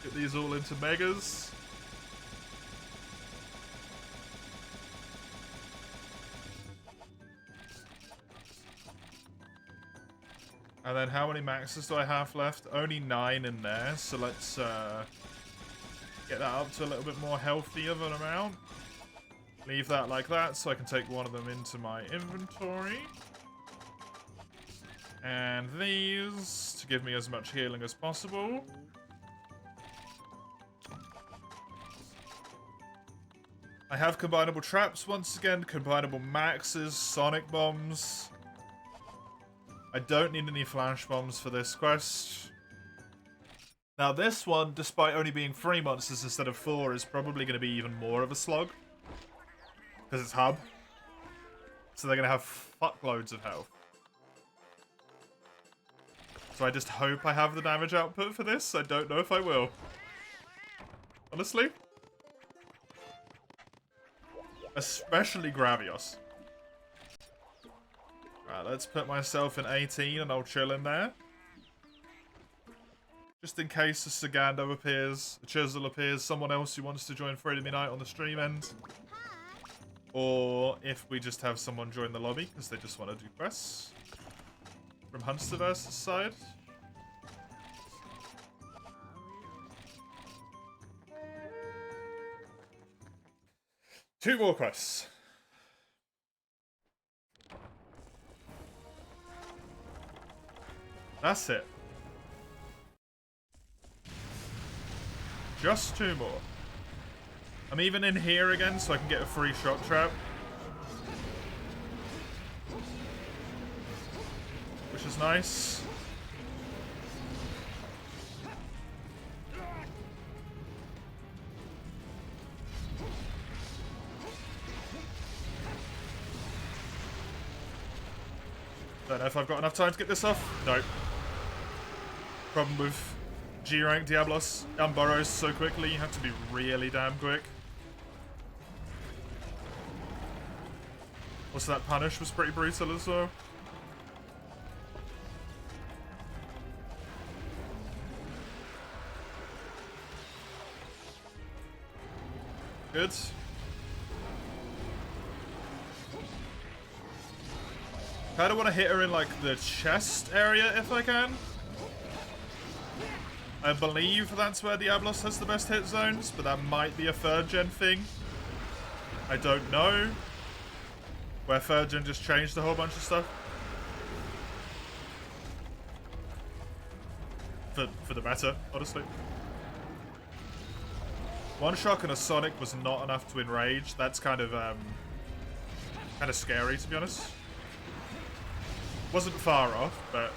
Get these all into megas. And then how many maxes do I have left? Only 9 in there, so let's get that up to a little bit more healthy of an amount. Leave that like that so I can take one of them into my inventory. And these to give me as much healing as possible. I have combinable traps once again, combinable maxes, sonic bombs. I don't need any flash bombs for this quest. Now this one, despite only being 3 monsters instead of 4, is probably going to be even more of a slog. Because it's hub. So they're going to have fuckloads of health. So I just hope I have the damage output for this. I don't know if I will. Honestly. Especially Gravios. Right, let's put myself in 18 and I'll chill in there. Just in case a Sagando appears, a Chisel appears, someone else who wants to join Freedom Unite on the stream end. Or if we just have someone join the lobby because they just want to do quests. From Hunsterverse's side. Two more quests. That's it. Just 2 more. I'm even in here again so I can get a free shock trap. Which is nice. Don't know if I've got enough time to get this off. Nope. Problem with G-rank Diablos and burrows so quickly, you have to be really damn quick. Also, that punish was pretty brutal as well. Good. Kinda want to hit her in, like, the chest area if I can. I believe that's where Diablos has the best hit zones, but that might be a 3rd gen thing. I don't know. Where 3rd gen just changed a whole bunch of stuff. For the better, honestly. One shock and a sonic was not enough to enrage. That's kind of scary, to be honest. Wasn't far off, but...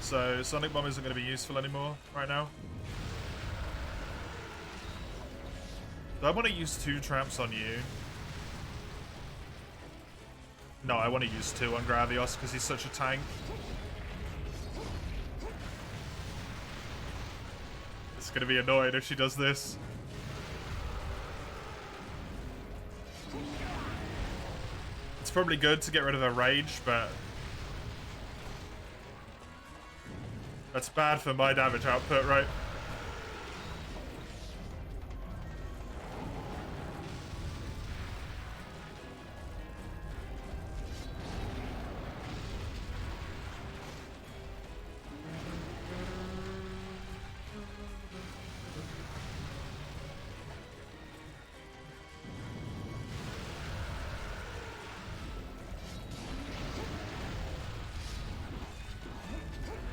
So, Sonic Bomb isn't going to be useful anymore right now. Do I want to use 2 traps on you? No, I want to use 2 on Gravios because he's such a tank. It's going to be annoying if she does this. It's probably good to get rid of her rage, but... that's bad for my damage output, right?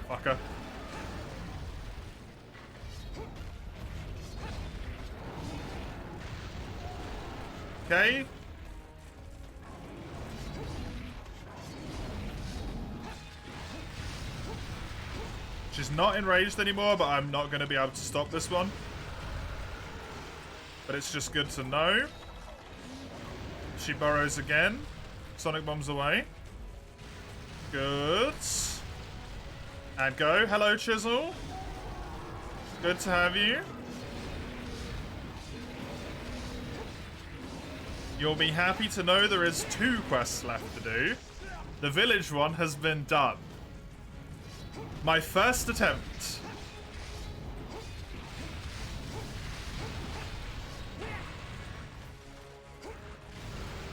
Fucker. Okay. She's not enraged anymore, but I'm not going to be able to stop this one. But it's just good to know. She burrows again. Sonic Bomb's away. Good. And go. Hello, Chisel. Good to have you. You'll be happy to know there is 2 quests left to do. The village one has been done. My first attempt.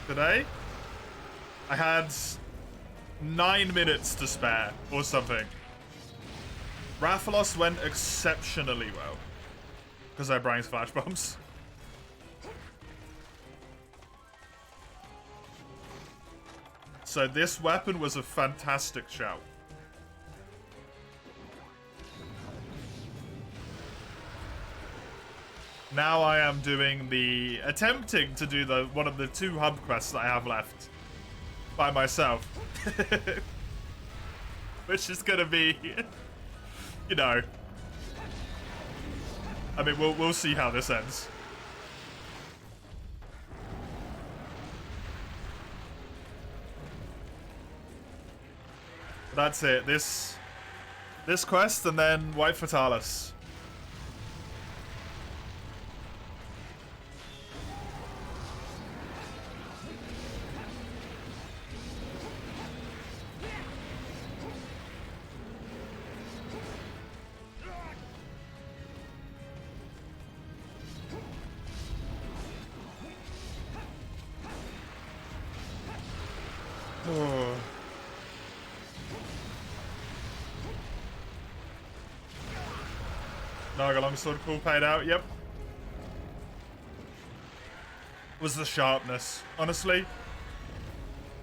Today, I had 9 minutes to spare, or something. Rathalos went exceptionally well. Because I brought flash bombs. So this weapon was a fantastic shout. Now I am attempting to do one of the 2 hub quests that I have left by myself. Which is gonna be, you know, I mean, we'll see how this ends. That's it. This quest and then White Fatalis. Oh. Naga Longsword cool paid out, yep. Was the sharpness, honestly.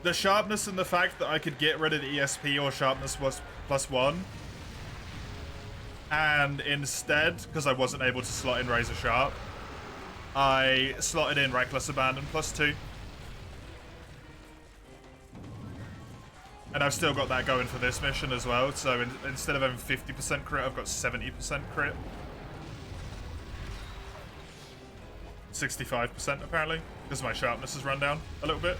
The sharpness and the fact that I could get rid of the ESP or sharpness was +1. And instead, because I wasn't able to slot in Razor Sharp, I slotted in Reckless Abandon +2. And I've still got that going for this mission as well, so instead of having 50% crit, I've got 70% crit. 65% apparently, because my sharpness has run down a little bit.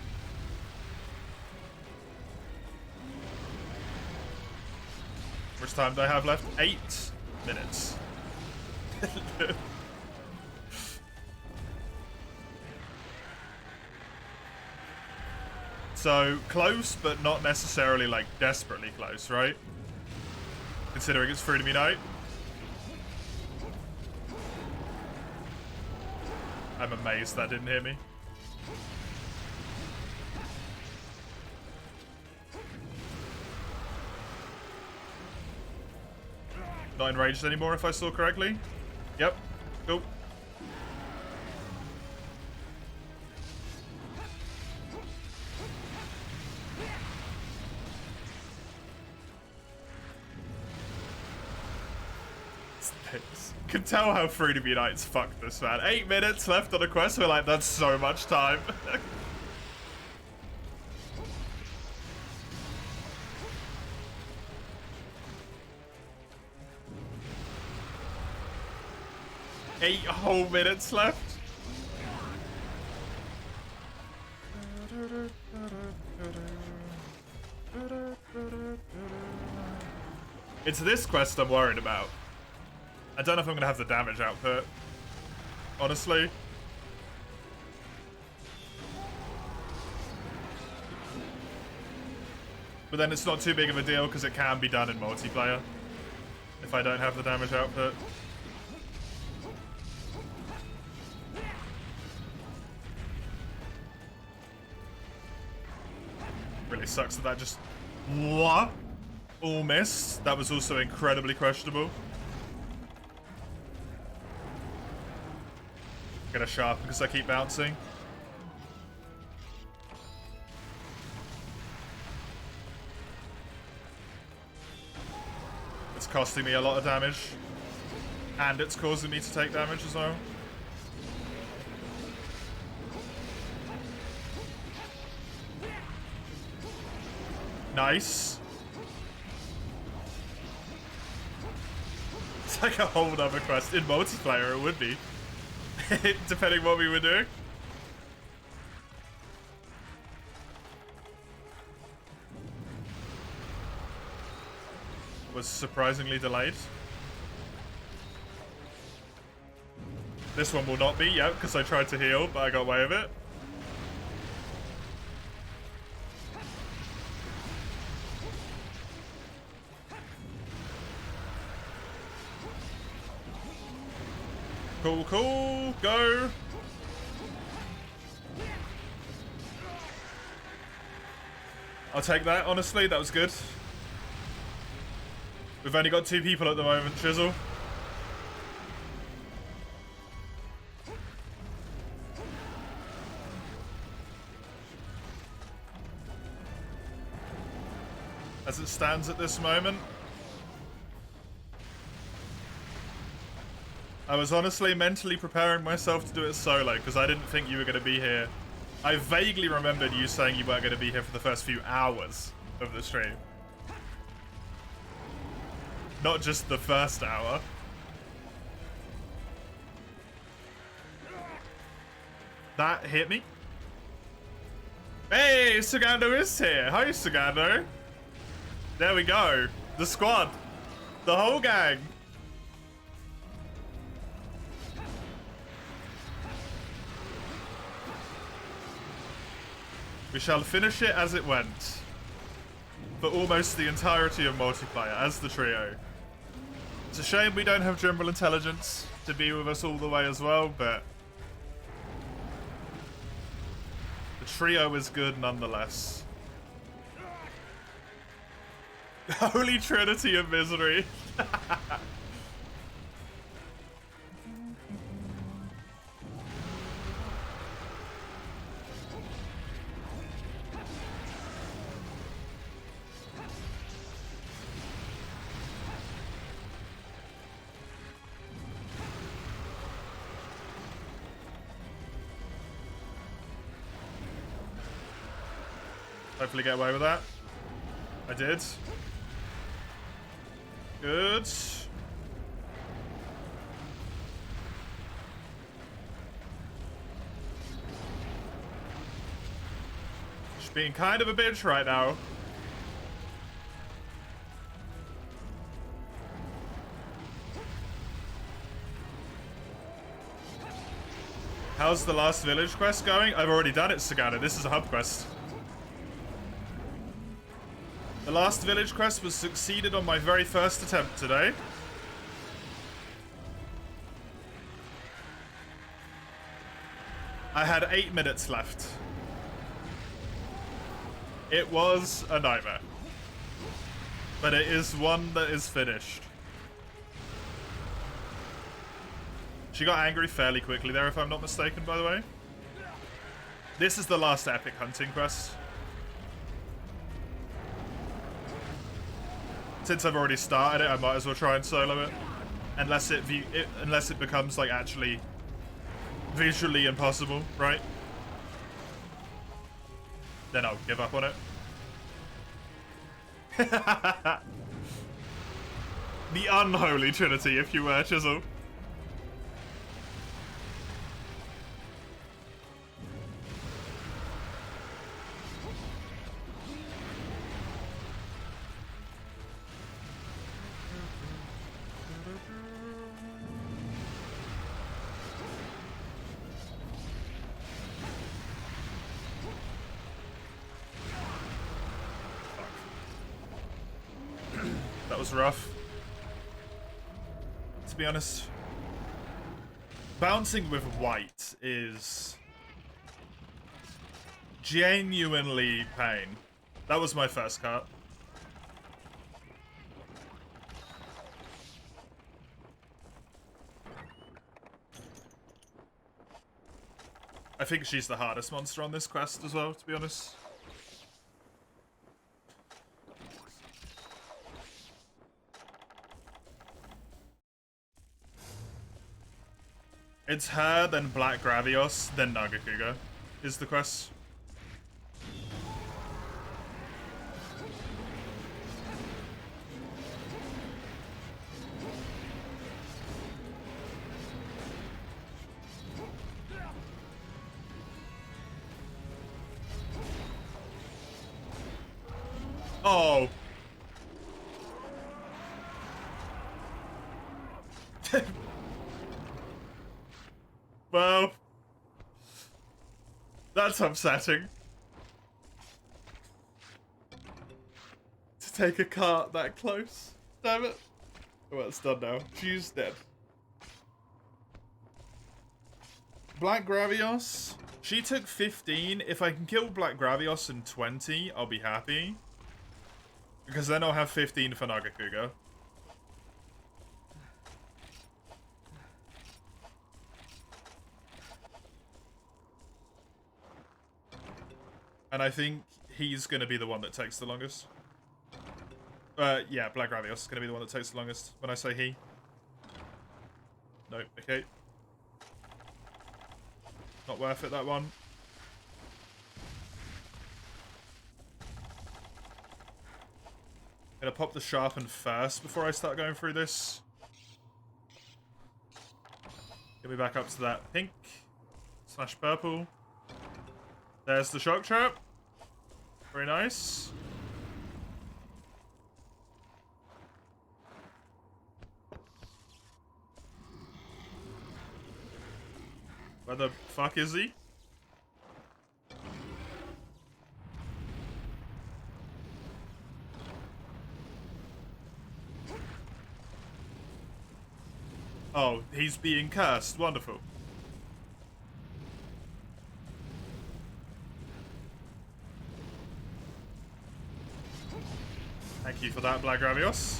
Which time do I have left? 8 minutes. So, close, but not necessarily, like, desperately close, right? Considering it's Freedom Unite. I'm amazed that didn't hit me. Not enraged anymore, if I saw correctly. Yep. Cool. Can tell how Freedom Unite's fucked this, man. 8 minutes left on a quest, we're like, that's so much time. Eight whole minutes left. It's this quest I'm worried about. I don't know if I'm gonna have the damage output, honestly. But then it's not too big of a deal because it can be done in multiplayer if I don't have the damage output. Really sucks that just all missed. That was also incredibly questionable. Gonna sharpen because I keep bouncing. It's costing me a lot of damage. And it's causing me to take damage as well. Nice. It's like a whole other quest. In multiplayer, it would be. Depending what we were doing. Was surprisingly delayed. This one will not be, yep, because I tried to heal, but I got away with it. Cool, cool. Go. I'll take that, honestly. That was good. We've only got 2 people at the moment, Chisel. As it stands at this moment. I was honestly mentally preparing myself to do it solo because I didn't think you were going to be here. I vaguely remembered you saying you weren't going to be here for the first few hours of the stream. Not just the first hour. That hit me. Hey, Sugando is here. Hi, Sugando. There we go. The squad. The whole gang. We shall finish it as it went. For almost the entirety of multiplayer, as the trio. It's a shame we don't have general intelligence to be with us all the way as well, but the trio is good nonetheless. Holy Trinity of misery. Hopefully get away with that. I did. Good. She's being kind of a bitch right now. How's the last village quest going? I've already done it, Sagana. This is a hub quest. The last village quest was succeeded on my very first attempt today. I had 8 minutes left. It was a nightmare. But it is one that is finished. She got angry fairly quickly there, if I'm not mistaken, by the way. This is the last epic hunting quest. Since I've already started it, I might as well try and solo it. Unless it becomes, like, actually visually impossible, right? Then I'll give up on it. The unholy trinity, if you were, Chisel. That was rough. To be honest, bouncing with white is genuinely pain. That was my first cut. I think she's the hardest monster on this quest as well, to be honest. It's her, then Black Gravios, then Nagakuga is the quest. Oh. Well, that's upsetting. To take a cart that close. Damn it. Well, it's done now. She's dead. Black Gravios. She took 15. If I can kill Black Gravios in 20, I'll be happy. Because then I'll have 15 for Nagakuga. And I think he's going to be the one that takes the longest. Yeah, Black Gravios is going to be the one that takes the longest when I say he. Nope, okay. Not worth it, that one. Gonna pop the sharpen first before I start going through this. Get me back up to that pink / purple. There's the shock trap. Very nice. Where the fuck is he? Oh, he's being cursed. Wonderful. Thank you for that, Black Gravios.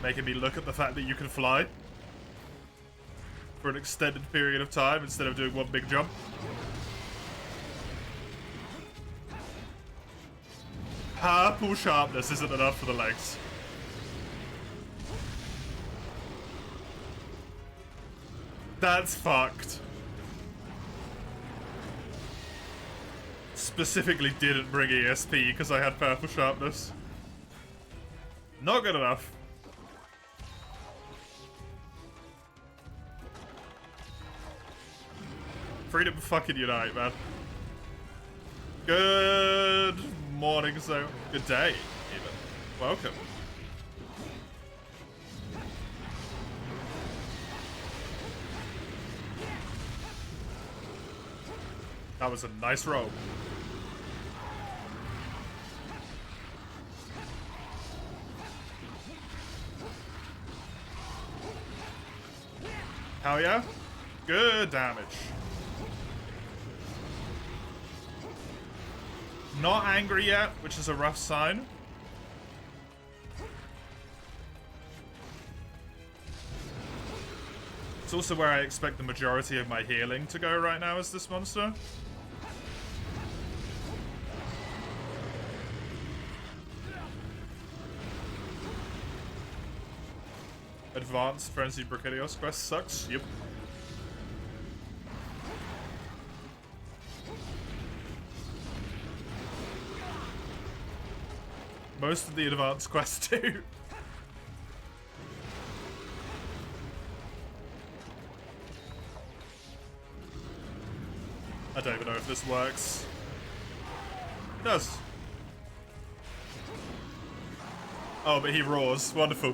Making me look at the fact that you can fly for an extended period of time instead of doing one big jump. Purple sharpness isn't enough for the legs. That's fucked. Specifically didn't bring ESP because I had purple sharpness. Not good enough. Freedom fucking unite, man. Good morning, so good day, even. Welcome. That was a nice roll. Hell yeah. Good damage. Not angry yet, which is a rough sign. It's also where I expect the majority of my healing to go right now as this monster. Advanced Frenzy Brachydios quest sucks. Yep. Most of the advanced quests do. I don't even know if this works. It does. Oh, but he roars. Wonderful.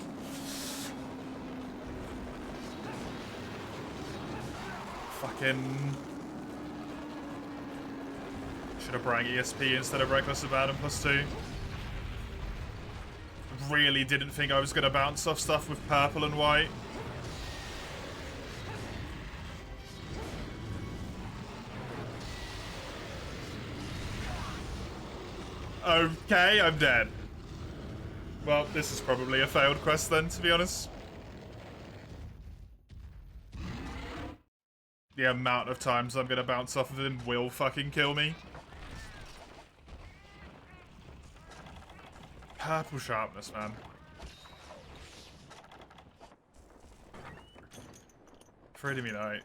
Fucking... Should have brought ESP instead of Reckless Abandon +2. Really didn't think I was going to bounce off stuff with purple and white. Okay, I'm dead. Well, this is probably a failed quest then, to be honest. The amount of times I'm going to bounce off of him will fucking kill me. Purple sharpness, man. Freedom Unite.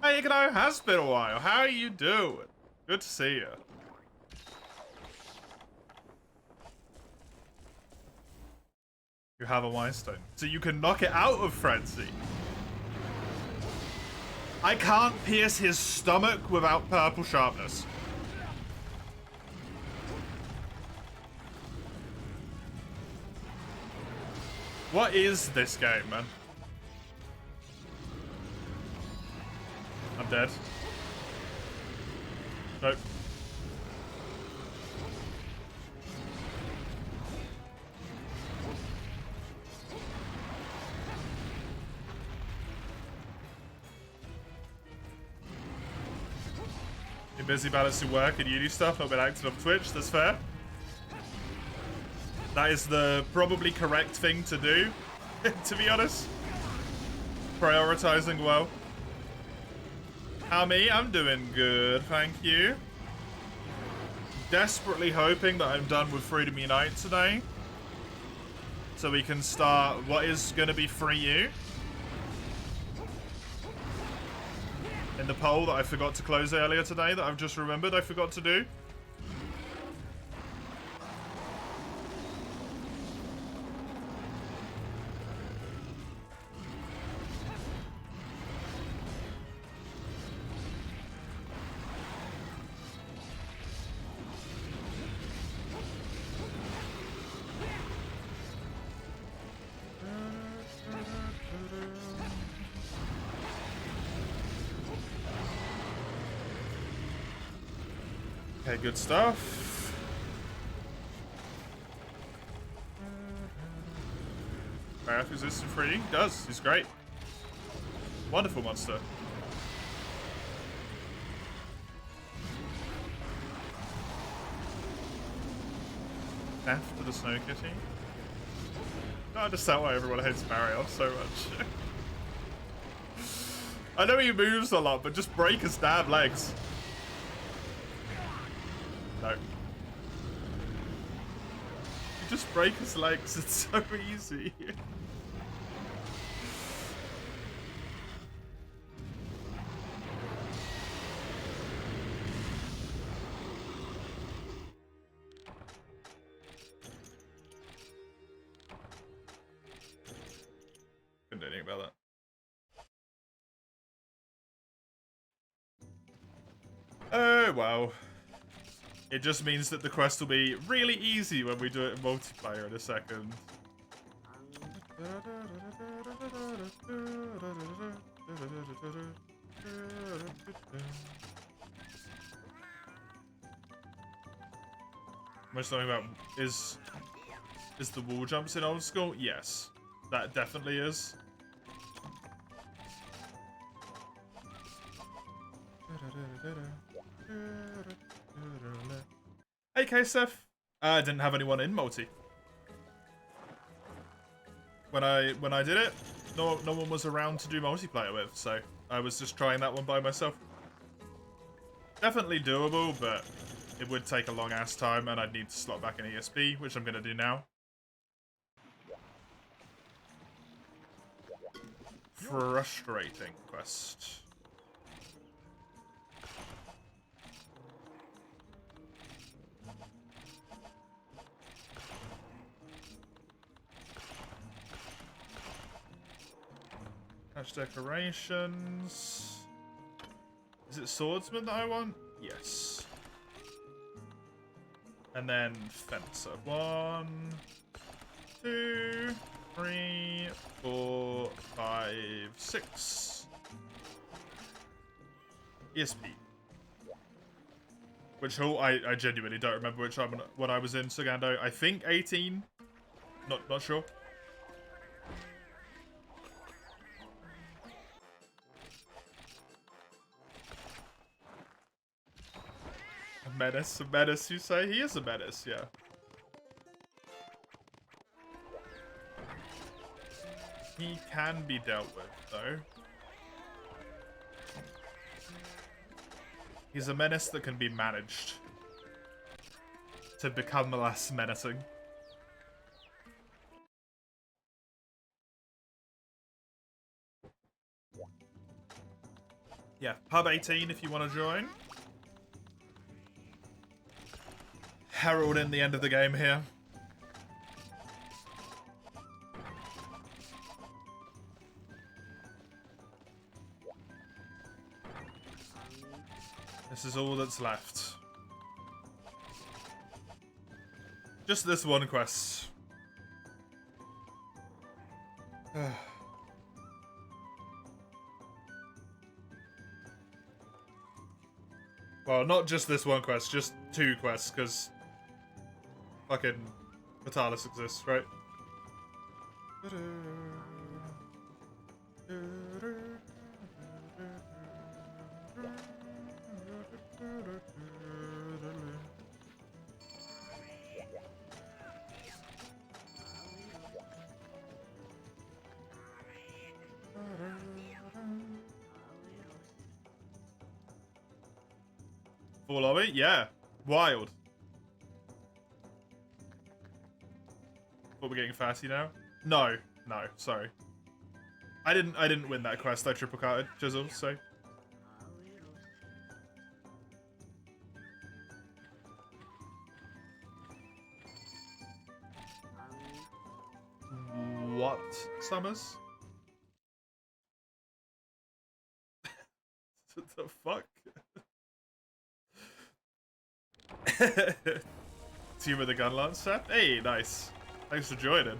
Hey, you know, has been a while. How are you doing? Good to see you. You have a Winestone. So you can knock it out of Frenzy. I can't pierce his stomach without purple sharpness. What is this game, man? I'm dead. Nope. busy balancing work and uni stuff, not been active on Twitch, that's fair. That is the probably correct thing to do, to be honest. Prioritizing well. How me? I'm doing good, thank you. Desperately hoping that I'm done with Freedom Unite today, so we can start what is going to be Free U. In the poll that I forgot to close earlier today, that I've just remembered I forgot to do. Okay, good stuff. Wrath resistant free? He does. He's great. Wonderful monster. Death to the Snow Kitty. I don't understand why everyone hates Mario so much. I know he moves a lot, but just break his damn legs. No. You just break his legs, it's so easy. Couldn't do anything about that. Oh, wow. It just means that the quest will be really easy when we do it in multiplayer in a second. Most talking about is the wall jumps in old school? Yes, that definitely is. Hey K-Seth, I didn't have anyone in multi. When I did it, no one was around to do multiplayer with, so I was just trying that one by myself. Definitely doable, but it would take a long ass time and I'd need to slot back an ESP, which I'm gonna do now. Frustrating quest. Patch decorations. Is it swordsman that I want? Yes. And then fencer. 1, 2, 3, 4, 5, 6. ESP. Which hall? I genuinely don't remember which one I was in, Sagando. I think 18. Not sure. A menace, you say? He is a menace, yeah. He can be dealt with, though. He's a menace that can be managed to become less menacing. Yeah, pub 18 if you want to join. Heralding the end of the game here. This is all that's left. Just this one quest. Well, not just this one quest, just 2 quests, because fucking Vitalis exists, right? Full lobby? Yeah. Wild. But we're getting fatty now? No. No, sorry. I didn't win that quest. I triple carted Chisel, so. What, Summers? What the fuck? Team with the gun lance set? Hey, nice. Thanks for joining.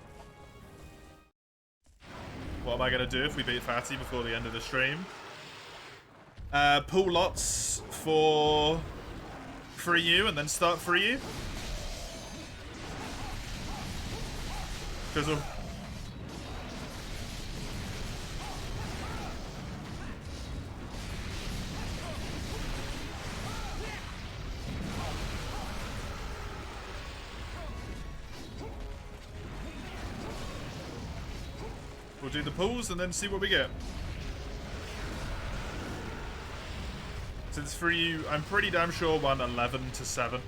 What am I gonna do if we beat Fatty before the end of the stream? Pull lots for 3U and then start 3U. Chisel. We'll do the pulls and then see what we get. Since 3U, I'm pretty damn sure won 11 to 7.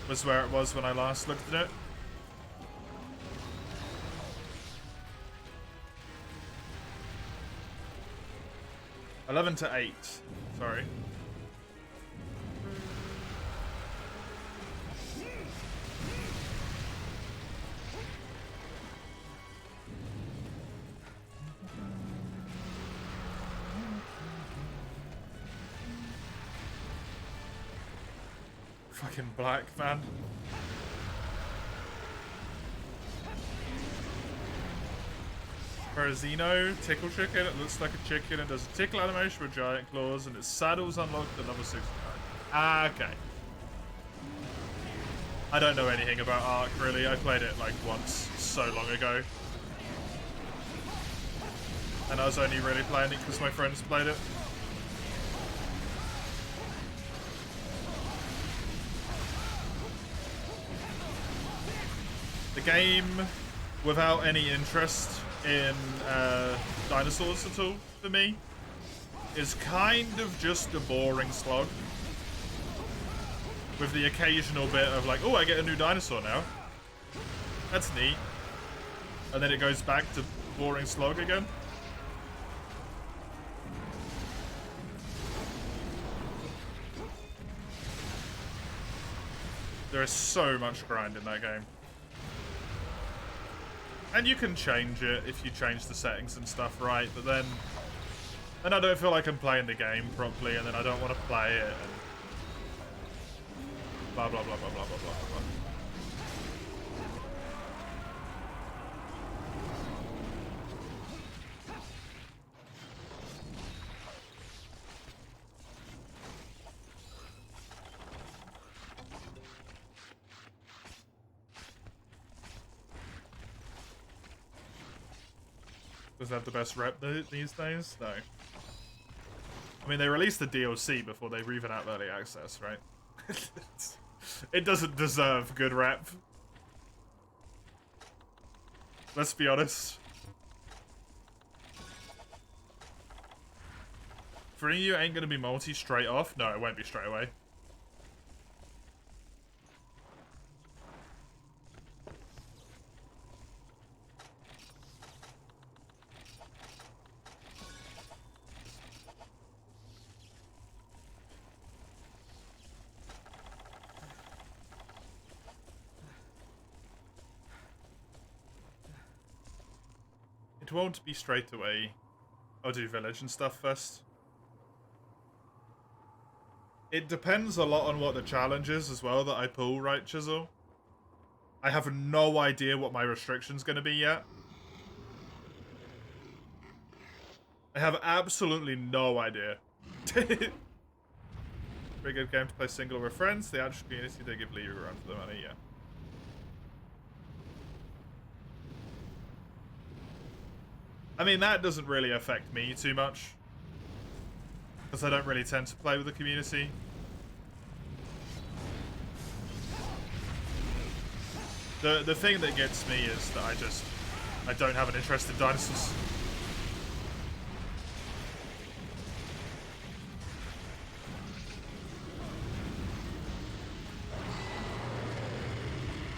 Was where it was when I last looked at it. $11 to 8. Sorry. Fucking black, man. Perazino, tickle chicken. It looks like a chicken. It does a tickle animation with giant claws, and its saddle's unlocked at number 69. Ah, okay. I don't know anything about Ark, really. I played it like once so long ago. And I was only really playing it because my friends played it. The game, without any interest in dinosaurs at all, for me, is kind of just a boring slog. With the occasional bit of like, oh, I get a new dinosaur now. That's neat. And then it goes back to boring slog again. There is so much grind in that game. And you can change it if you change the settings and stuff, right? But then I don't feel like I'm playing the game properly, and then I don't want to play it, and blah, blah, blah, blah, blah, blah, blah, blah. Does that have the best rep these days? No. I mean, they released the DLC before they were even out early access, right? It doesn't deserve good rep. Let's be honest. For you, ain't gonna be multi straight off? No, it won't be straight away. It won't be straight away. I'll do village and stuff first. It depends a lot on what the challenge is as well that I pull, right, Chisel? I have no idea what my restriction's going to be yet. I have absolutely no idea. Very good game to play single with friends. The actual community, they give Leo around for the money, yeah. I mean, that doesn't really affect me too much. Because I don't really tend to play with the community. The thing that gets me is that I don't have an interest in dinosaurs.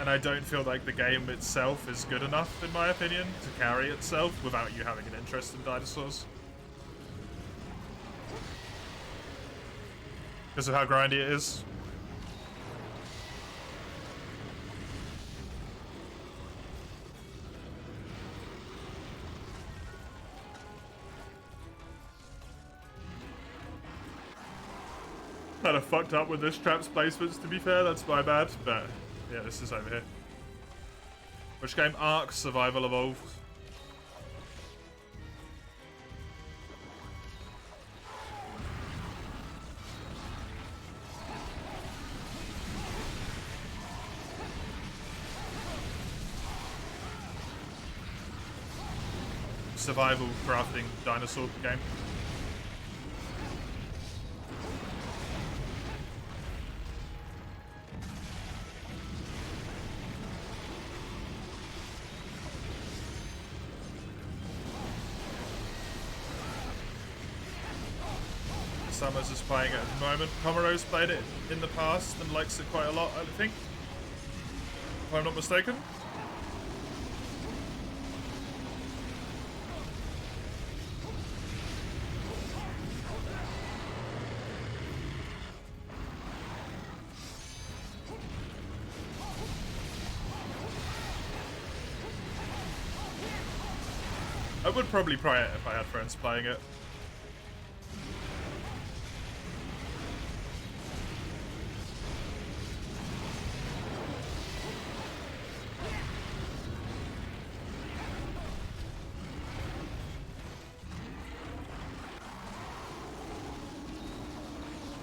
And I don't feel like the game itself is good enough, in my opinion, to carry itself without you having an interest in dinosaurs. Because of how grindy it is. Kind of fucked up with this trap's placements, to be fair. That's my bad, but yeah, this is over here. Which game? Ark Survival Evolved. Survival crafting dinosaur game. Summers is playing it at the moment. Comodo's played it in the past and likes it quite a lot, I think. If I'm not mistaken. I would probably play it if I had friends playing it.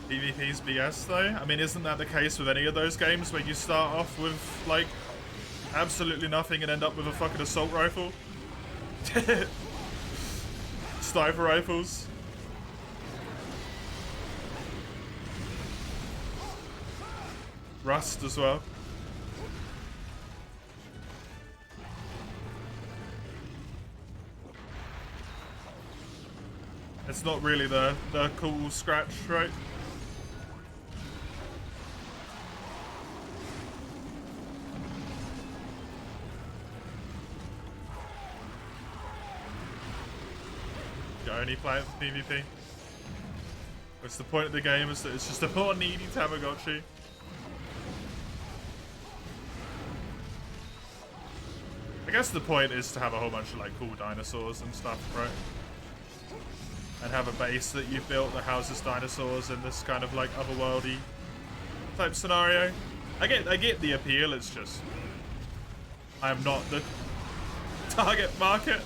PvP's BS though. I mean, isn't that the case with any of those games where you start off with like absolutely nothing and end up with a fucking assault rifle? Sniper rifles. Rust as well. It's not really the cool scratch, right? Only play it for PvP. What's the point of the game is that it's just a more needy Tamagotchi. I guess the point is to have a whole bunch of like cool dinosaurs and stuff, right? And have a base that you've built that houses dinosaurs in this kind of like otherworldly type scenario. I get the appeal, it's just I am not the target market.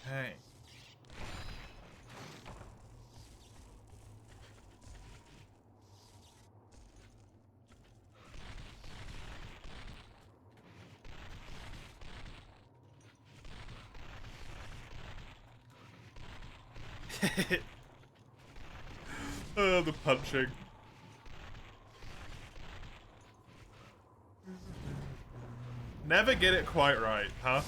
Okay. Oh, the punching. Never get it quite right, huh?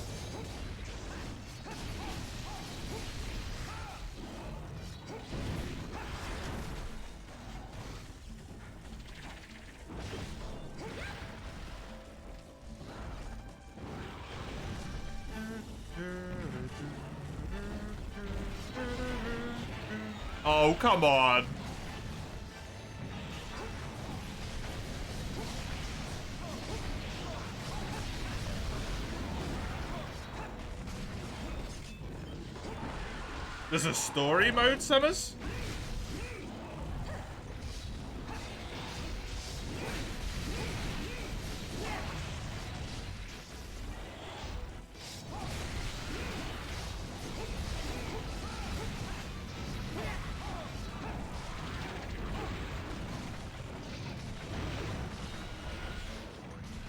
Oh, come on. There's a story mode, Summers?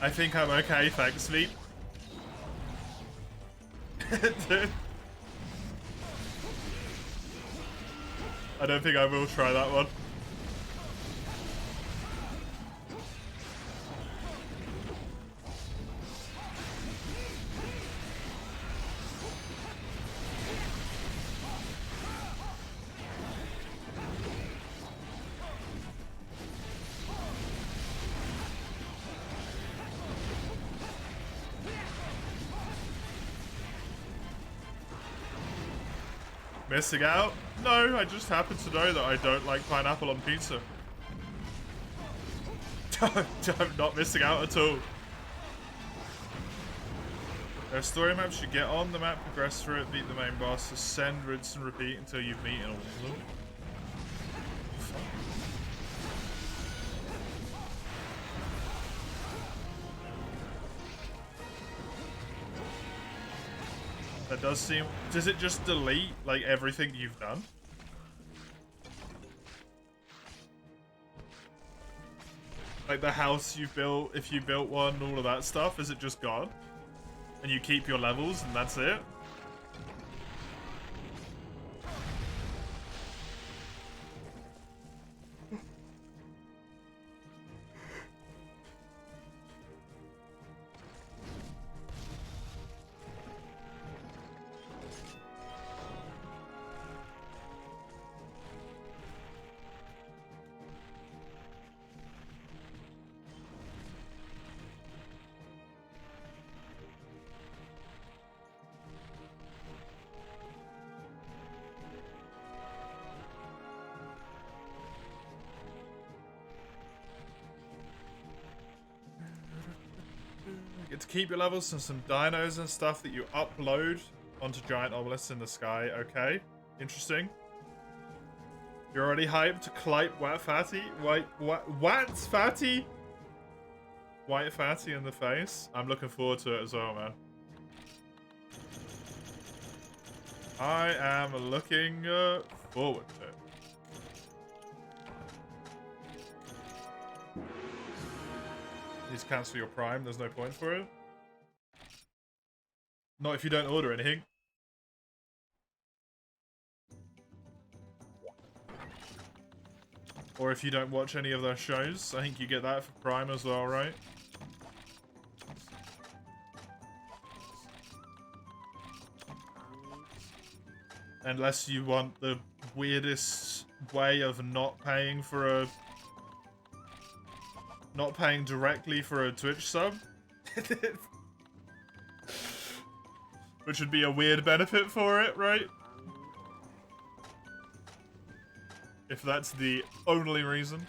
I think I'm okay, thanks, Sleep. Dude. I don't think I will try that one. Missing out? No, I just happen to know that I don't like pineapple on pizza. I'm not missing out at all. There are story maps you get on the map, progress through it, beat the main boss, ascend, rinse and repeat until you've beaten all of them. That does seem... Does it just delete, like, everything you've done? Like the house you built, if you built one, all of that stuff, is it just gone? And you keep your levels and that's it? Get to keep your levels and some dinos and stuff that you upload onto giant obelisks in the sky. Okay, interesting. You're already hyped to clipe Wat Fatty? What's Fatty? White Fatty in the face. I'm looking forward to it as well, man. I am looking forward to it. Please cancel your Prime. There's no point for it. Not if you don't order anything. Or if you don't watch any of their shows. I think you get that for Prime as well, right? Unless you want the weirdest way of not paying for a... Not paying directly for a Twitch sub. Which would be a weird benefit for it, right? If that's the only reason.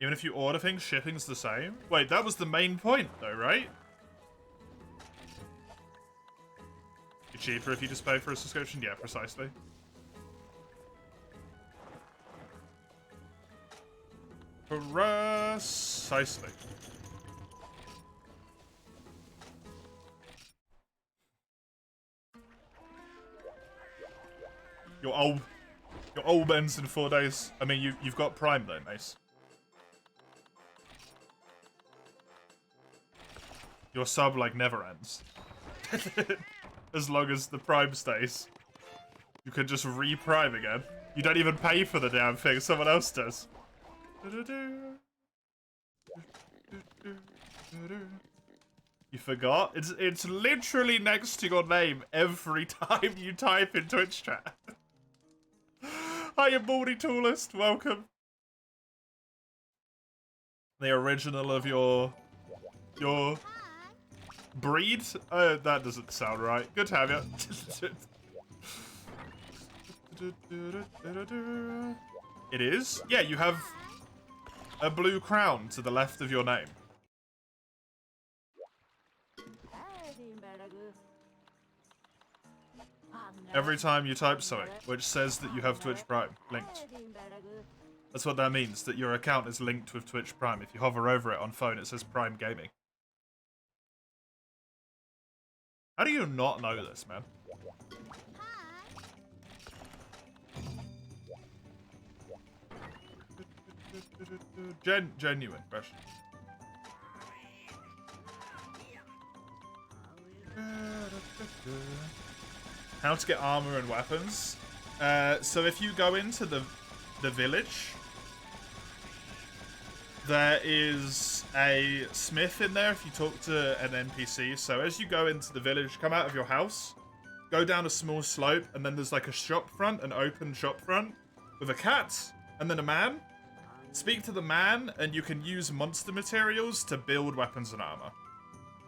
Even if you order things, shipping's the same? Wait, that was the main point though, right? It's cheaper if you just pay for a subscription? Yeah, precisely. Precisely. You're old Ben's in 4 days. I mean, you've got Prime though, Mace. Your sub, like, never ends. As long as the Prime stays. You can just re-Prime again. You don't even pay for the damn thing, someone else does. You forgot? It's literally next to your name every time you type in Twitch chat. Hiya, Baldy Toolist, welcome. The original of your breed? That doesn't sound right. Good to have you. It is? Yeah, you have a blue crown to the left of your name. Every time you type something, which says that you have Twitch Prime linked. That's what that means, that your account is linked with Twitch Prime. If you hover over it on phone, it says Prime Gaming. How do you not know this, man? Genuine question. How to get armor and weapons. So if you go into the village, there is a smith in there if you talk to an NPC. So as you go into the village, come out of your house, go down a small slope, and then there's like a shop front, an open shop front, with a cat, and then a man. Speak to the man, and you can use monster materials to build weapons and armor.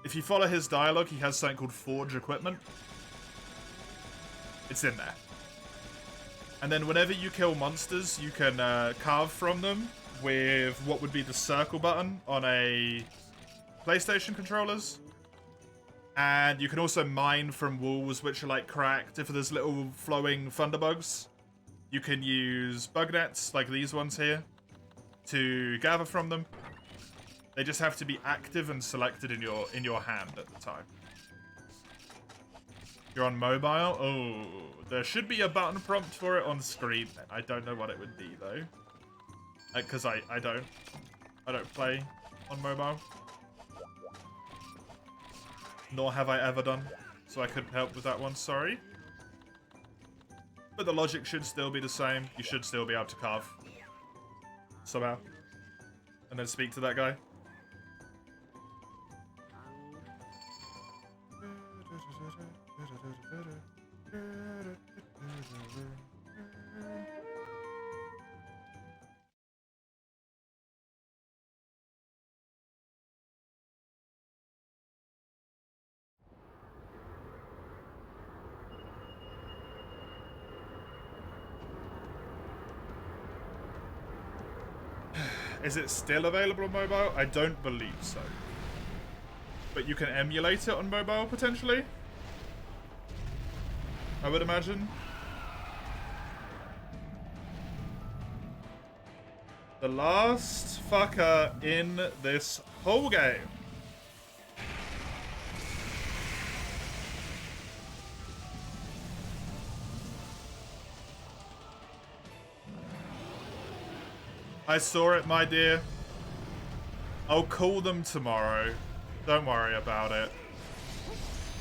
If you follow his dialogue, he has something called Forge Equipment. It's in there. And then whenever you kill monsters, you can carve from them with what would be the circle button on a PlayStation controllers. And you can also mine from walls which are like cracked. If there's little flowing thunderbugs, you can use bug nets like these ones here to gather from them. They just have to be active and selected in your hand at the time. You're on mobile? Oh, there should be a button prompt for it on screen then. I don't know what it would be though. Because I don't play on mobile. Nor have I ever done. So I couldn't help with that one, sorry. But the logic should still be the same. You should still be able to carve. Somehow. And then speak to that guy. Is it still available on mobile? I don't believe so. But you can emulate it on mobile, potentially? I would imagine. The last fucker in this whole game. I saw it, my dear. I'll call them tomorrow. Don't worry about it.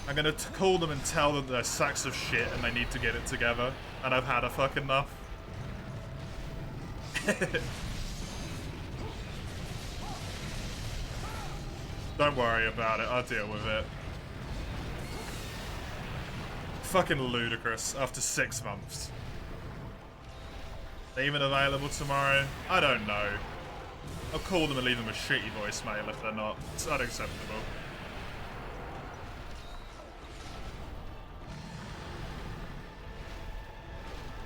I'm gonna call them and tell them they're sacks of shit and they need to get it together. And I've had a fuck enough. Don't worry about it. I'll deal with it. Fucking ludicrous after 6 months. They even available tomorrow? I don't know. I'll call them and leave them a shitty voicemail if they're not. It's unacceptable.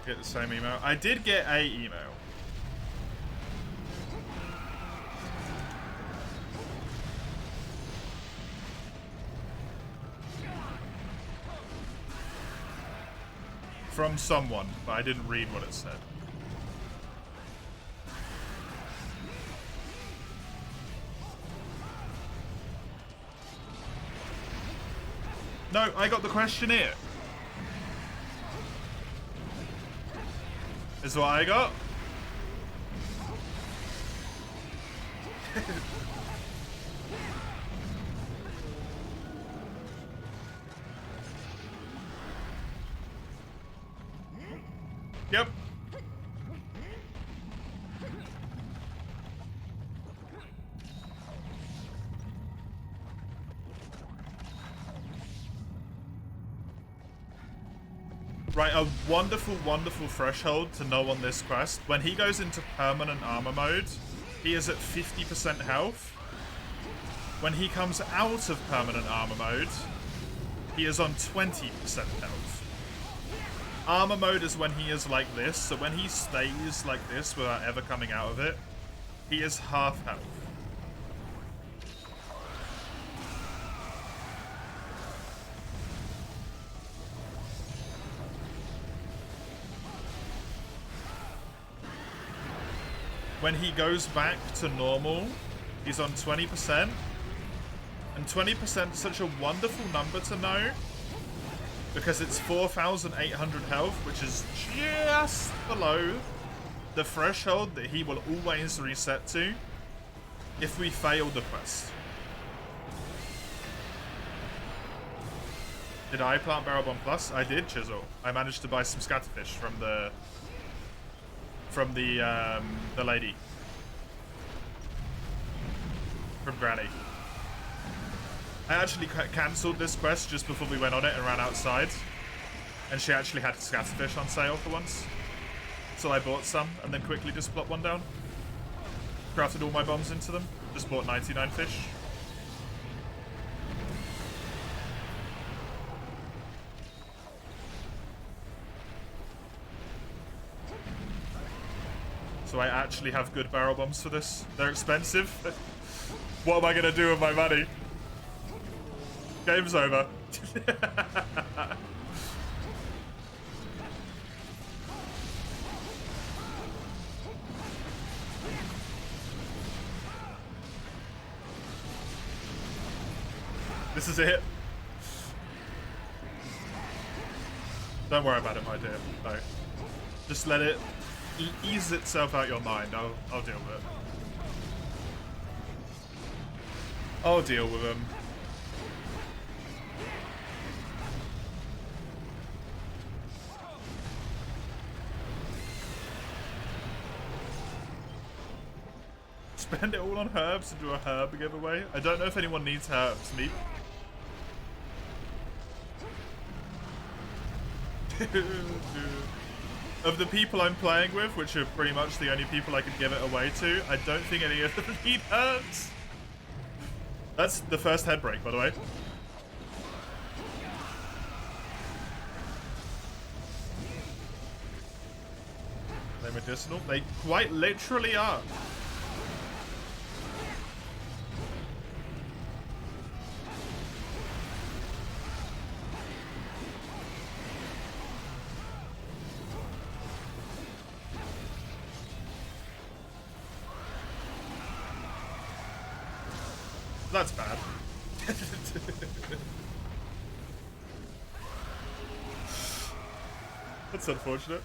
Get the same email. I did get a email. From someone, but I didn't read what it said. No, I got the questionnaire. Is what I got. Yep. Right, a wonderful, wonderful threshold to know on this quest. When he goes into permanent armor mode, he is at 50% health. When he comes out of permanent armor mode, he is on 20% health. Armor mode is when he is like this, so when he stays like this without ever coming out of it, he is half health. When he goes back to normal, he's on 20%. And 20% is such a wonderful number to know, because it's 4,800 health, which is just below the threshold that he will always reset to if we fail the quest. Did I plant Barrel Bomb Plus? I did, Chisel. I managed to buy some scatterfish from the lady. From Granny. I actually cancelled this quest just before we went on it and ran outside. And she actually had scatterfish on sale for once. So I bought some and then quickly just plopped one down. Crafted all my bombs into them. Just bought 99 fish. So I actually have good barrel bombs for this. They're expensive. What am I going to do with my money? Game's over. This is it. Don't worry about it, my dear. No. Just let it ease itself out your mind. I'll deal with it. I'll deal with him. Spend it all on herbs and do a herb giveaway. I don't know if anyone needs herbs. Me? Of the people I'm playing with, which are pretty much the only people I could give it away to, I don't think any of them need herbs. That's the first head break, by the way. They're medicinal. They quite literally are. That's bad. That's unfortunate.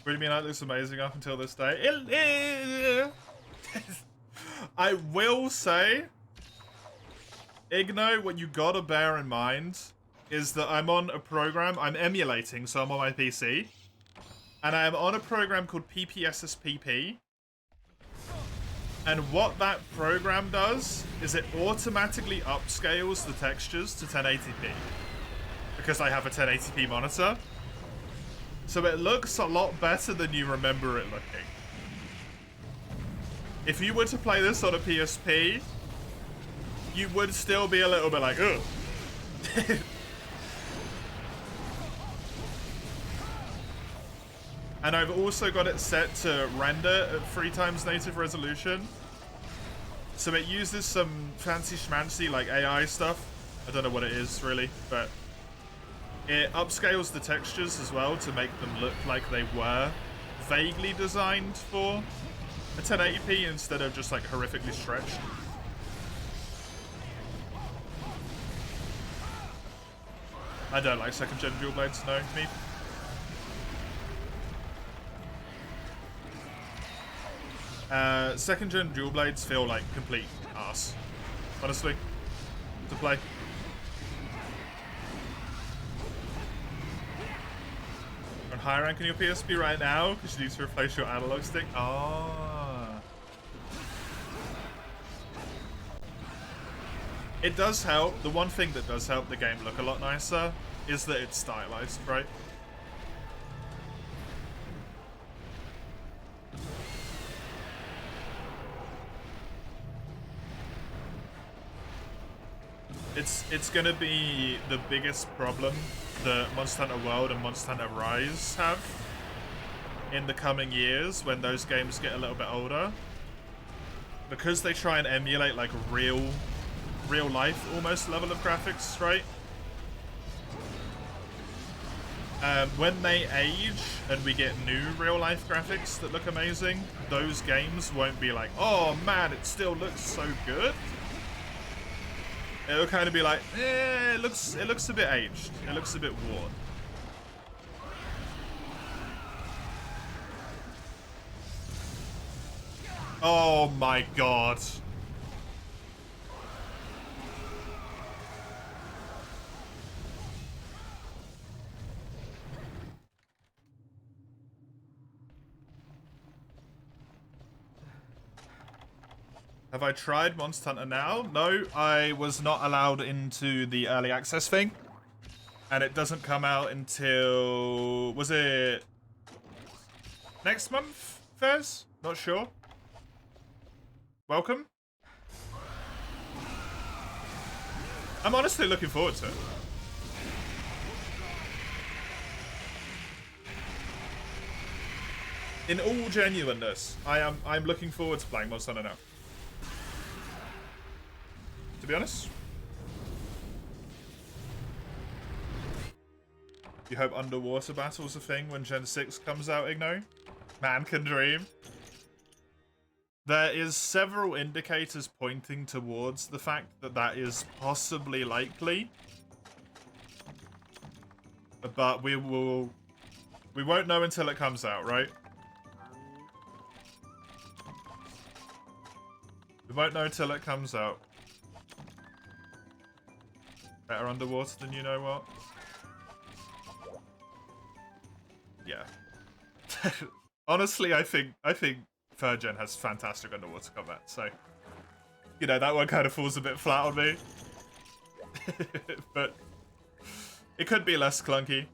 What do you mean? That looks amazing up until this day. I will say, Igno, what you gotta bear in mind is that I'm on a program, I'm emulating, so I'm on my PC, and I am on a program called PPSSPP, and what that program does is it automatically upscales the textures to 1080p, because I have a 1080p monitor. So it looks a lot better than you remember it looking. If you were to play this on a PSP, you would still be a little bit like, ugh. And I've also got it set to render at 3 times native resolution. So it uses some fancy schmancy like AI stuff. I don't know what it is really, but it upscales the textures as well to make them look like they were vaguely designed for a 1080p instead of just like horrifically stretched. I don't like second gen dual blades, no, me. Second gen dual blades feel like complete arse, honestly, to play. On higher rank on your PSP right now because you need to replace your analog stick. Oh. It does help. The one thing that does help the game look a lot nicer is that it's stylized, right? It's gonna be the biggest problem that Monster Hunter World and Monster Hunter Rise have in the coming years when those games get a little bit older. because they try and emulate like real life almost level of graphics, right? When they age and we get new real life graphics that look amazing, those games won't be like, oh man, it still looks so good. It'll kind of be like, it looks a bit aged. It looks a bit worn. Oh my god. Have I tried Monster Hunter Now? No, I was not allowed into the early access thing. And it doesn't come out until... Was it next month, Fez? Not sure. Welcome. I'm honestly looking forward to it. In all genuineness, I'm looking forward to playing Monster Hunter Now. To be honest. You hope underwater battle's a thing when Gen 6 comes out, Igno? Man can dream. There is several indicators pointing towards the fact that that is possibly likely. But we won't know until it comes out, right? We won't know until it comes out. Better underwater than you know what? Yeah. Honestly, I think 3rd Gen has fantastic underwater combat, so you know that one kind of falls a bit flat on me. But it could be less clunky.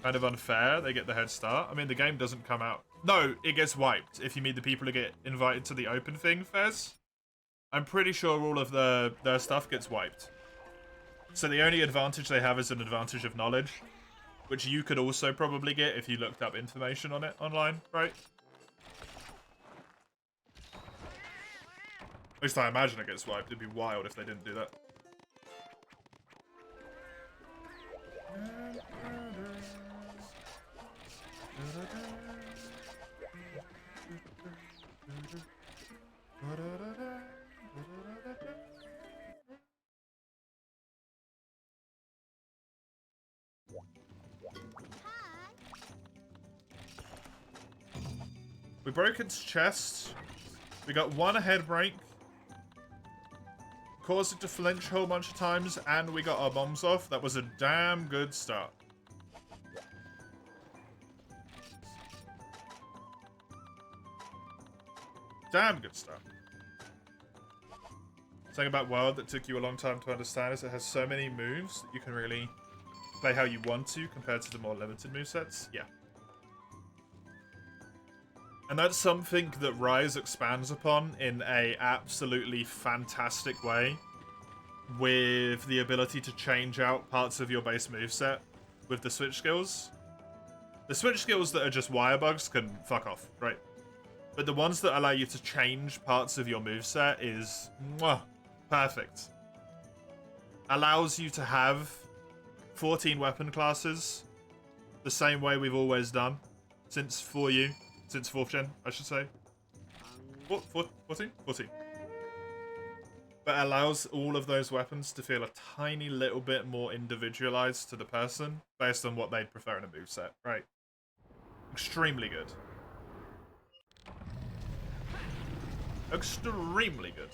Kind of unfair, they get the head start. I mean, the game doesn't come out. No, it gets wiped if you meet the people who get invited to the open thing, Fez. I'm pretty sure all of their stuff gets wiped. So the only advantage they have is an advantage of knowledge, which you could also probably get if you looked up information on it online, right? At least I imagine it gets wiped. It'd be wild if they didn't do that. We broke its chest. We got one head break. Caused it to flinch a whole bunch of times, and we got our bombs off. That was a damn good start. Damn good start. Something about World that took you a long time to understand is it has so many moves that you can really play how you want to compared to the more limited movesets. Yeah. And that's something that Rise expands upon in a absolutely fantastic way, with the ability to change out parts of your base moveset with the switch skills. The switch skills that are just wire bugs can fuck off, right? But the ones that allow you to change parts of your moveset is mwah, perfect. Allows you to have 14 weapon classes the same way we've always done since 4U. Since 4th gen, I should say. 14? 14. But allows all of those weapons to feel a tiny little bit more individualized to the person based on what they'd prefer in a moveset, right? Extremely good. Extremely good.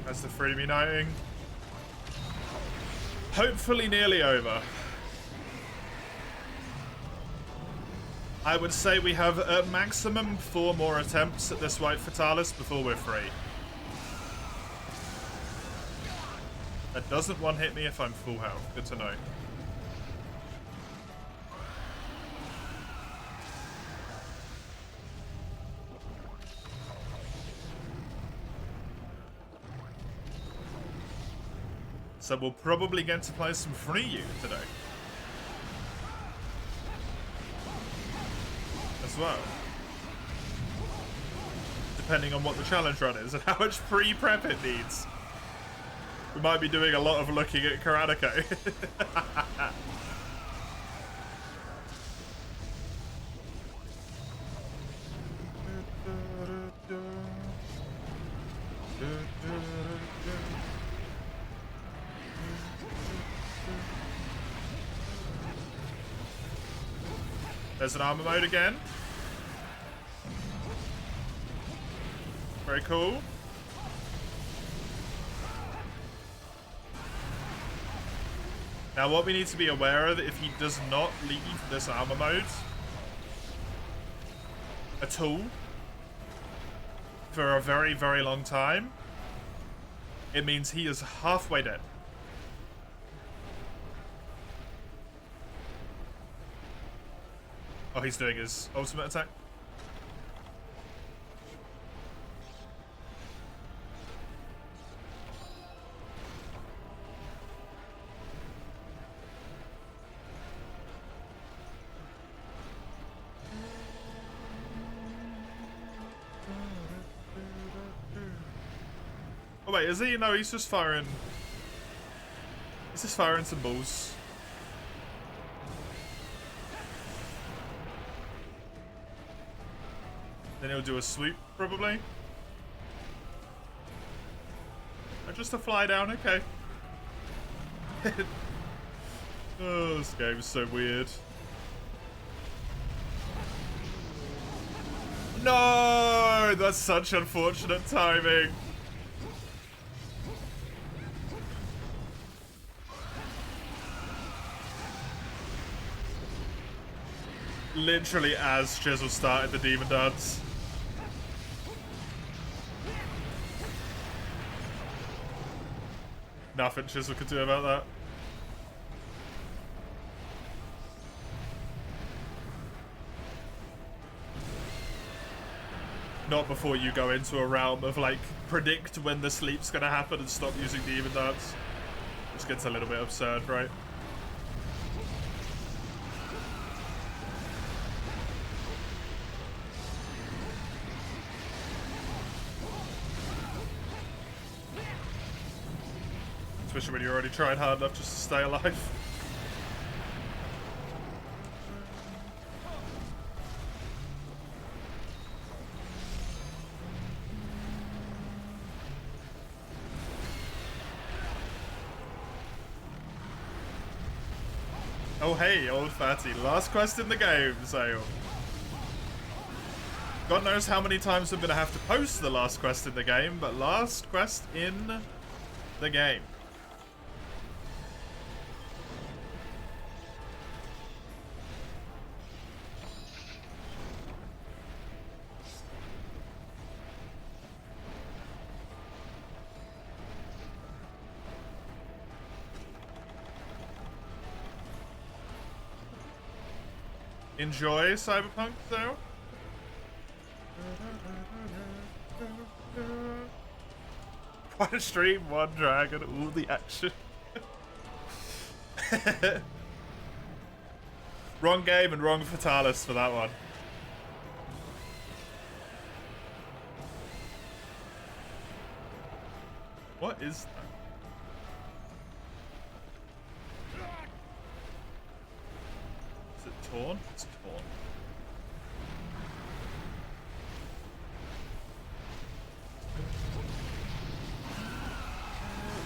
That's the freebie knighting. Hopefully nearly over. I would say we have a maximum 4 more attempts at this White Fatalis before we're free. That doesn't one-hit me if I'm full health. Good to know. So we'll probably get to play some MH3U today. As well. Depending on what the challenge run is and how much pre-prep it needs. We might be doing a lot of looking at Karateka. There's an armor mode again. Very cool. Now what we need to be aware of, if he does not leave this armor mode at all for a very, very long time, it means he is halfway dead. Oh, he's doing his ultimate attack. Oh wait, is he? No, he's just firing. He's just firing some balls. Then he'll do a swoop, probably. Or just a fly down, okay. Oh, this game is so weird. No! That's such unfortunate timing. Literally as Chisel started the Demon Dance. Nothing Chisel could do about that. Not before you go into a realm of, like, predict when the sleep's gonna happen and stop using Demon Dance. Which gets a little bit absurd, right? Especially when you're already trying hard enough just to stay alive. Oh hey, old fatty. Last quest in the game, so... God knows how many times I'm going to have to post the last quest in the game, but last quest in the game. Enjoy Cyberpunk, though. One stream, one dragon, all the action. Wrong game and wrong Fatalis for that one. What is that? Is it torn? It's torn.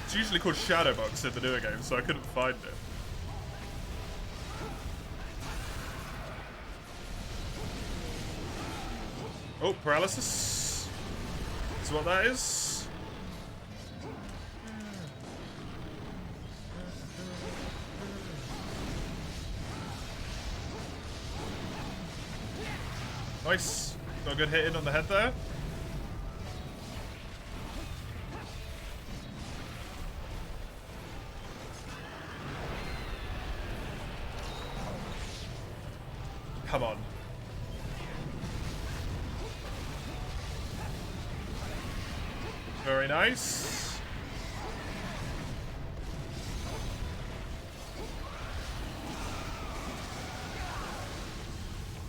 It's usually called Shadowbox in the newer game, so I couldn't find it. Oh, paralysis. Is what that is. Nice. Got a good hit in on the head there. Come on. Very nice.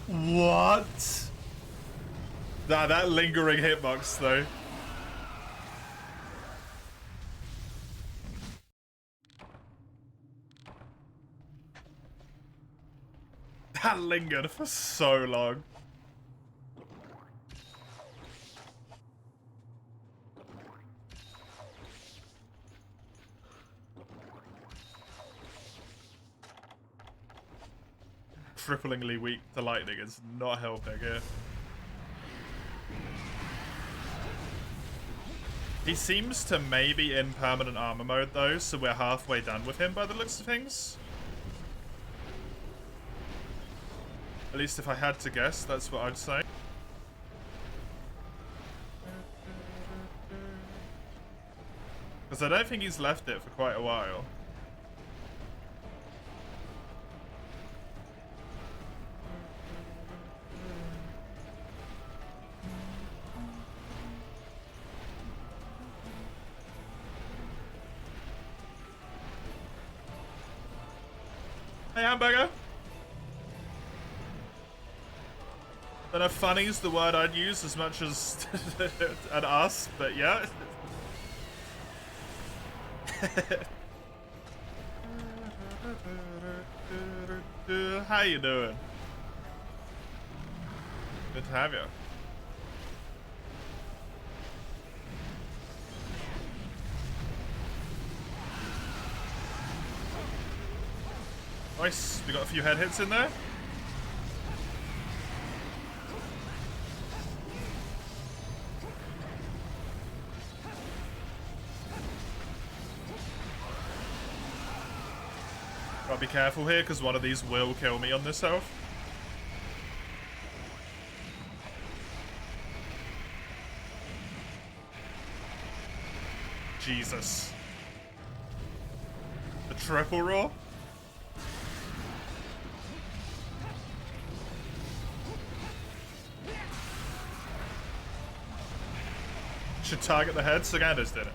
What? Nah, that lingering hitbox though. That lingered for so long. Cripplingly weak to lightning is not helping here. He seems to maybe in permanent armor mode though, so we're halfway done with him by the looks of things. At least if I had to guess, that's what I'd say. Because I don't think he's left it for quite a while. Hey, hamburger. Don't know if funny's the word I'd use as much as an us, but yeah. How you doing? Good to have you. Nice. We got a few head hits in there. Gotta be careful here because one of these will kill me on this health. Jesus. The triple roar? Should target the head. Saganda's did it.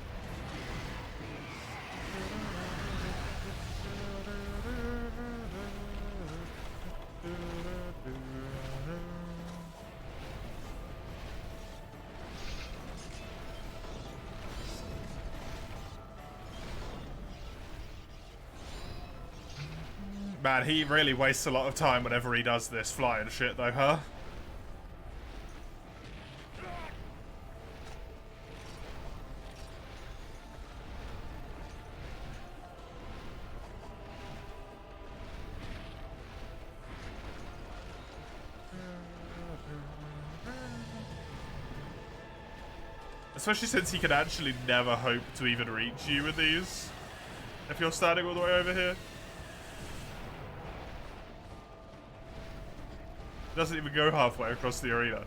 Man, he really wastes a lot of time whenever he does this flying shit though, huh? Especially since he could actually never hope to even reach you with these. If you're standing all the way over here. Doesn't even go halfway across the arena.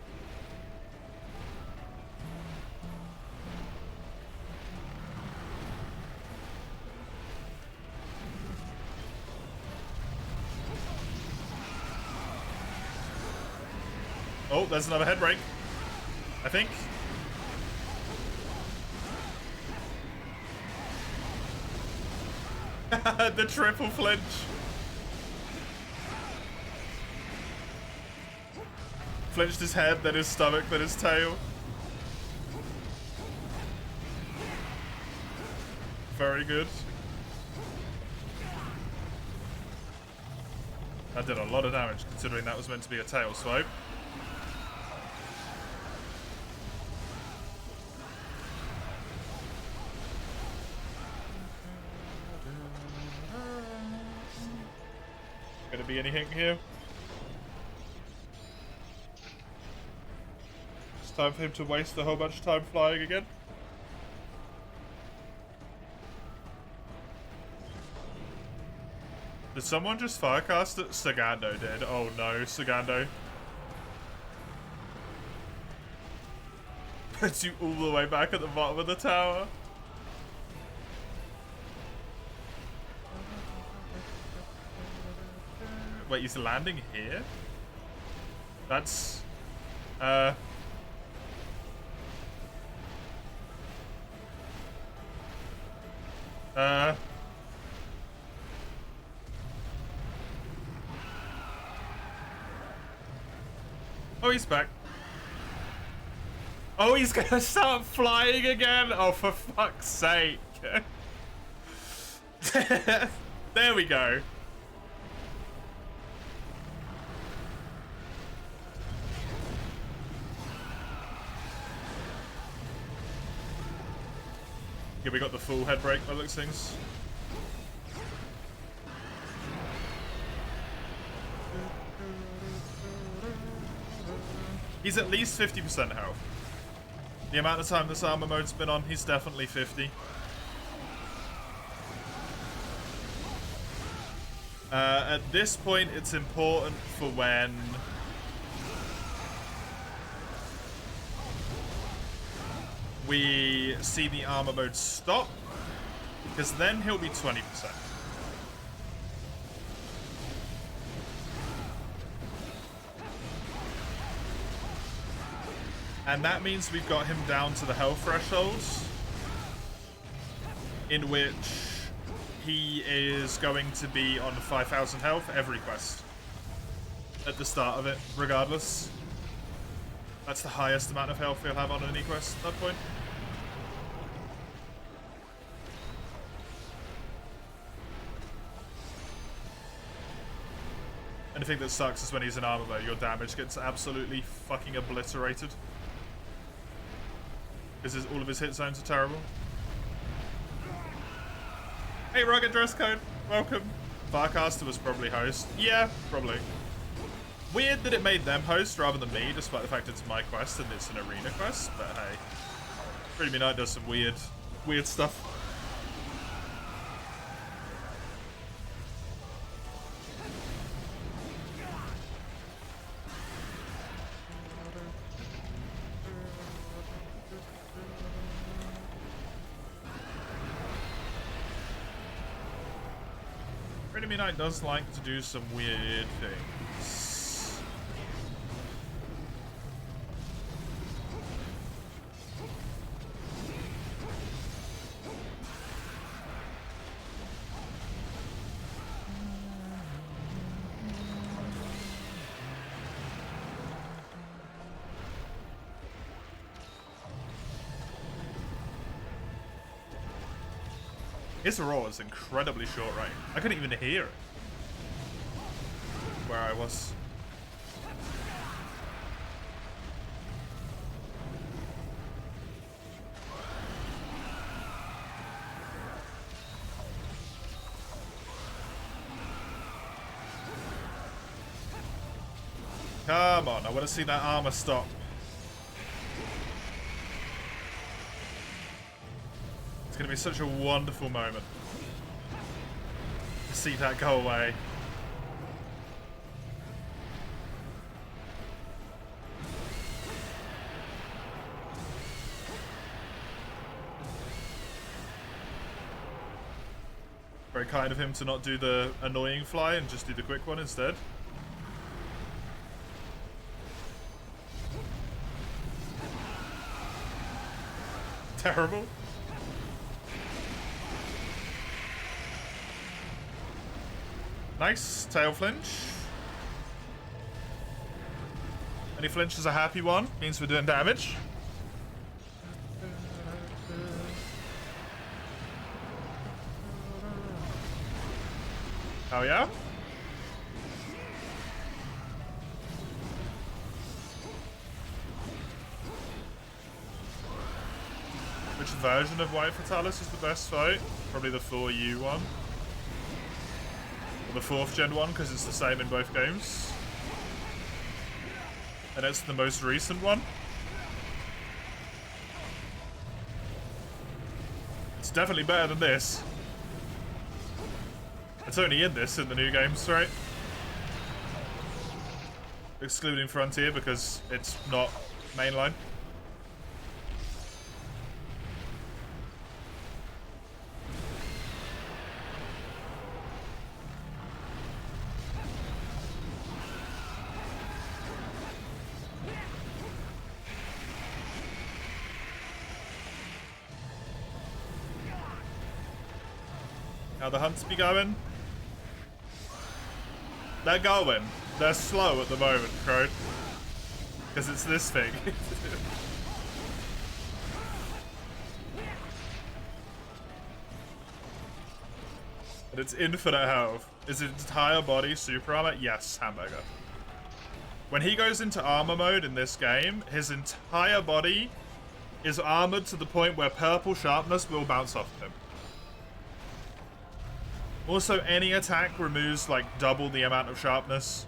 Oh, there's another head break. I think. The triple flinch. Flinched his head, then his stomach, then his tail. Very good. That did a lot of damage considering that was meant to be a tail swipe. Gonna be anything here? It's time for him to waste a whole bunch of time flying again. Did someone just firecast it? Sagando did. Oh no, Sagando. Puts you all the way back at the bottom of the tower. Wait, he's landing here? That's... Oh, he's back. Oh, he's gonna start flying again? Oh, for fuck's sake. There we go. Yeah, we got the full head break by looks things. He's at least 50% health. The amount of time this armor mode's been on, he's definitely 50. At this point, it's important for when we see the armor mode stop, because then he'll be 20%. And that means we've got him down to the health thresholds, in which he is going to be on 5,000 health every quest. At the start of it, regardless. That's the highest amount of health he'll have on any quest at that point. And the thing that sucks is when he's in armor mode, your damage gets absolutely fucking obliterated. Because all of his hit zones are terrible. Hey, Rugged Dress Code. Welcome. Farcaster was probably host. Yeah, probably. Weird that it made them host rather than me, despite the fact it's my quest and it's an arena quest. But hey, Freedom Unite does some weird stuff. Freedom Unite does like to do some weird things. His roar is incredibly short range. I couldn't even hear it where I was. Come on, I want to see that armor stop. It's going to be such a wonderful moment to see that go away. Very kind of him to not do the annoying fly and just do the quick one instead. Terrible. Nice tail flinch. Any flinch is a happy one, means we're doing damage. Oh yeah? Which version of White Fatalis is the best fight? Probably the 4U one. The 4th gen one, because it's the same in both games. And it's the most recent one. It's definitely better than this. It's only in this in the new games, right? Excluding Frontier because it's not mainline. How the hunts be going? They're going. They're slow at the moment, Crow. Because it's this thing. And it's infinite health. Is it entire body super armor? Yes, hamburger. When he goes into armor mode in this game, his entire body is armored to the point where purple sharpness will bounce off of him. Also, any attack removes like double the amount of sharpness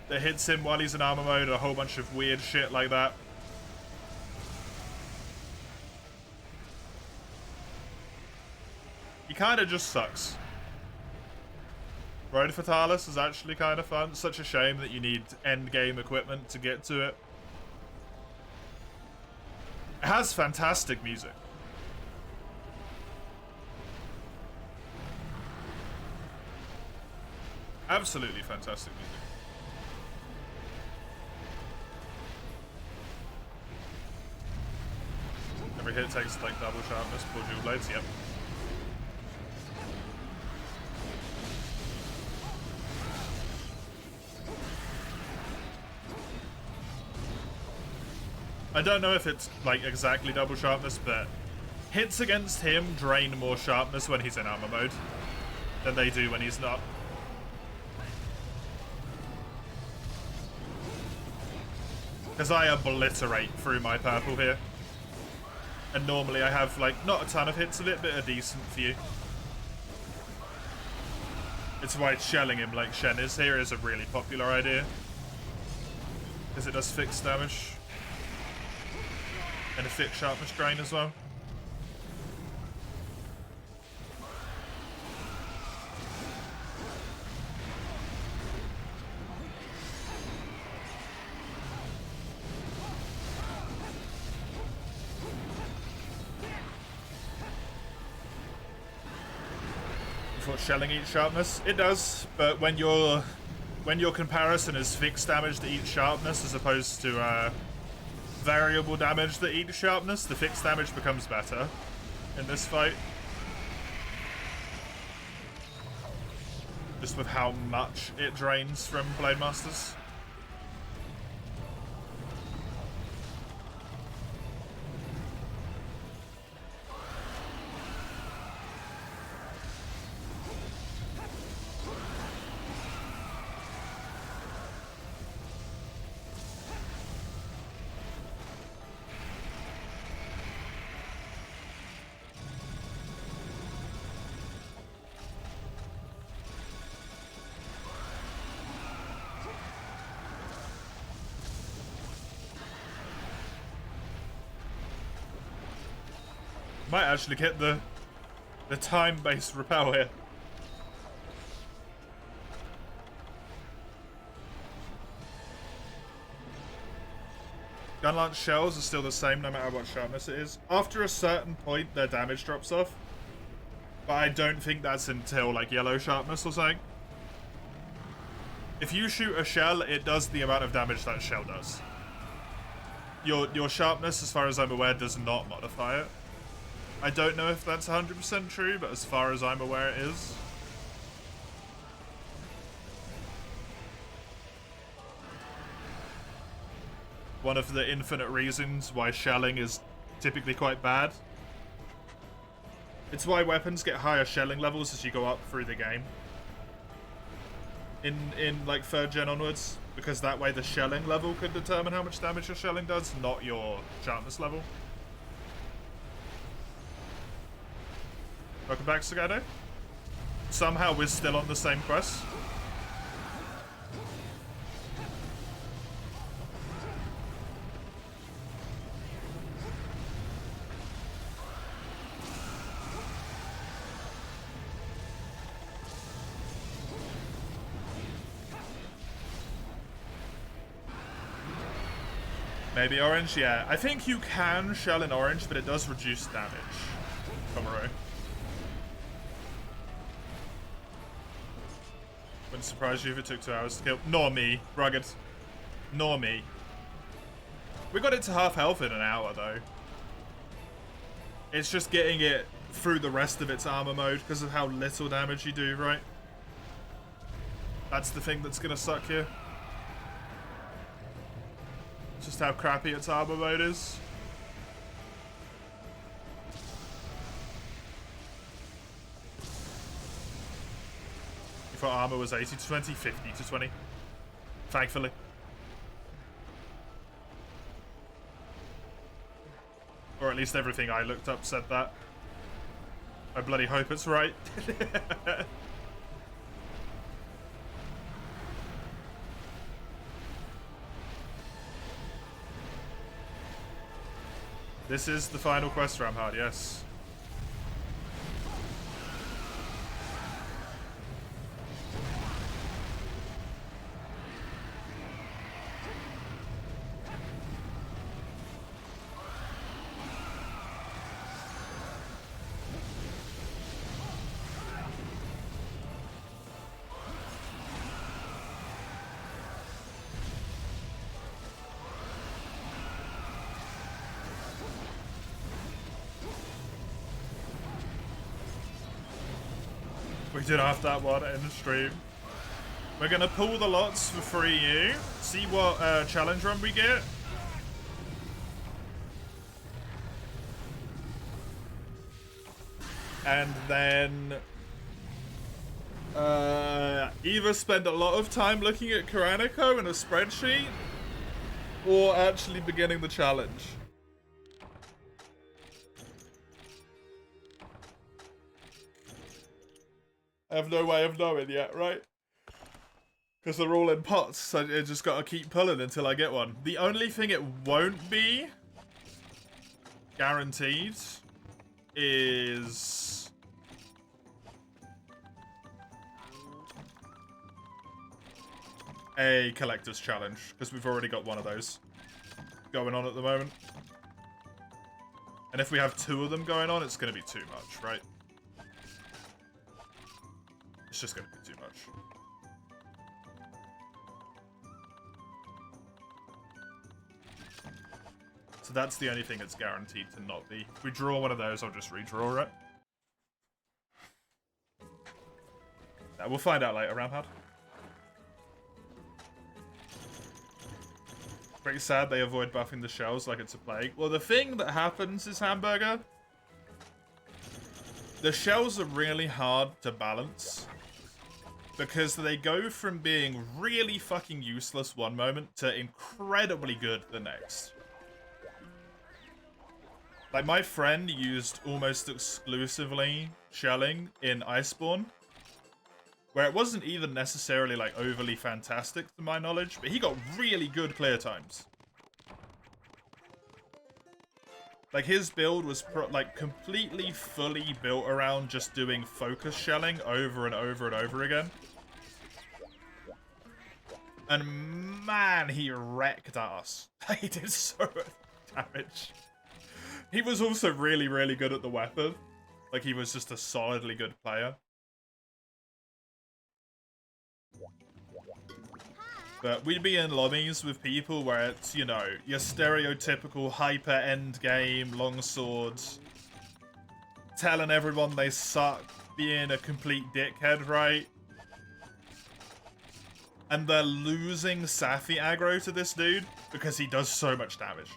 that hits him while he's in armor mode, a whole bunch of weird shit like that. He kind of just sucks. Road Fatalis is actually kind of fun. Such a shame that you need endgame equipment to get to it. It has fantastic music. Absolutely fantastic music. Every hit takes like double sharpness, full dual blades, yep. I don't know if it's like exactly double sharpness, but hits against him drain more sharpness when he's in armor mode than they do when he's not. Because I obliterate through my purple here. And normally I have like not a ton of hits of it, but a decent few. It's why shelling him like Shen is here is a really popular idea. Because it does fixed damage. And a fixed sharpness drain as well. Before shelling each sharpness, it does, but when your comparison is fixed damage to each sharpness as opposed to variable damage to each sharpness, the fixed damage becomes better in this fight. Just with how much it drains from Blade Masters. Might actually get the time-based repel here. Gun launch shells are still the same no matter what sharpness it is. After a certain point, their damage drops off. But I don't think that's until like yellow sharpness or something. If you shoot a shell, it does the amount of damage that shell does. Your sharpness, as far as I'm aware, does not modify it. I don't know if that's 100% true, but as far as I'm aware, it is. One of the infinite reasons why shelling is typically quite bad. It's why weapons get higher shelling levels as you go up through the game. In like 3rd gen onwards, because that way the shelling level could determine how much damage your shelling does, not your sharpness level. Welcome back, Sagado. Somehow we're still on the same quest. Maybe orange? Yeah. I think you can shell in orange, but it does reduce damage. Komaro. Wouldn't surprise you if it took 2 hours to kill. Nor me. Rugged. Nor me. We got it to half health in an hour, though. It's just getting it through the rest of its armor mode because of how little damage you do, right? That's the thing that's gonna suck here. Just how crappy its armor mode is. You thought armor was 80 to 20? 50 to 20. Thankfully. Or at least everything I looked up said that. I bloody hope it's right. This is the final quest, Ramhard, yes. We did have that one in the stream. We're gonna pull the lots for 3U, see what challenge run we get. And then either spend a lot of time looking at Karanico in a spreadsheet, or actually beginning the challenge. I have no way of knowing yet, right? Because they're all in pots, so I just gotta keep pulling until I get one. The only thing it won't be guaranteed is a collector's challenge, because we've already got one of those going on at the moment. And if we have 2 of them going on, it's going to be too much, right? It's just going to be too much. So that's the only thing that's guaranteed to not be. If we draw one of those, I'll just redraw it. We'll find out later, Ramhard. Pretty sad they avoid buffing the shells like it's a plague. Well, the thing that happens is, Hamburger, the shells are really hard to balance. Because they go from being really fucking useless one moment to incredibly good the next. Like, my friend used almost exclusively shelling in Iceborne, where it wasn't even necessarily, like, overly fantastic to my knowledge, but he got really good clear times. Like, his build was, like, completely fully built around just doing focus shelling over and over and over again. And man, he wrecked us. He did so much damage. He was also really, really good at the weapon. Like, he was just a solidly good player. But we'd be in lobbies with people where it's, you know, your stereotypical hyper end game, long swords, telling everyone they suck, being a complete dickhead, right? And they're losing Safi aggro to this dude because he does so much damage.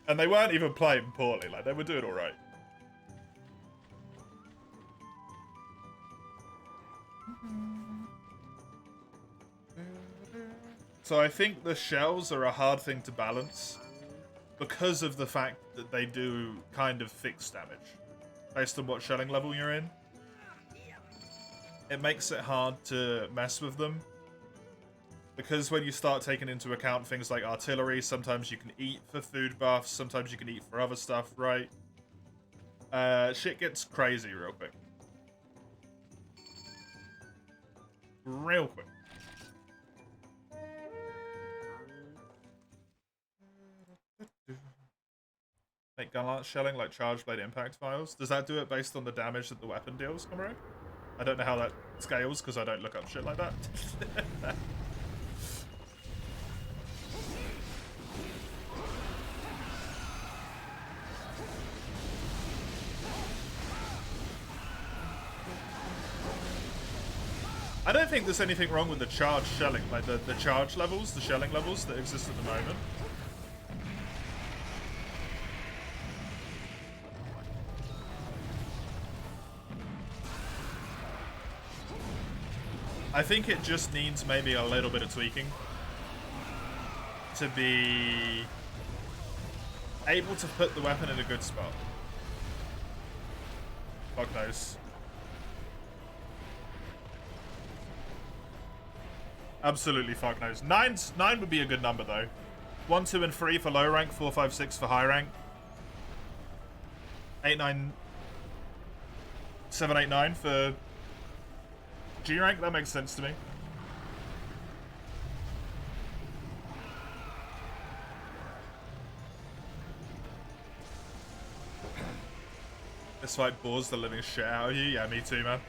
And they weren't even playing poorly, like, they were doing alright. So I think the shells are a hard thing to balance because of the fact that they do kind of fixed damage based on what shelling level you're in. It makes it hard to mess with them because when you start taking into account things like artillery, sometimes you can eat for food buffs, sometimes you can eat for other stuff, right? Shit gets crazy real quick. Real quick. Make gun lance shelling like charge blade impact files. Does that do it based on the damage that the weapon deals, comrade? I don't know how that scales because I don't look up shit like that. I don't think there's anything wrong with the charge shelling, like the charge levels, the shelling levels that exist at the moment. I think it just needs maybe a little bit of tweaking to be able to put the weapon in a good spot. Fuck knows. Absolutely fuck knows. 9 would be a good number though. 1, 2, and 3 for low rank, 4, 5, 6 for high rank. 8, 9, 7, 8, 9 for G rank. That makes sense to me. This fight bores the living shit out of you. Yeah, me too, man.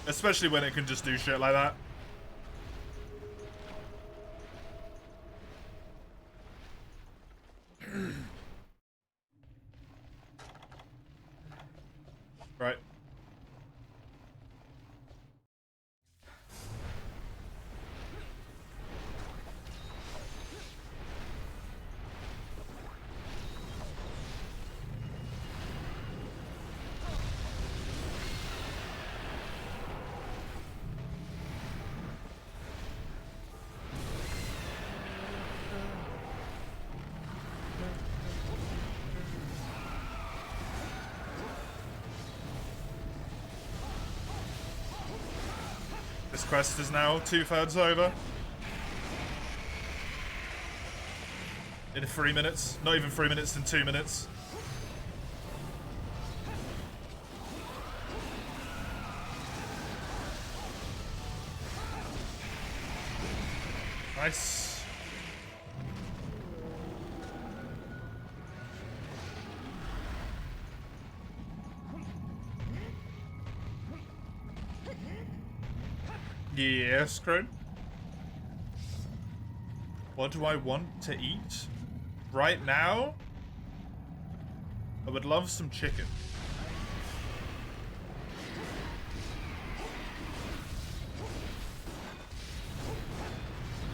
Especially when it can just do shit like that. Right. This quest is now 2/3 over. In 3 minutes. Not even 3 minutes, in 2 minutes. Nice. Yes, Crone. What do I want to eat? Right now? I would love some chicken.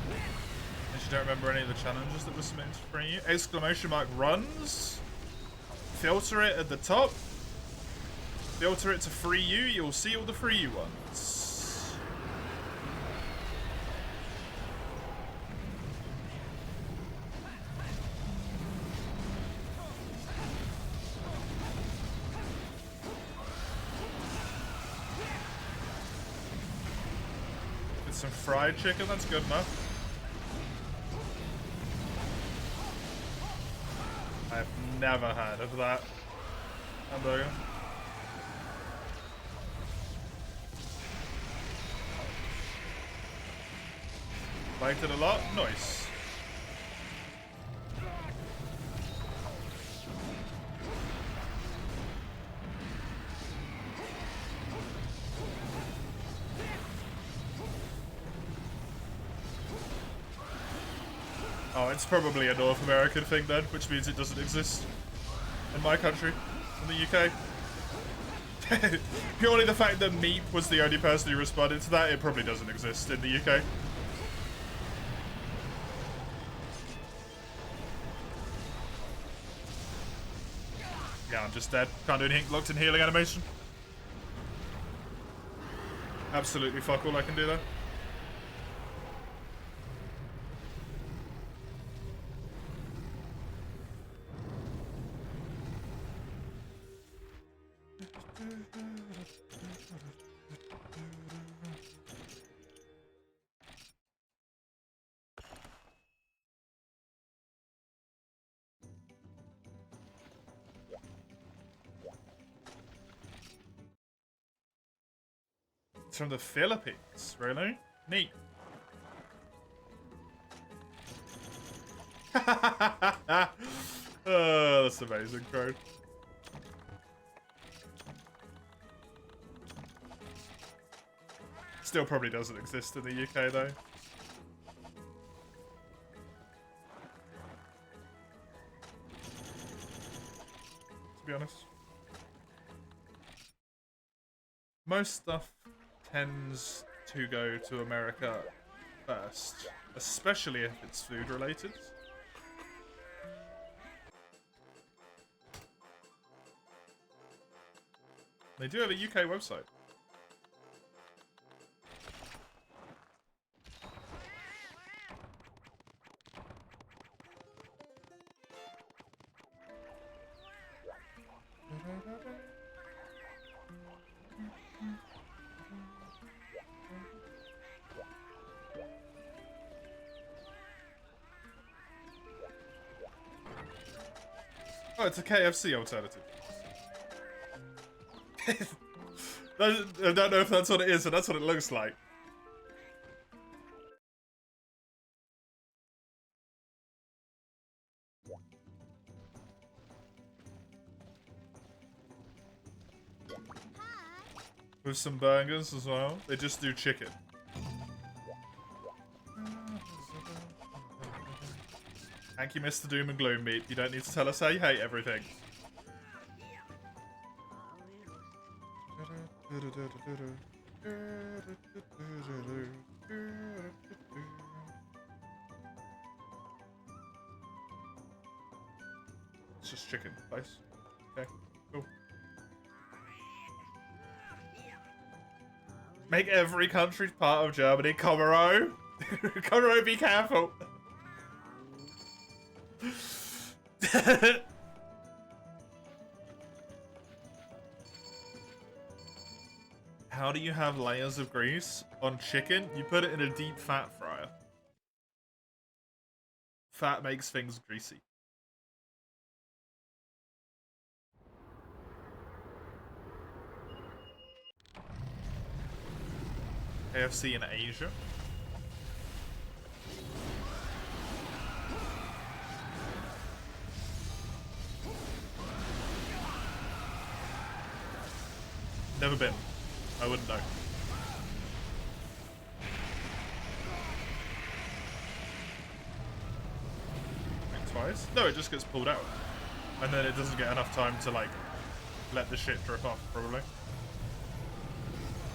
I actually don't remember any of the challenges that were submitted for you. Exclamation mark runs. Filter it at the top. Filter it to free you. You'll see all the free you ones. Some fried chicken, that's good enough. I've never heard of that hamburger. Liked it a lot? Nice. Oh, it's probably a North American thing then, which means it doesn't exist in my country, in the UK. Purely the fact that Meep was the only person who responded to that, it probably doesn't exist in the UK. Yeah, I'm just dead. Can't do anything. Locked in healing animation. Absolutely fuck all I can do there. It's from the Philippines, really? Neat. Oh, that's amazing, Crone. Still probably doesn't exist in the UK, though. To be honest. Most stuff tends to go to America first, especially if it's food related. They do have a UK website. Oh, it's a KFC alternative. I don't know if that's what it is, but that's what it looks like. With some burgers as well. They just do chicken. Thank you, Mr. Doom and Gloom Meat. You don't need to tell us how you hate everything. It's just chicken, place. Okay, cool. Make every country part of Germany. Comero. Comero, be careful. How do you have layers of grease on chicken? You put it in a deep fat fryer. Fat makes things greasy. KFC in Asia. Never been. I wouldn't know. Like twice? No, it just gets pulled out. And then it doesn't get enough time to, like, let the shit drip off, probably.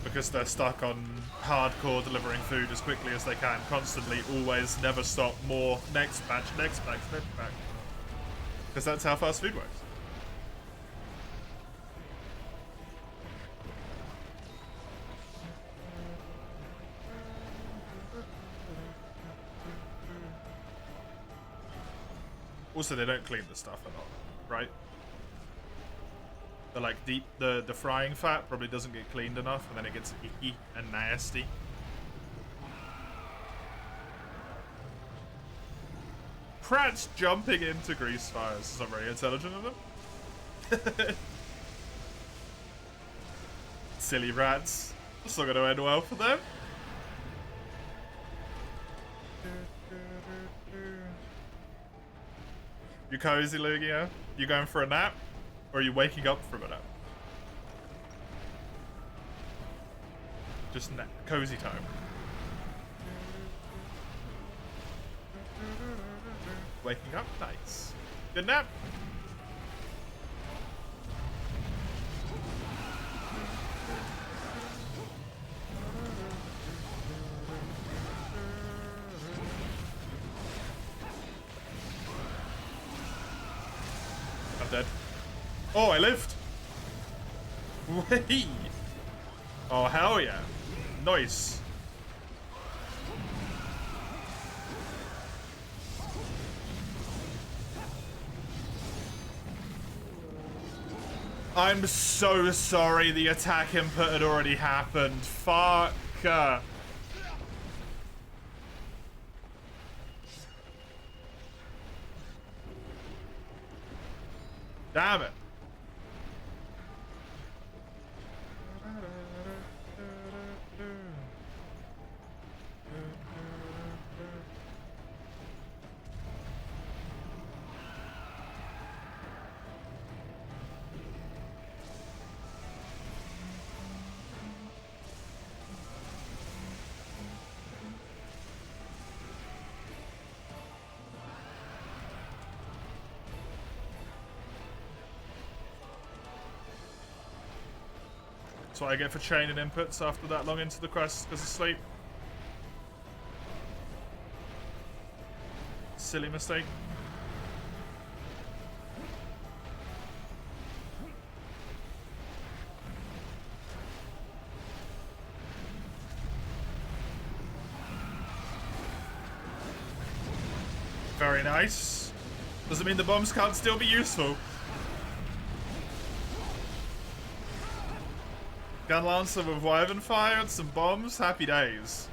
Because they're stuck on hardcore delivering food as quickly as they can, constantly, always, never stop, more, next batch, next batch, next batch. Because that's how fast food works. Also, they don't clean the stuff a lot, right? The like the frying fat probably doesn't get cleaned enough, and then it gets icky and nasty. Pratt's jumping into grease fires is not very intelligent of them. Silly rats. It's not going to end well for them. You cozy, Lugia? You going for a nap? Or are you waking up from a nap? Just cozy time. Waking up? Nice. Good nap? I'm dead. Oh, I lived! Whee! Oh, hell yeah. Nice. I'm so sorry the attack input had already happened. Fuck. Damn it. That's what I get for chaining inputs after that long into the quest because of sleep. Silly mistake. Very nice. Doesn't mean the bombs can't still be useful. Gun Lancer with Wyvern Fire and some bombs, happy days.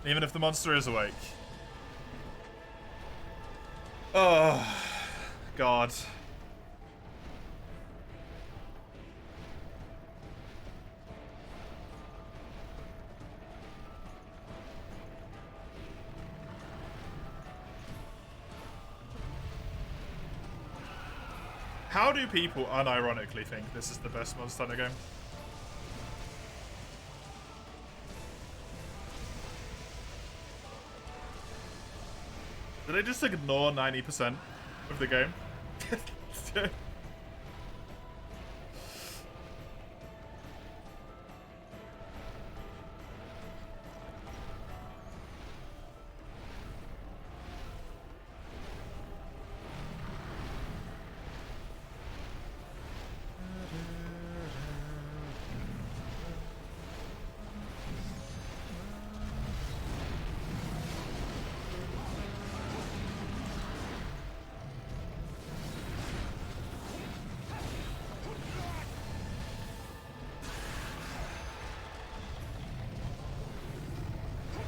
Even if the monster is awake. Oh, God. How do people unironically think this is the best Monster Hunter game? Did I just ignore 90% of the game?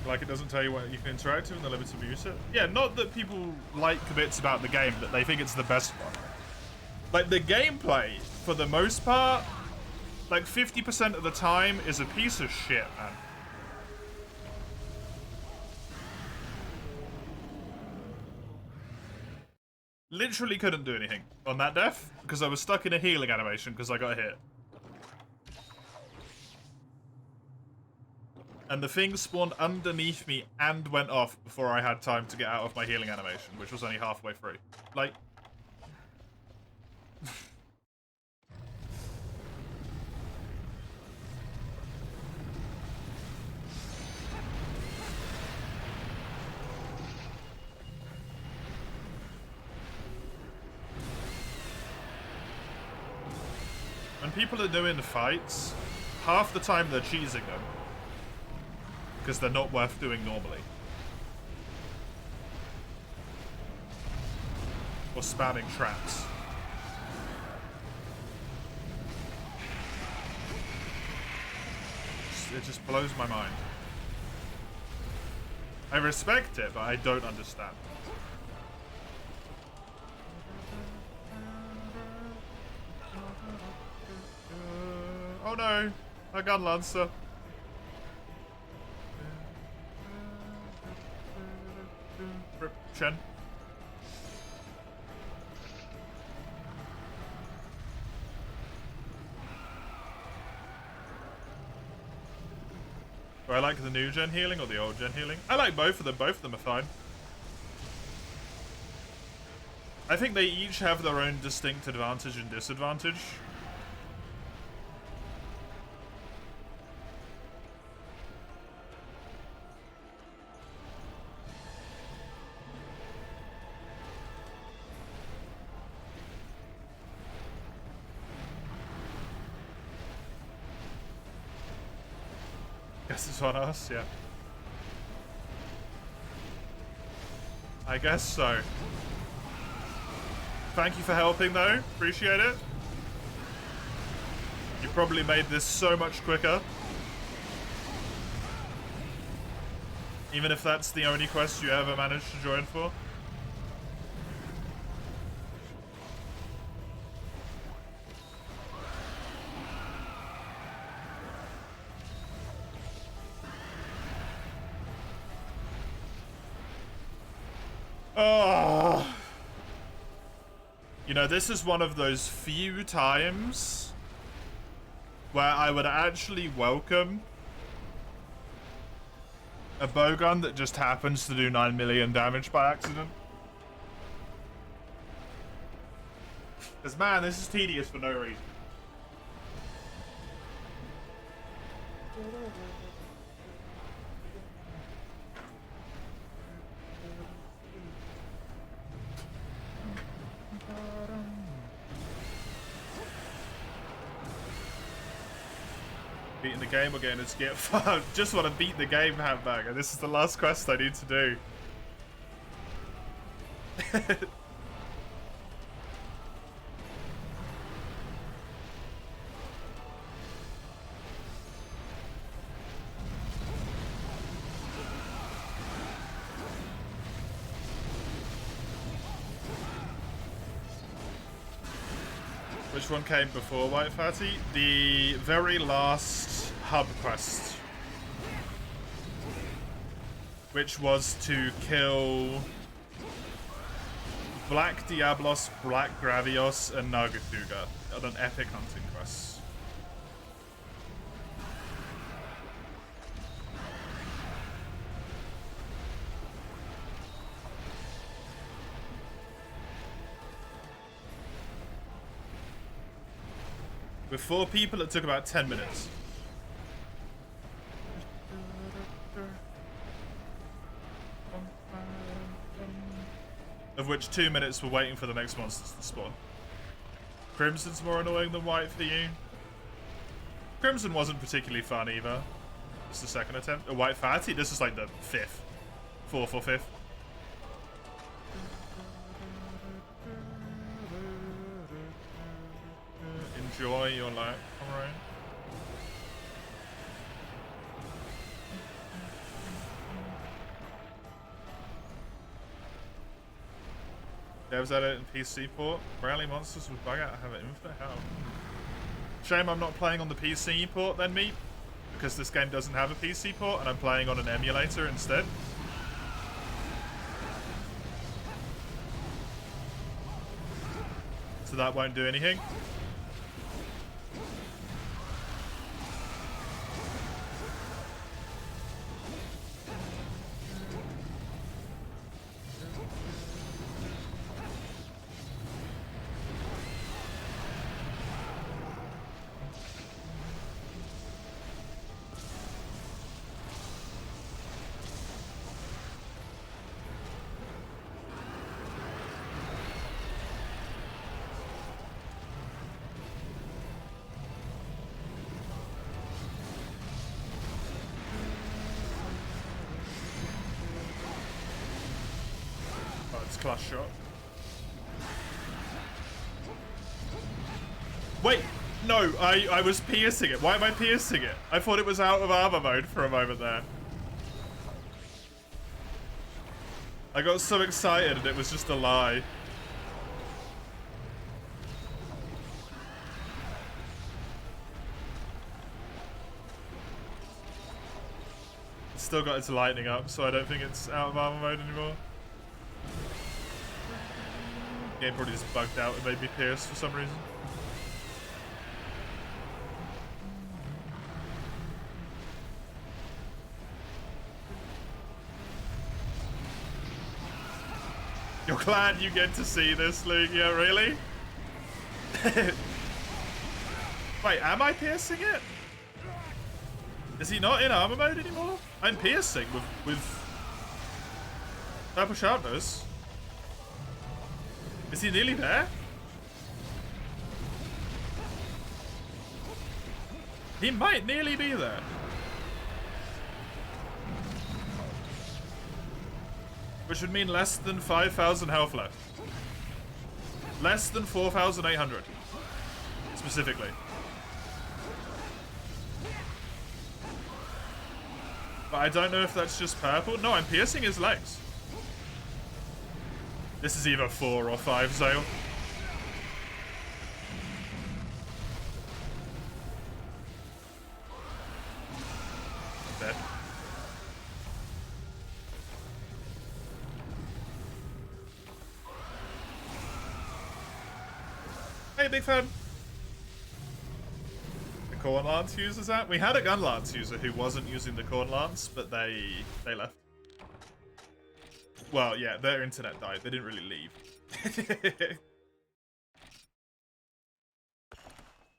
Like it doesn't tell you what you can interact with and the limits of use it. Yeah, not that people like bits about the game, that they think it's the best one. Like the gameplay, for the most part, like 50% of the time is a piece of shit, man. Literally couldn't do anything on that death because I was stuck in a healing animation because I got hit. And the thing spawned underneath me and went off before I had time to get out of my healing animation, which was only halfway through. Like... when people are doing fights, half the time they're cheesing them. Because they're not worth doing normally. Or spamming traps. It just blows my mind. I respect it, but I don't understand. Oh no, a gun lancer. Chen. Do I like the new gen healing or the old gen healing? I like both of them. Both of them are fine. I think they each have their own distinct advantage and disadvantage. Guess it's on us, yeah. I guess so. Thank you for helping though, appreciate it. You probably made this so much quicker. Even if that's the only quest you ever managed to join for. Oh. You know, this is one of those few times where I would actually welcome a bowgun that just happens to do 9 million damage by accident. Because, man, this is tedious for no reason. Beating the game again is get fucked. Just want to beat the game, Hamburger. This is the last quest I need to do. Which one came before White Fatty? The very last hub quest. Which was to kill Black Diablos, Black Gravios, and Nagatuga on an epic hunting quest. With 4 people, it took about 10 minutes. Of which 2 minutes were waiting for the next monsters to spawn. Crimson's more annoying than White for you. Crimson wasn't particularly fun either. It's the second attempt. A White Fatty, this is like the 5th. 4th or 5th. Enjoy your life, alright. Devs added in PC port. Rally monsters with bug out have an infinite health. Shame I'm not playing on the PC port then, me, because this game doesn't have a PC port and I'm playing on an emulator instead. So that won't do anything. Plus shot. Wait, no, I was piercing it. Why am I piercing it? I thought it was out of armor mode for a moment there. I got so excited and it was just a lie. It's still got its lightning up, so I don't think it's out of armor mode anymore. Game probably just bugged out and made me pierce for some reason. You're glad you get to see this, Lugia, really? Wait, am I piercing it? Is he not in armor mode anymore? I'm piercing with purple sharpness. Is he nearly there? He might nearly be there. Which would mean less than 5,000 health left. Less than 4,800. Specifically. But I don't know if that's just purple. No, I'm piercing his legs. This is either 4 or 5 Zale. Dead. Hey, big fan. The Corn Lance user's that? We had a Gun Lance user who wasn't using the Corn Lance, but they left. Well, yeah, their internet died. They didn't really leave.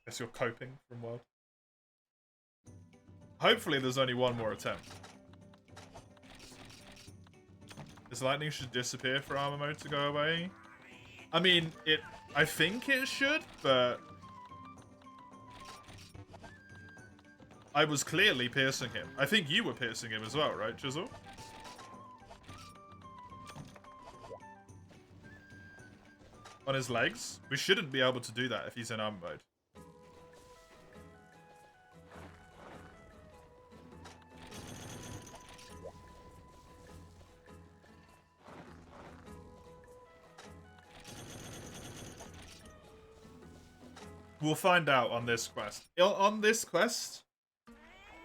Guess you're coping from world. Hopefully there's only one more attempt. This lightning should disappear for armor mode to go away. I mean, I think it should, but I was clearly piercing him. I think you were piercing him as well, right, Chisel? On his legs? We shouldn't be able to do that if he's in armor mode. We'll find out on this quest. On this quest,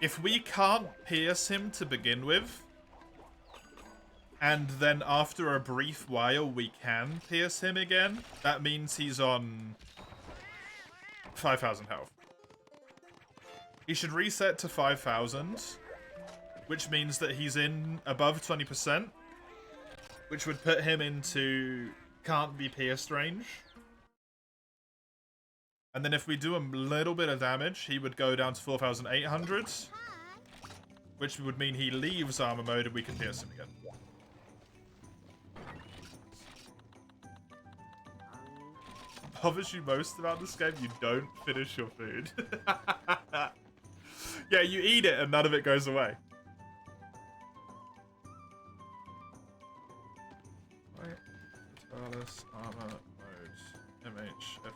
if we can't pierce him to begin with, and then after a brief while we can pierce him again, that means he's on 5,000 health. He should reset to 5,000, which means that he's in above 20%, which would put him into can't be pierced range. And then if we do a little bit of damage, he would go down to 4,800, which would mean he leaves armor mode and we can pierce him again. Bothers you most about this game? You don't finish your food. Yeah, you eat it and none of it goes away. Right. Vitalis armor mode. MH3U.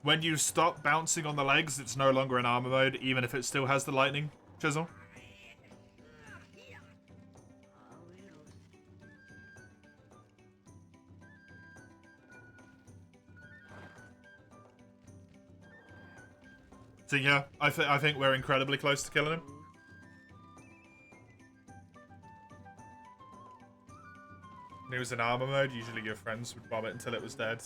When you stop bouncing on the legs, it's no longer in armor mode, even if it still has the lightning, Chisel. So yeah, I think we're incredibly close to killing him. When he was in armor mode, usually your friends would bomb it until it was dead.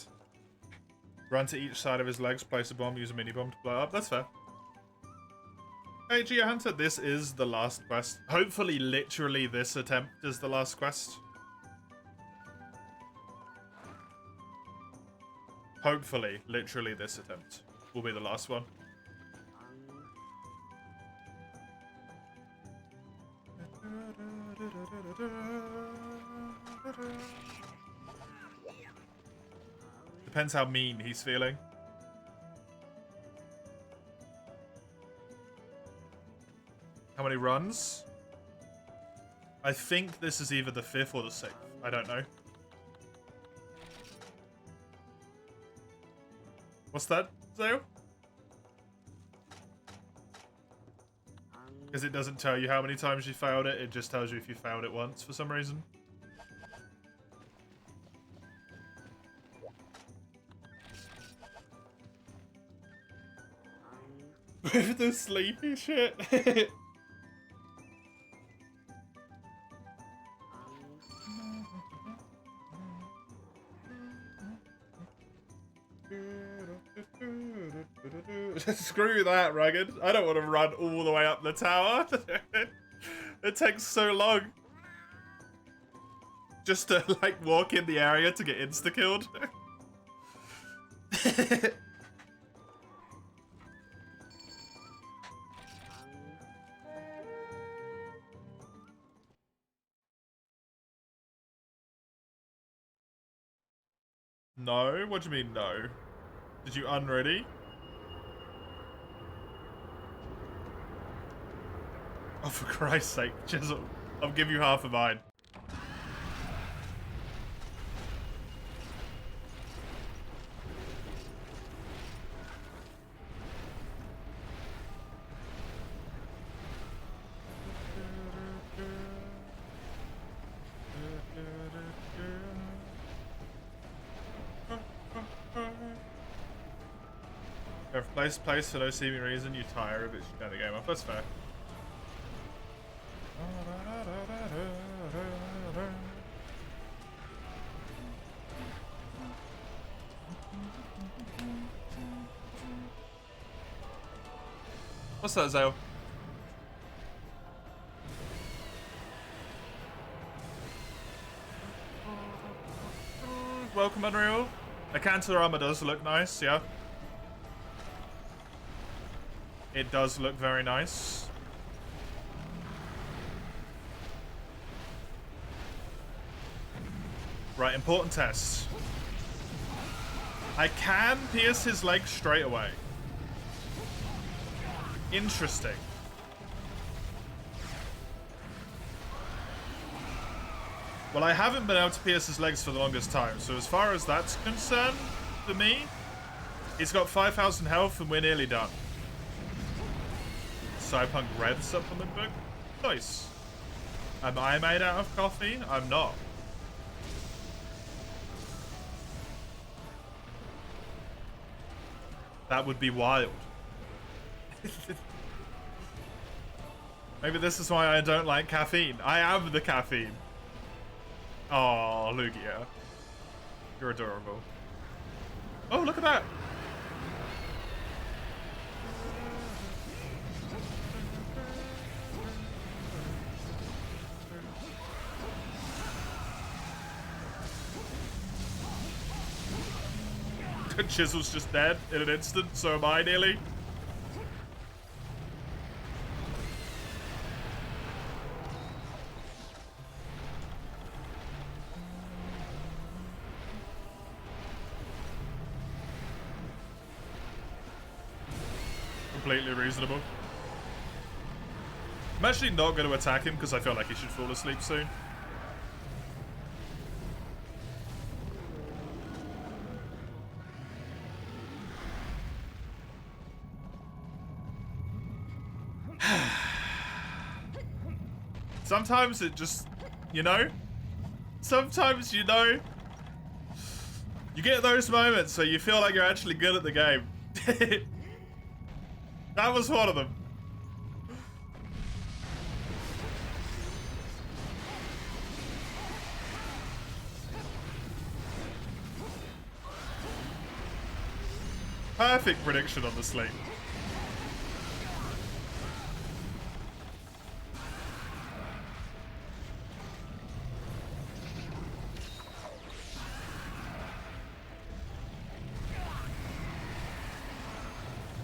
Run to each side of his legs, place a bomb, use a mini bomb to blow up. That's fair. Hey, Gia Hunter, this is the last quest. Hopefully, literally, this attempt is the last quest. Hopefully, literally, this attempt will be the last one. Depends how mean he's feeling. How many runs? I think this is either the 5th or the 6th. I don't know. What's that, Zale? Because it doesn't tell you how many times you failed it, it just tells you if you failed it once for some reason. With the sleepy shit. Screw that, Rugged. I don't want to run all the way up the tower. It takes so long. Just to, like, walk in the area to get insta-killed. No? What do you mean, no? Did you unready? Oh, for Christ's sake, Chisel. I'll give you half of mine. If place for no seeming reason, you tire of it, you turn the game off. That's fair. What's that, Zale? Welcome, Unreal. The Cantor armor does look nice, yeah. It does look very nice. Right, important test. I can pierce his leg straight away. Interesting. Well, I haven't been able to pierce his legs for the longest time, so as far as that's concerned, for me, he's got 5,000 health and we're nearly done. Cyberpunk Red supplement book? Nice. Am I made out of coffee? I'm not. That would be wild. Maybe this is why I don't like caffeine. I am the caffeine. Oh, Lugia. You're adorable. Oh, look at that. Chisel's just dead in an instant, so am I nearly. Completely reasonable. I'm actually not going to attack him because I feel like he should fall asleep soon. Sometimes it just, you know? Sometimes, you know? You get those moments where you feel like you're actually good at the game. That was one of them. Perfect prediction on the sleep.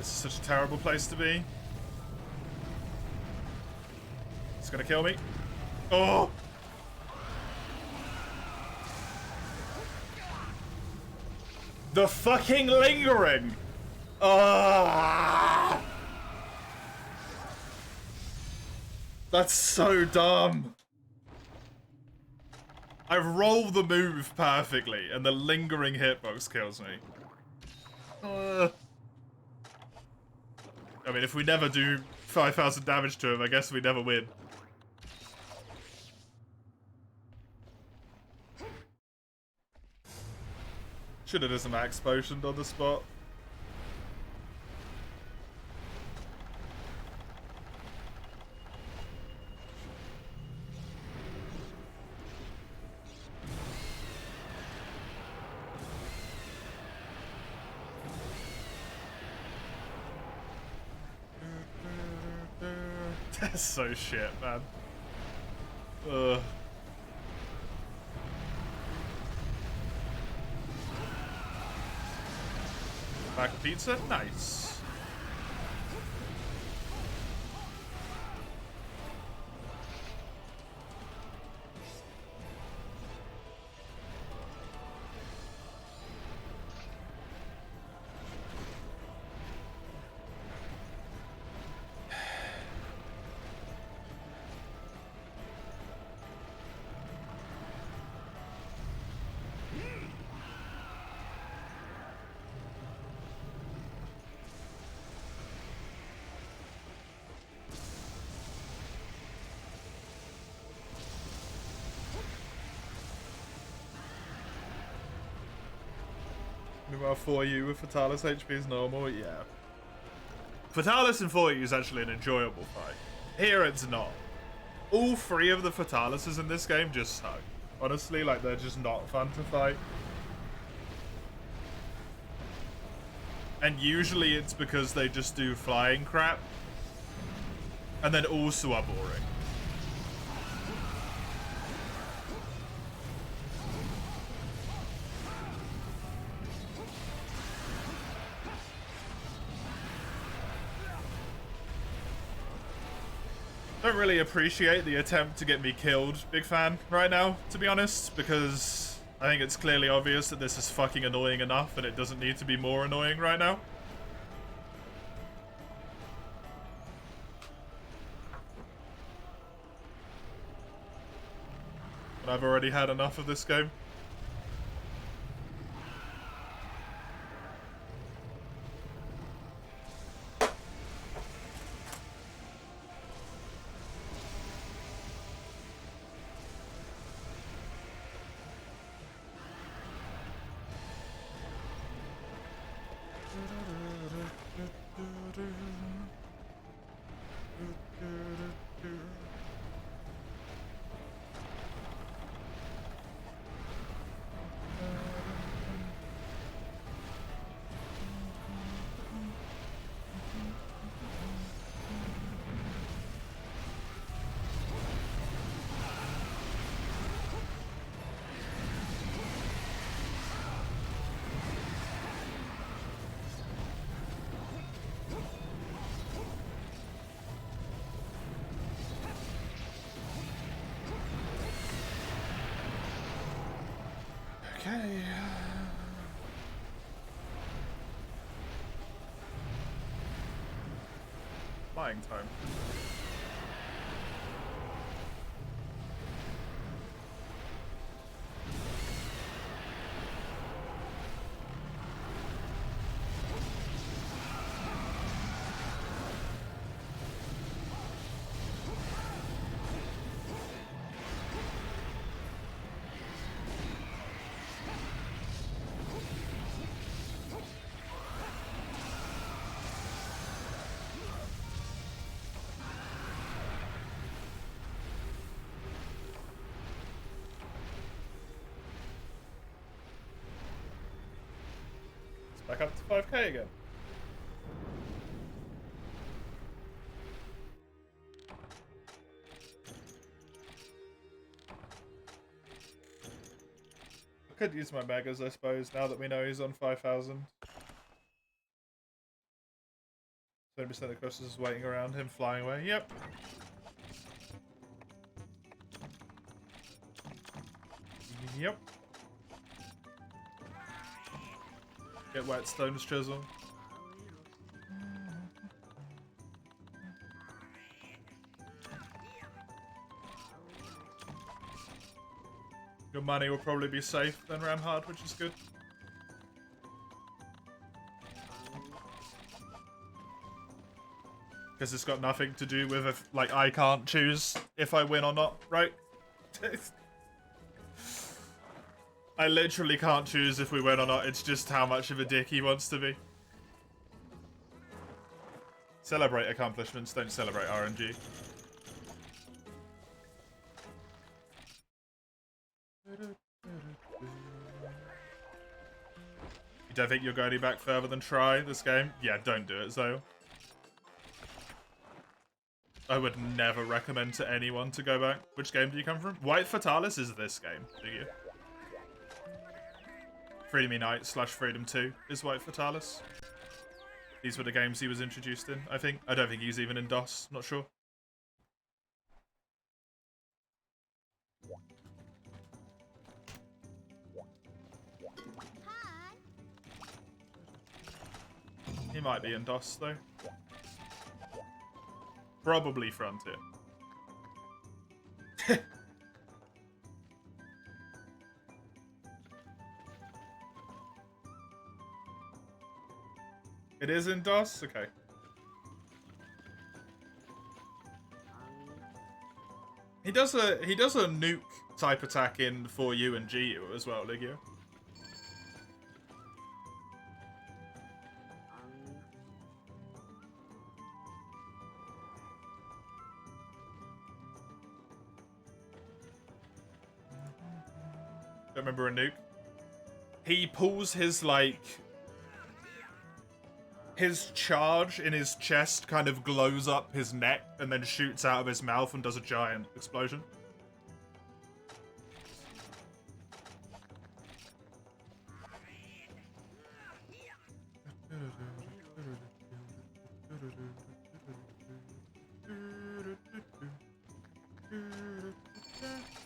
Such a terrible place to be. It's gonna kill me. Oh! The fucking lingering! Ah! That's so dumb. I roll the move perfectly, and the lingering hitbox kills me. I mean, if we never do 5,000 damage to him, I guess we never win. Should have done some max potion on the spot. That's so shit, man. Ugh. Back pizza? Nice. Meanwhile, for you with Fatalis HP is normal, yeah. Fatalis in 4U is actually an enjoyable fight. Here it's not. All three of the Fatalises in this game just suck. Honestly, like, they're just not fun to fight. And usually it's because they just do flying crap. And then also are boring. Don't really appreciate the attempt to get me killed, big fan, right now, to be honest, because I think it's clearly obvious that this is fucking annoying enough and it doesn't need to be more annoying right now. But I've already had enough of this game. Okay. Flying time. Back up to 5k again. I could use my megas, I suppose, now that we know he's on 5,000. 20% of the crystals is waiting around him, flying away. Yep. Yep. Get Whetstone's Chisel. Your money will probably be safe then, Ramhard, which is good. Because it's got nothing to do with if, like, I can't choose if I win or not, right? I literally can't choose if we win or not, it's just how much of a dick he wants to be. Celebrate accomplishments, don't celebrate RNG. You don't think you're going any back further than try this game? Yeah, don't do it, Zoe. I would never recommend to anyone to go back. Which game do you come from? White Fatalis is this game, do you? Freedom Unite / Freedom 2 is White Fatalis. These were the games he was introduced in, I think. I don't think he's even in DOS, not sure. He might be in DOS, though. Probably Frontier. It is in DOS? Okay. He does a nuke type attack in 4U and GU as well, Ligio. remember a nuke. He pulls his, like... His charge in his chest kind of glows up his neck and then shoots out of his mouth and does a giant explosion.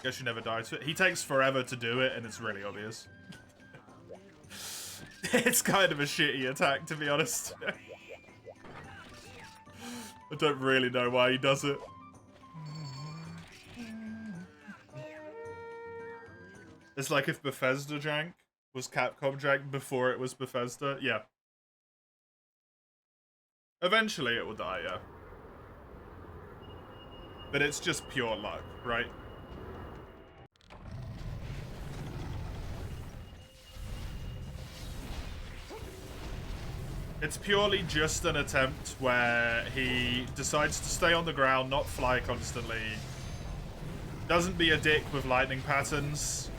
Guess you never dies. He takes forever to do it, and it's really obvious. It's kind of a shitty attack, to be honest. I don't really know why he does it. It's like if Bethesda jank was Capcom jank before it was Bethesda. Yeah. Eventually it will die, yeah. But it's just pure luck, right? It's purely just an attempt where he decides to stay on the ground, not fly constantly. Doesn't be a dick with lightning patterns.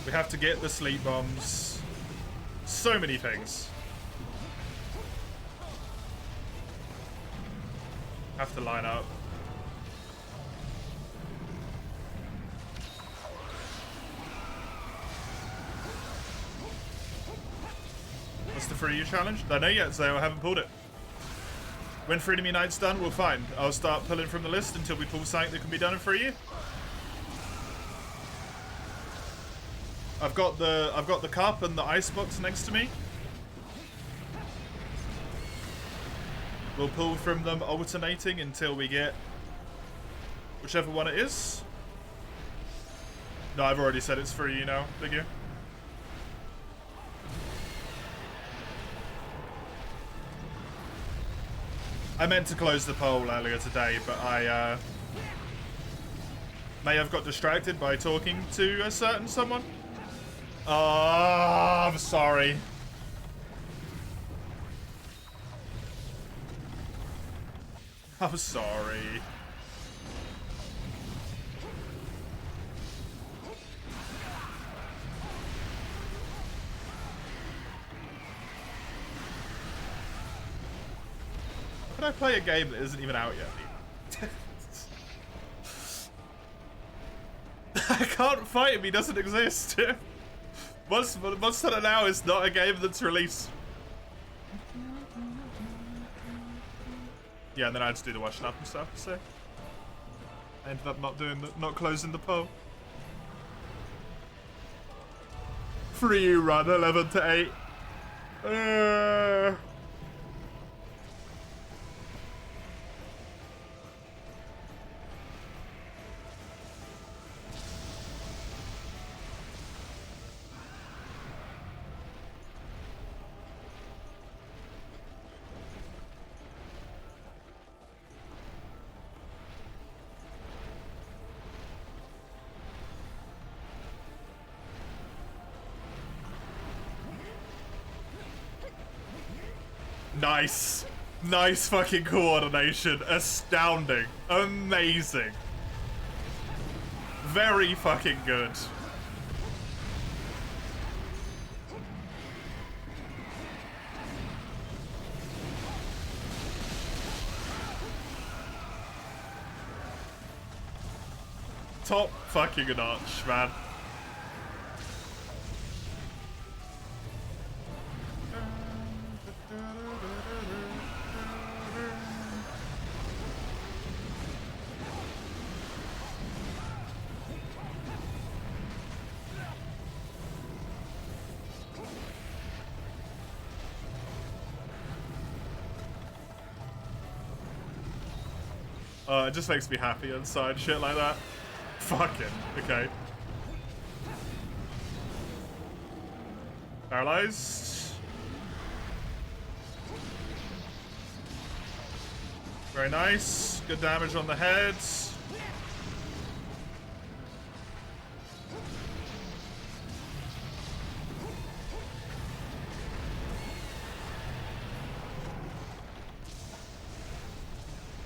We have to get the sleep bombs. So many things. Have to line up. What's the 3U challenge? Don't know yet, so I haven't pulled it. When Freedom Unite's done, we'll find. I'll start pulling from the list until we pull something that can be done in 3U. I've got the cup and the icebox next to me. We'll pull from them alternating until we get whichever one it is. No, I've already said it's for you now, Big U. I meant to close the poll earlier today, but I may have got distracted by talking to a certain someone. Oh, I'm sorry. I'm sorry. How can I play a game that isn't even out yet? I can't fight him, he doesn't exist. Monster Hunter Now is not a game that's released. Yeah, and then I had to do the washing up and stuff, so I ended up not closing the poll. 3U run 11 to 8. Nice. Nice fucking coordination. Astounding. Amazing. Very fucking good. Top fucking notch, man. It just makes me happy inside, shit like that. Fucking, okay. Paralyzed. Very nice. Good damage on the head.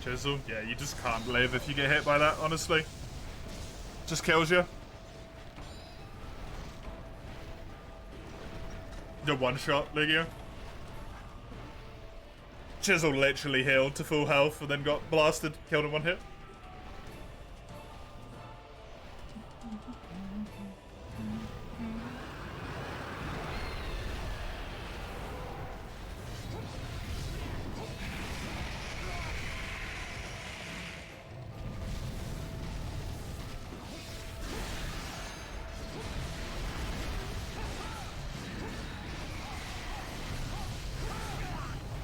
Chisel? Yeah, you just can't live if you get hit by that, honestly. Just kills you. The one shot, Ligio. Chisel literally healed to full health and then got blasted, killed in one hit.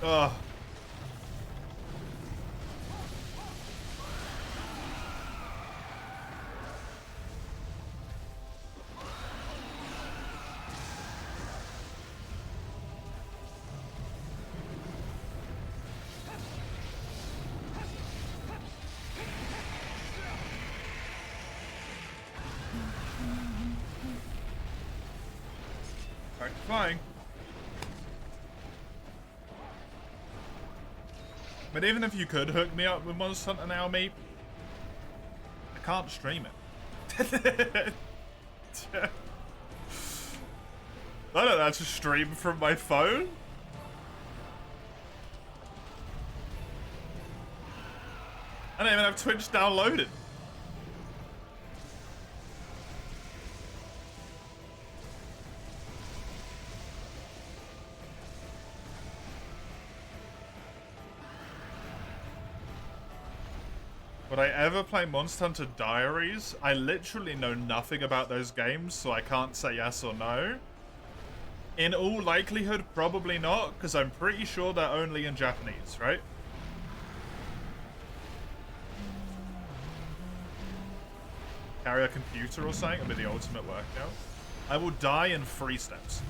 Ugh. Back to flying. But even if you could hook me up with Monster Hunter now, mate, I can't stream it. I don't know how to stream from my phone. I don't even have Twitch downloaded. Would I ever play Monster Hunter Diaries? I literally know nothing about those games, so I can't say yes or no. In all likelihood, probably not, because I'm pretty sure they're only in Japanese, right? Carry a computer or something? It'll be the ultimate workout. I will die in 3 steps.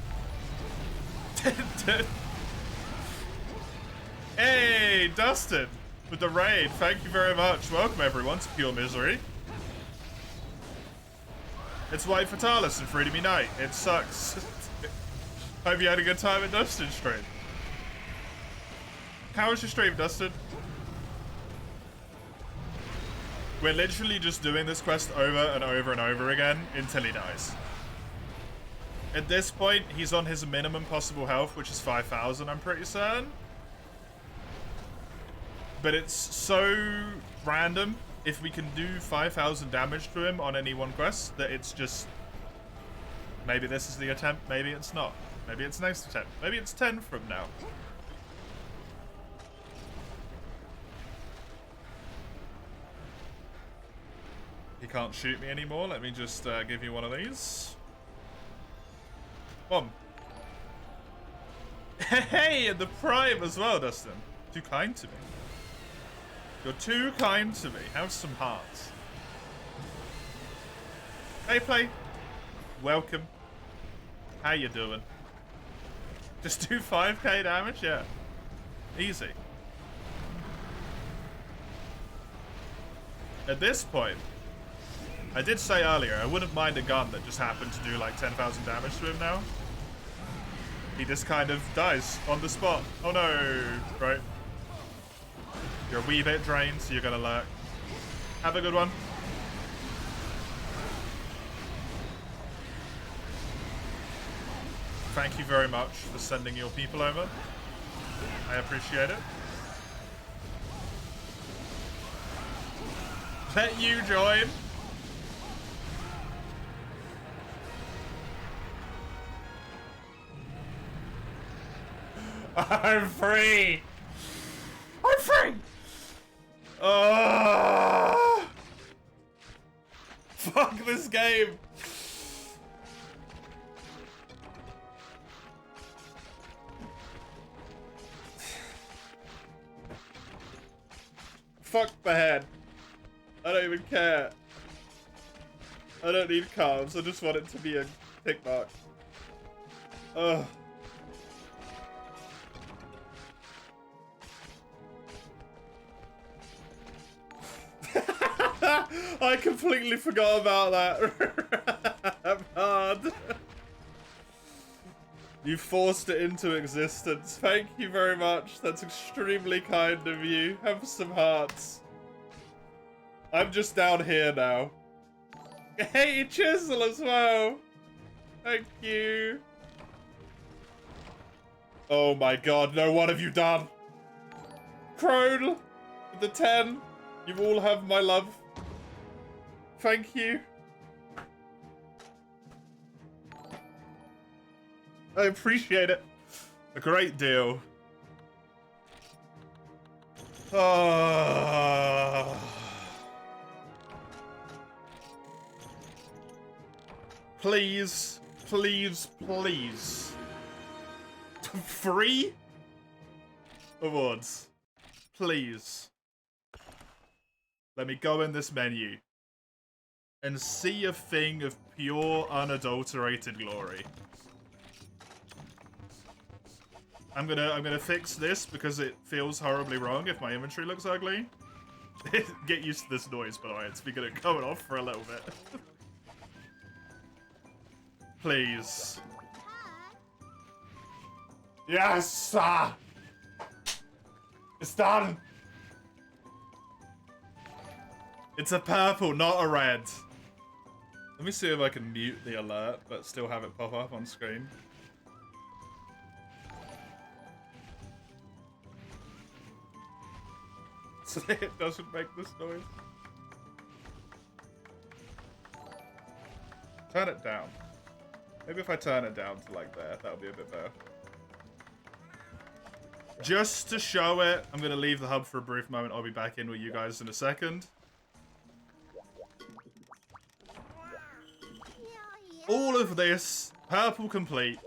Hey, Dustin! With the raid, thank you very much. Welcome everyone to Pure Misery. It's White Fatalis and Freedom Unite. It sucks. Hope you had a good time at Dustin's stream. How was your stream, Dustin? We're literally just doing this quest over and over and over again until he dies. At this point, he's on his minimum possible health, which is 5,000, I'm pretty certain. But it's so random if we can do 5,000 damage to him on any one quest that it's just... Maybe this is the attempt, maybe it's not. Maybe it's next attempt. Maybe it's 10 from now. He can't shoot me anymore. Let me just give you one of these. Boom. Hey, and the prime as well, Dustin. Too kind to me. You're too kind to me. Have some hearts. Hey, Play. Welcome. How you doing? Just do 5k damage? Yeah. Easy. At this point, I did say earlier, I wouldn't mind a gun that just happened to do like 10,000 damage to him now. He just kind of dies on the spot. Oh no. Right. You're a wee bit drained, so you're gonna lurk. Have a good one. Thank you very much for sending your people over. I appreciate it. Let you join. I'm free. I'm free. Fuck this game. Fuck the head. I don't even care. I don't need carbs. I just want it to be a tick mark. Ugh. I completely forgot about that. I'm hard. You forced it into existence. Thank you very much. That's extremely kind of you. Have some hearts. I'm just down here now. Hey, Chisel as well. Thank you. Oh my god, no, what have you done? Crone, the 10. You all have my love. Thank you. I appreciate it a great deal. Please, please, please. 3 awards. Please. Let me go in this menu and see a thing of pure, unadulterated glory. I'm gonna fix this because it feels horribly wrong if my inventory looks ugly. Get used to this noise, by the way. It's been going off for a little bit. Please. Yes! It's done! It's a purple, not a red. Let me see if I can mute the alert, but still have it pop up on screen. So it doesn't make this noise. Turn it down. Maybe if I turn it down to like there, that'll be a bit better. Just to show it, I'm going to leave the hub for a brief moment. I'll be back in with you guys in a second. All of this, purple complete.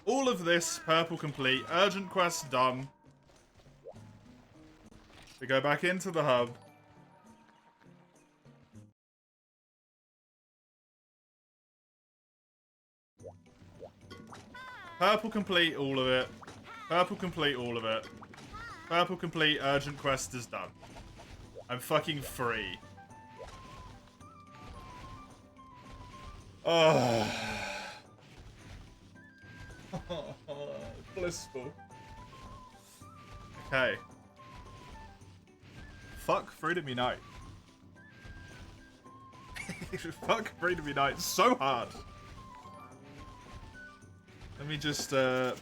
All of this, purple complete. Urgent quest done. We go back into the hub. Purple complete, all of it. Purple complete, all of it. Purple complete, urgent quest is done. I'm fucking free. Oh. Blissful. Okay. Fuck Freedom Unite. Fuck Freedom Unite so hard. Let me just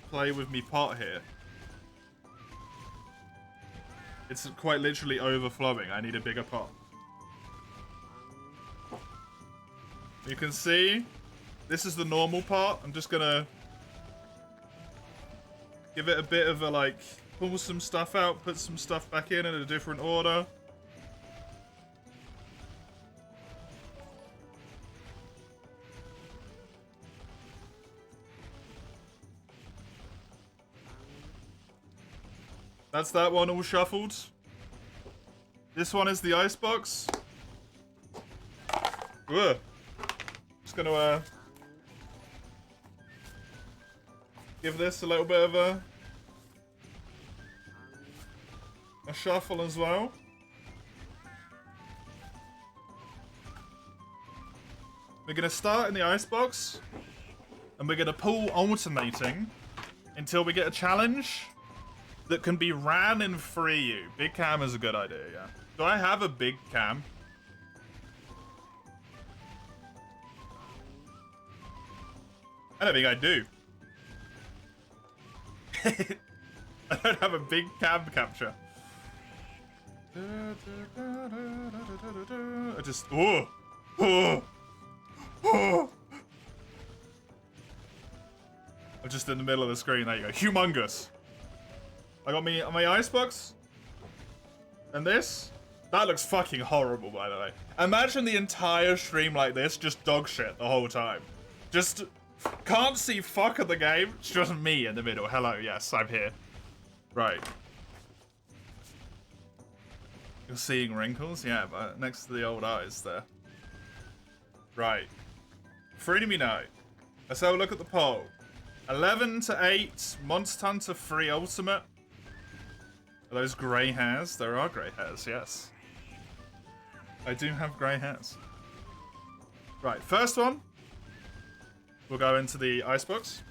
play with me pot here. It's quite literally overflowing. I need a bigger pot. You can see, this is the normal pot. I'm just gonna give it a bit of a like, pull some stuff out, put some stuff back in a different order. That's that one all shuffled. This one is the icebox. Ugh. Just gonna give this a little bit of a shuffle as well. We're gonna start in the icebox, and we're gonna pull alternating until we get a challenge that can be ran in 3U. Big cam is a good idea, yeah. Do I have a big cam? I don't think I do. I don't have a big cam capture. I just... Oh! Oh! Oh! I'm just in the middle of the screen. There you go. Humongous. I got me on my icebox. And this. That looks fucking horrible, by the way. Imagine the entire stream like this, just dog shit the whole time. Just can't see fuck of the game. It's just me in the middle. Hello, yes, I'm here. Right. You're seeing wrinkles? Yeah, but next to the old eyes there. Right. Freedom Unite. Let's have a look at the poll. 11 to 8, Monster Hunter 3 Ultimate. Are those grey hairs? There are grey hairs, yes. I do have grey hairs. Right, first one. We'll go into the icebox.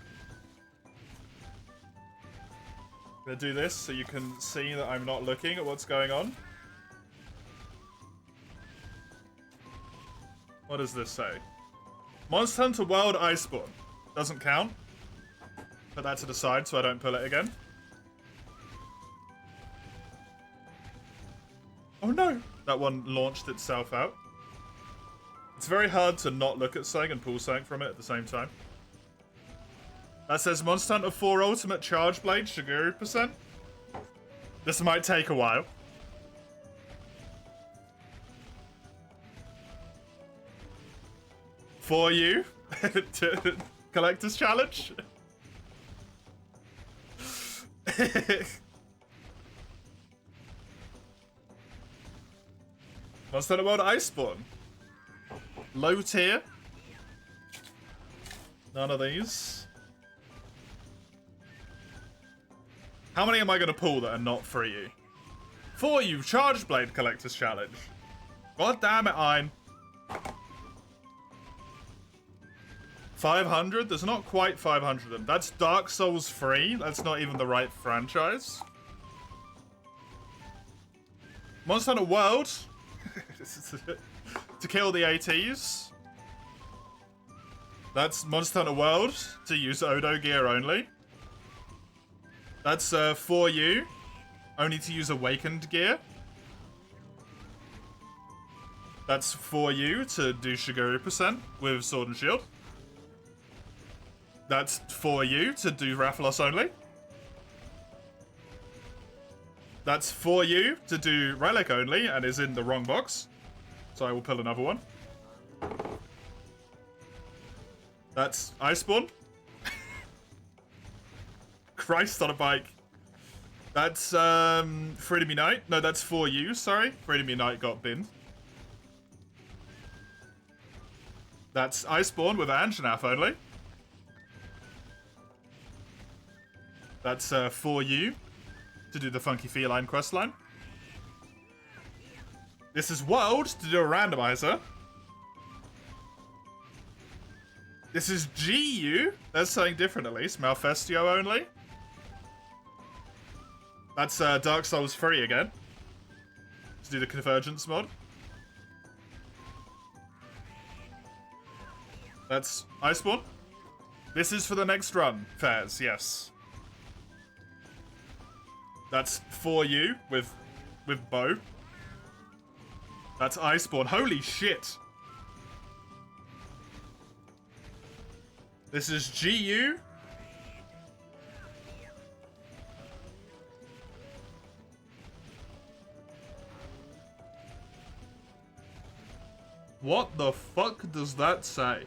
I'm gonna do this so you can see that I'm not looking at what's going on. What does this say? Monster Hunter World Iceborne. Doesn't count. Put that to the side so I don't pull it again. Oh no! That one launched itself out. It's very hard to not look at something and pull something from it at the same time. That says Monster Hunter 4 Ultimate Charge Blade Shiguru %. This might take a while. For you. Collector's Challenge. Monster Hunter World Iceborne. Low tier. None of these. How many am I going to pull that are not for you? For you, Charge Blade Collector's Challenge. God damn it, Ein. 500? There's not quite 500 of them. That's Dark Souls 3. That's not even the right franchise. Monster Hunter World. To kill the ATs. That's Monster Hunter World. To use Odo gear only. That's for you. Only to use Awakened gear. That's for you to do Shiguru % with Sword and Shield. That's for you to do Rathalos only. That's for you to do Relic only and is in the wrong box. So I will pull another one. That's Iceborne. Christ on a bike. That's Freedom Unite. No, that's for you, sorry. Freedom Unite got binned. That's Iceborne with Anjanath only. That's for you to do the Funky Feline questline. This is World to do a randomizer. This is GU. That's something different at least. Malfestio only. That's Dark Souls 3 again. To do the Convergence mod. That's Iceborne. This is for the next run, Fairs, yes. That's for you with Bow. That's Iceborne. Holy shit. This is GU. What the fuck does that say?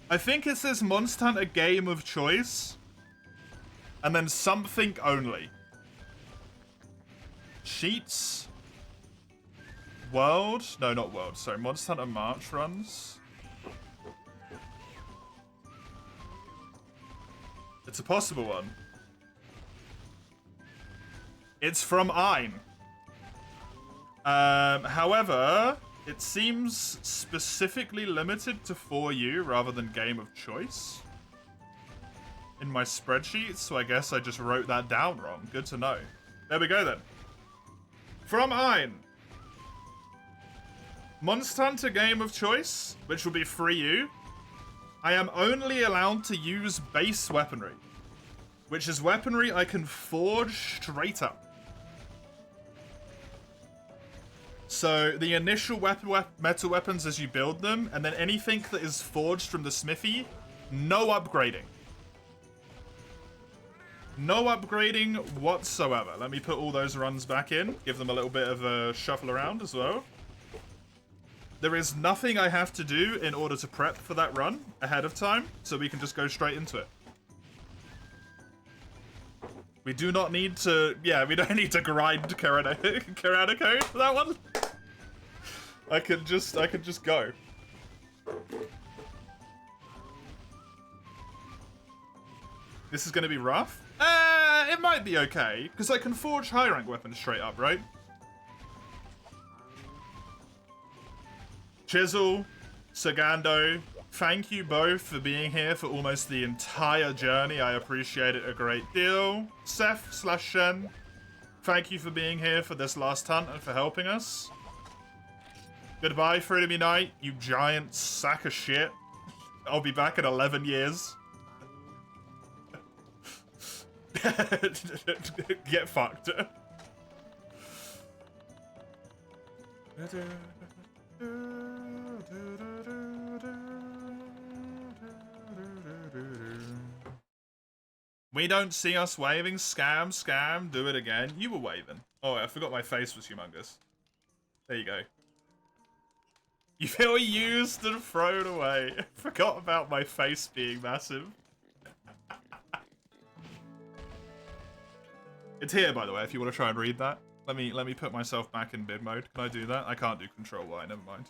I think it says Monster Hunter Game of Choice. And then something only. Sheets. World. No, not World. Sorry. Monster Hunter March runs. It's a possible one. It's from Ein. However, it seems specifically limited to 4U rather than Game of Choice in my spreadsheet, so I guess I just wrote that down wrong. Good to know. There we go then. From Ein. Monster Hunter Game of Choice, which will be 3U. I am only allowed to use base weaponry, which is weaponry I can forge straight up. So the initial metal weapons as you build them, and then anything that is forged from the smithy, no upgrading. No upgrading whatsoever. Let me put all those runs back in, give them a little bit of a shuffle around as well. There is nothing I have to do in order to prep for that run ahead of time, so we can just go straight into it. We do not need to, yeah, we don't need to grind Karana code for that one. I could just go. This is going to be rough. It might be okay, because I can forge high rank weapons straight up, right? Chisel, Sagando, thank you both for being here for almost the entire journey. I appreciate it a great deal. Seth/Shen, thank you for being here for this last hunt and for helping us. Goodbye, Freedom Knight, you giant sack of shit. I'll be back in 11 years. Get fucked. We don't see us waving. Scam, scam, do it again. You were waving. Oh, I forgot my face was humongous. There you go. You feel used and thrown away. I forgot about my face being massive. It's here, by the way, if you want to try and read that. Let me put myself back in bid mode. Can I do that? I can't do Control Y, never mind.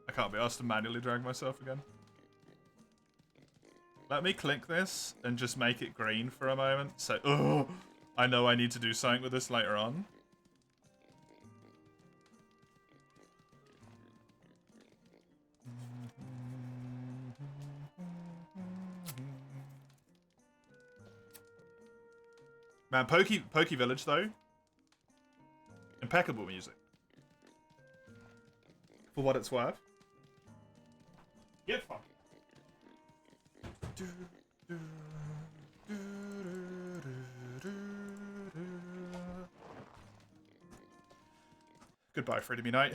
I can't be asked to manually drag myself again. Let me click this and just make it green for a moment. So, oh, I know I need to do something with this later on. Man, Pokey Village, though. Impeccable music. For what it's worth. Get fucked. Goodbye, Freedom Unite.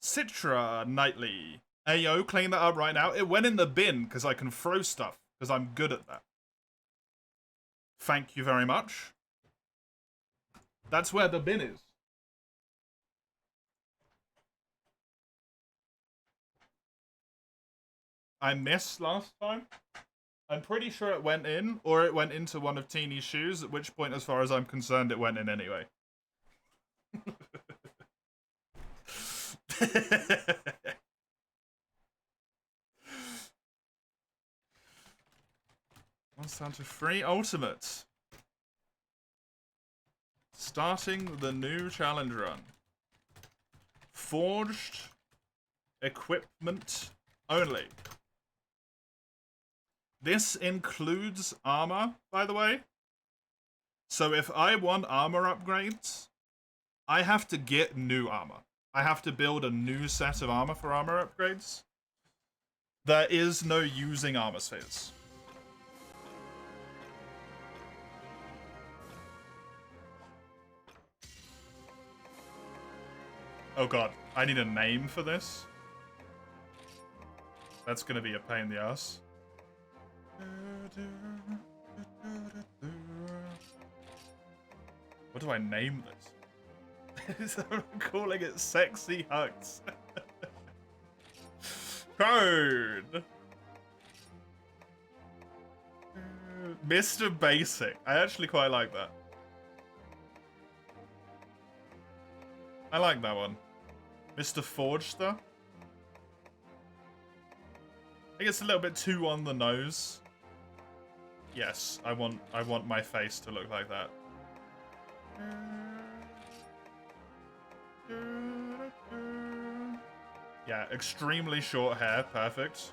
Citra Nightly. Ayo, clean that up right now. It went in the bin because I can throw stuff because I'm good at that. Thank you very much. That's where the bin is. I missed last time. I'm pretty sure it went in, or it went into one of Teeny's shoes, at which point, as far as I'm concerned, it went in anyway. Monster Hunter 3 Ultimate. Starting the new challenge run. Forged equipment only. This includes armor, by the way. So if I want armor upgrades, I have to get new armor. I have to build a new set of armor for armor upgrades. There is no using armor spheres. Oh god, I need a name for this. That's gonna be a pain in the ass. What do I name this? I'm calling it Sexy Hugs. Code! Mr. Basic. I actually quite like that. I like that one. Mr. Forgester. I think it's a little bit too on the nose. Yes, I want my face to look like that. Yeah, extremely short hair, perfect.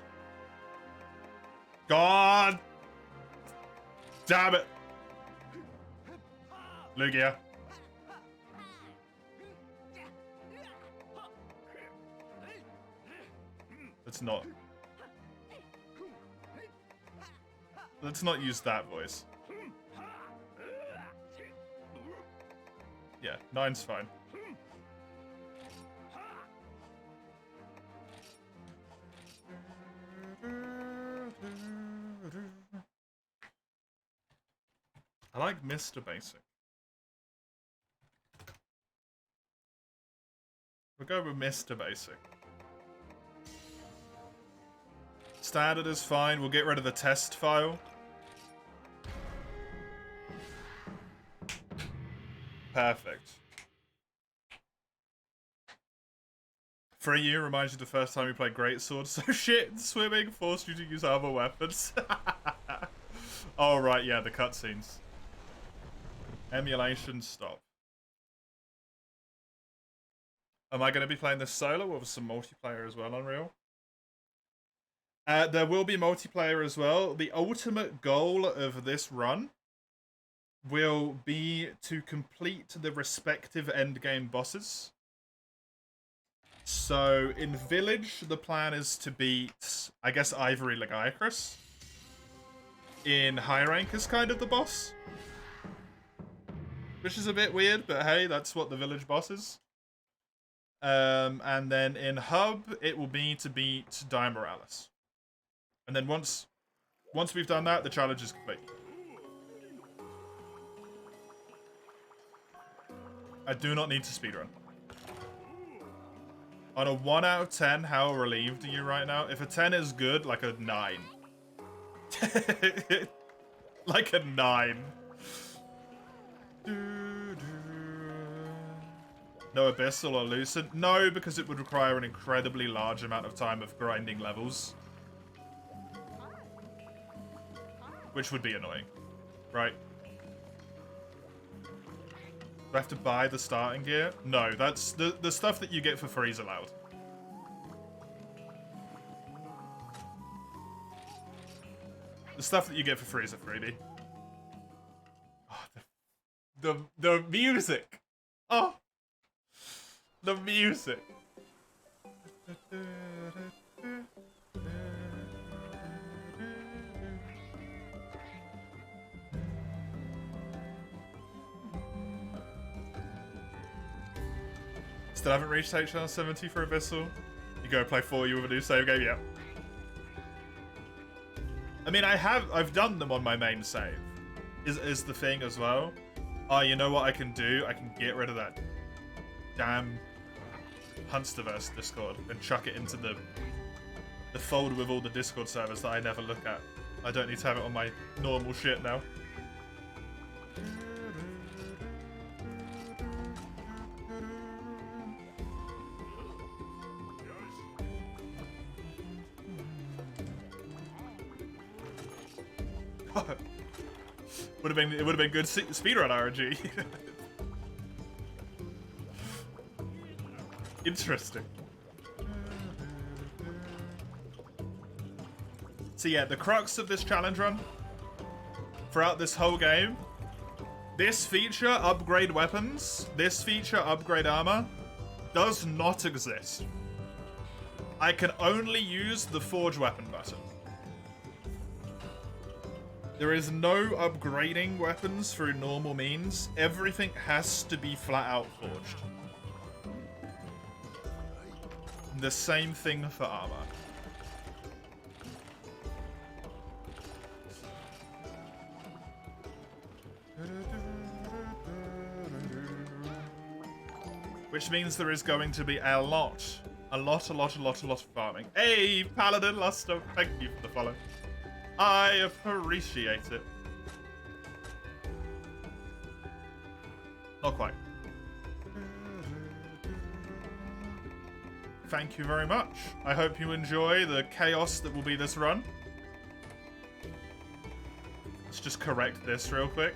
God damn it. Lugia. Let's not use that voice. Yeah, 9's fine. I like Mr. Basic. We'll go with Mr. Basic. Standard is fine. We'll get rid of the test file. Perfect. For you, reminds you the first time you played Greatsword. So shit, swimming forced you to use other weapons. Oh right, yeah, the cutscenes. Emulation stop. Am I going to be playing this solo or with some multiplayer as well, Unreal? There will be multiplayer as well. The ultimate goal of this run will be to complete the respective endgame bosses. So, in Village, the plan is to beat, I guess, Ivory Lagiacrus. In High Rank is kind of the boss. Which is a bit weird, but hey, that's what the Village boss is. And then in Hub, it will be to beat Dia Morales. And then once we've done that, the challenge is complete. I do not need to speedrun. On a 1 out of 10, how relieved are you right now? If a 10 is good, like a 9. Like a 9. No Abyssal or Lucid? No, because it would require an incredibly large amount of time of grinding levels. Which would be annoying, right? Do I have to buy the starting gear? No, that's the stuff that you get for free is allowed. The stuff that you get for free is a freebie. Oh, the music. Oh, the music. Still haven't reached HL 70 for Abyssal. You go play 4U with a new save game, yeah. I mean, I've done them on my main save. Is the thing as well. Oh, you know what I can do? I can get rid of that damn Hunsterverse Discord and chuck it into the folder with all the Discord servers that I never look at. I don't need to have it on my normal shit now. It would have been good speedrun RNG. Interesting. So yeah, the crux of this challenge run throughout this whole game, this feature, upgrade weapons, this feature, upgrade armor, does not exist. I can only use the forge weapon button. There is no upgrading weapons through normal means. Everything has to be flat out forged. The same thing for armor. Which means there is going to be a lot of farming. Hey, Paladin Luster, thank you for the follow. I appreciate it. Not quite. Thank you very much. I hope you enjoy the chaos that will be this run. Let's just correct this real quick.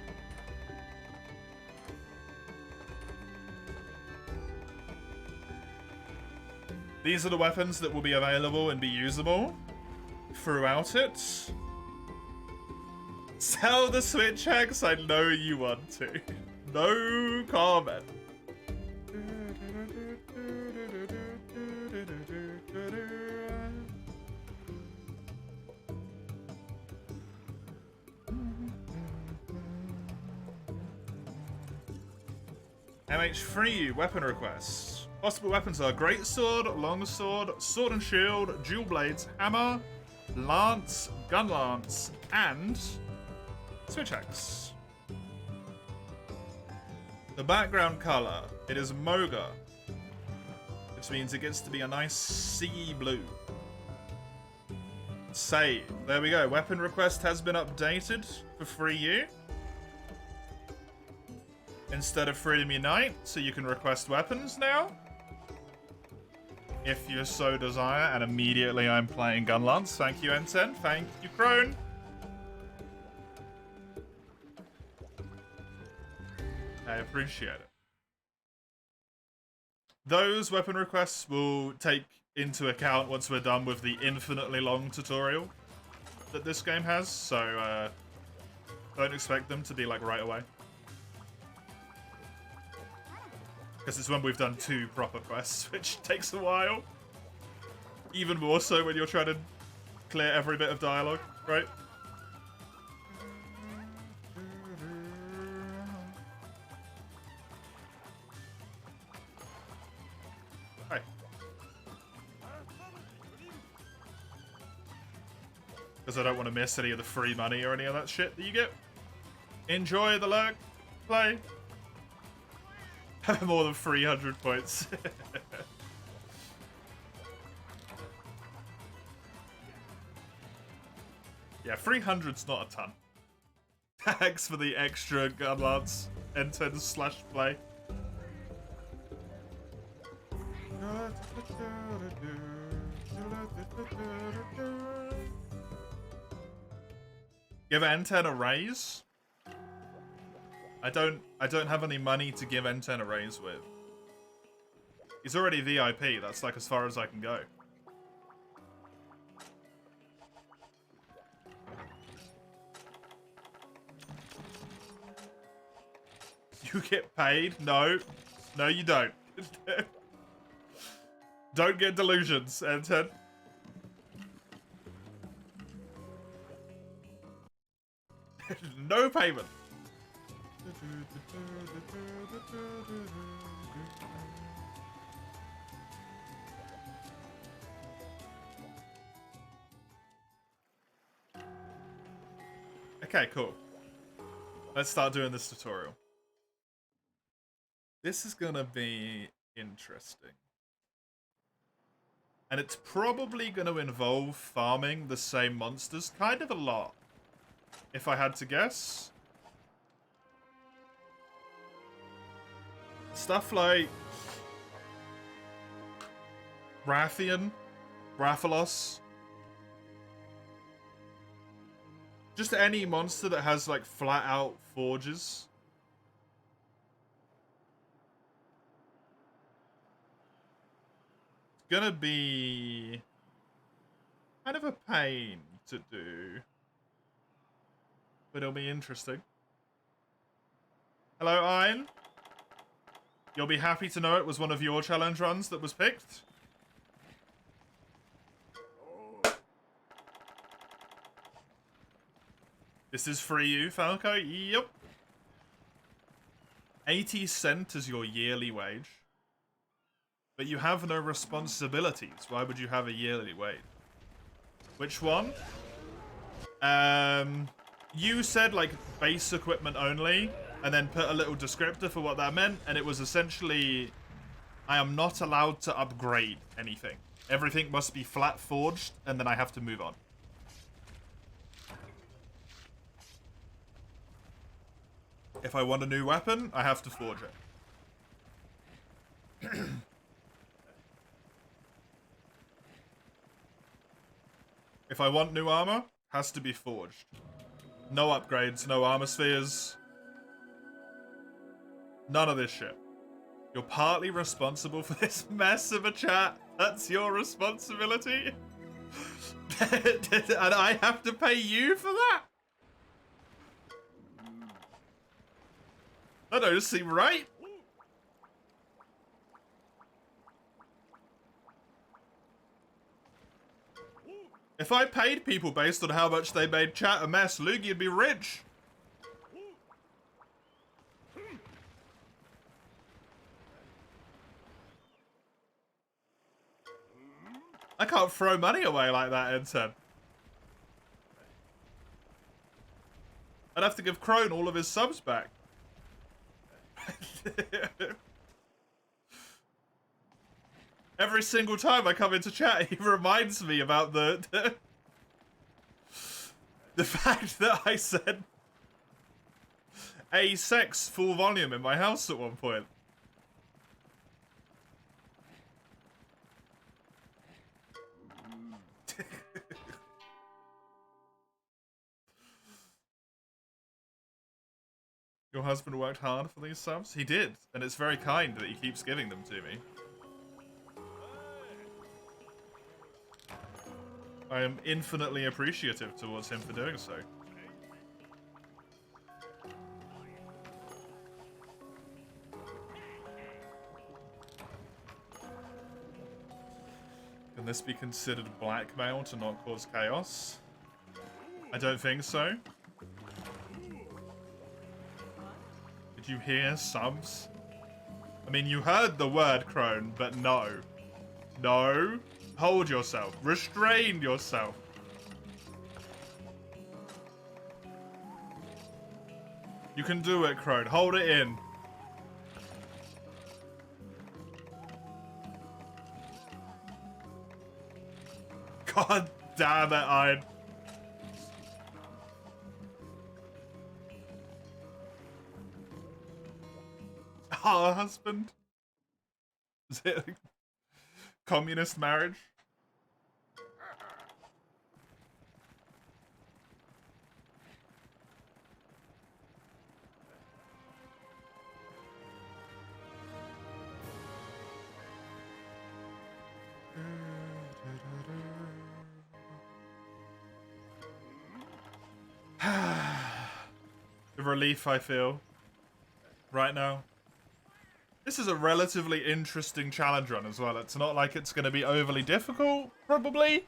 These are the weapons that will be available and be usable throughout it. Sell the Switch X, I know you want to. No comment. MH3U weapon requests. Possible weapons are greatsword, longsword, sword and shield, dual blades, hammer, lance, gun lance, and Switch Axe. The background color, it is Moga, which means it gets to be a nice sea blue. Save. There we go. Weapon request has been updated for 3U. Instead of Freedom Unite, so you can request weapons now. If you so desire, and immediately I'm playing Gunlance. Thank you, N10. Thank you, Crone. I appreciate it. Those weapon requests will take into account once we're done with the infinitely long tutorial that this game has, so don't expect them to be like right away. Because it's when we've done 2 proper quests, which takes a while. Even more so when you're trying to clear every bit of dialogue, right? Hi. Because I don't want to miss any of the free money or any of that shit that you get. Enjoy the lurk. Play. Have more than 300 points. Yeah, 300's not a ton. Thanks for the extra gun lance. N10/play. Give N10 a raise? I don't have any money to give N10 a raise with. He's already VIP, that's like as far as I can go. You get paid? No. No, you don't. Don't get delusions, N10. No payment. Okay, cool. Let's start doing this tutorial. This is gonna be interesting. And it's probably gonna involve farming the same monsters kind of a lot. If I had to guess. Stuff like Rathian, Rathalos. Just any monster that has like flat out forges. It's gonna be kind of a pain to do. But it'll be interesting. Hello, Iron. You'll be happy to know it was one of your challenge runs that was picked. This is for you, Falco. Yep. 80 cents is your yearly wage. But you have no responsibilities. Why would you have a yearly wage? Which one? You said like base equipment only, and then put a little descriptor for what that meant, and it was essentially, I am not allowed to upgrade anything. Everything must be flat forged, and then I have to move on. If I want a new weapon, I have to forge it. If I want new armor, has to be forged. No upgrades, no armor spheres. None of this shit. You're partly responsible for this mess of a chat. That's your responsibility. And I have to pay you for that? That don't seem right. If I paid people based on how much they made chat a mess, Lugi'd be rich. I can't throw money away like that, N10. I'd have to give Crone all of his subs back. Every single time I come into chat, he reminds me about the fact that I said a sex full volume in my house at one point. Your husband worked hard for these subs? He did, and it's very kind that he keeps giving them to me. I am infinitely appreciative towards him for doing so. Can this be considered blackmail to not cause chaos? I don't think so. Did you hear subs? I mean, you heard the word crone, but no. No. Hold yourself. Restrain yourself. You can do it, crone. Hold it in. God damn it, Iron. Our husband? Is it a communist marriage? The relief I feel right now. This is a relatively interesting challenge run as well. It's not like it's going to be overly difficult, probably.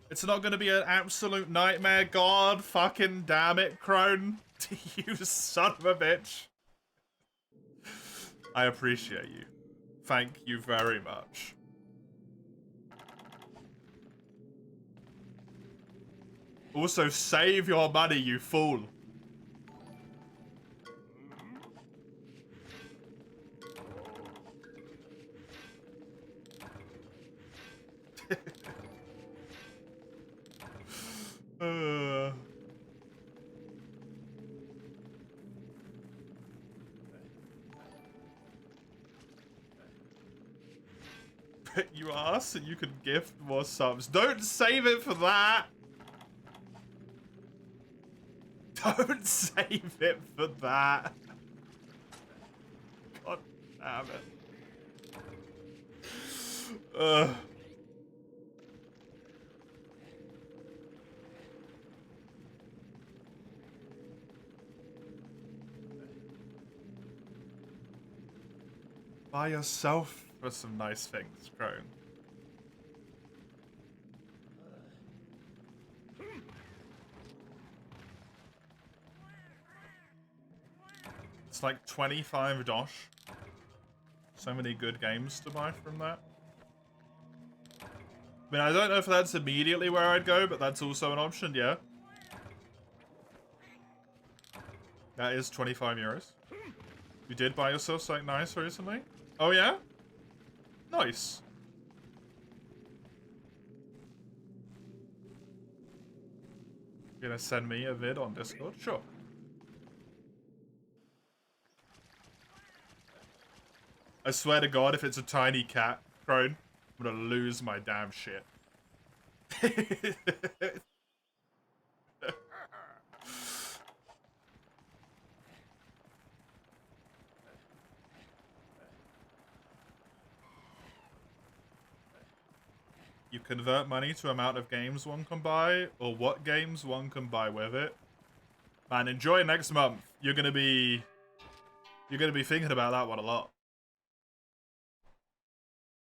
It's not going to be an absolute nightmare. God fucking damn it, crone. You son of a bitch. I appreciate you. Thank you very much. Also, save your money, you fool. Bet you are so you can gift more subs. Don't save it for that. Don't save it for that. God damn it. Buy yourself for some nice things, crone. It's like 25 dosh. So many good games to buy from that. I mean, I don't know if that's immediately where I'd go, but that's also an option, yeah. That is 25 euros. You did buy yourself something nice recently? Oh, yeah? Nice. You gonna send me a vid on Discord? Sure. I swear to God, if it's a tiny cat, crone, I'm gonna lose my damn shit. You convert money to amount of games one can buy, or what games one can buy with it. Man, enjoy next month. You're gonna be thinking about that one a lot.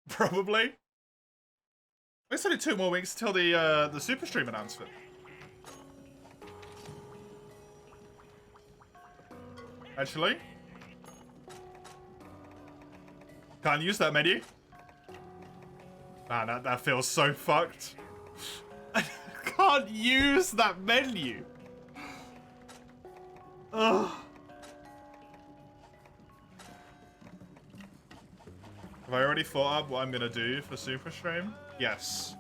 Probably. It's only 2 more weeks till the Super Stream announcement. Actually, can't use that menu. Man, that feels so fucked. I can't use that menu. Ugh. Have I already thought up what I'm gonna do for Super Stream? Yes.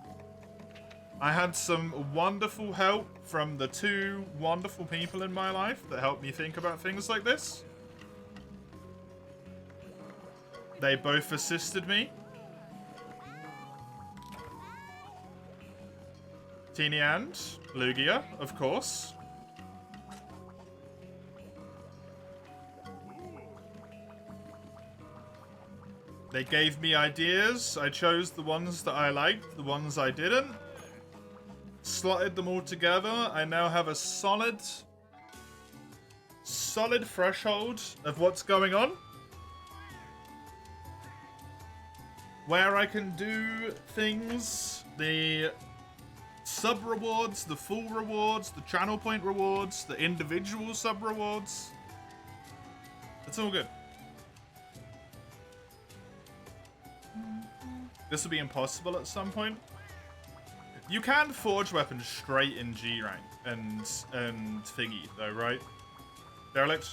I had some wonderful help from the 2 wonderful people in my life that helped me think about things like this. They both assisted me. Teeny and Lugia, of course. They gave me ideas. I chose the ones that I liked, the ones I didn't. slotted them all together, I now have a solid threshold of what's going on. Where I can do things, the sub-rewards, the full rewards, the channel point rewards, the individual sub-rewards. It's all good. This will be impossible at some point. You can forge weapons straight in G rank and thingy though, right? Derelict.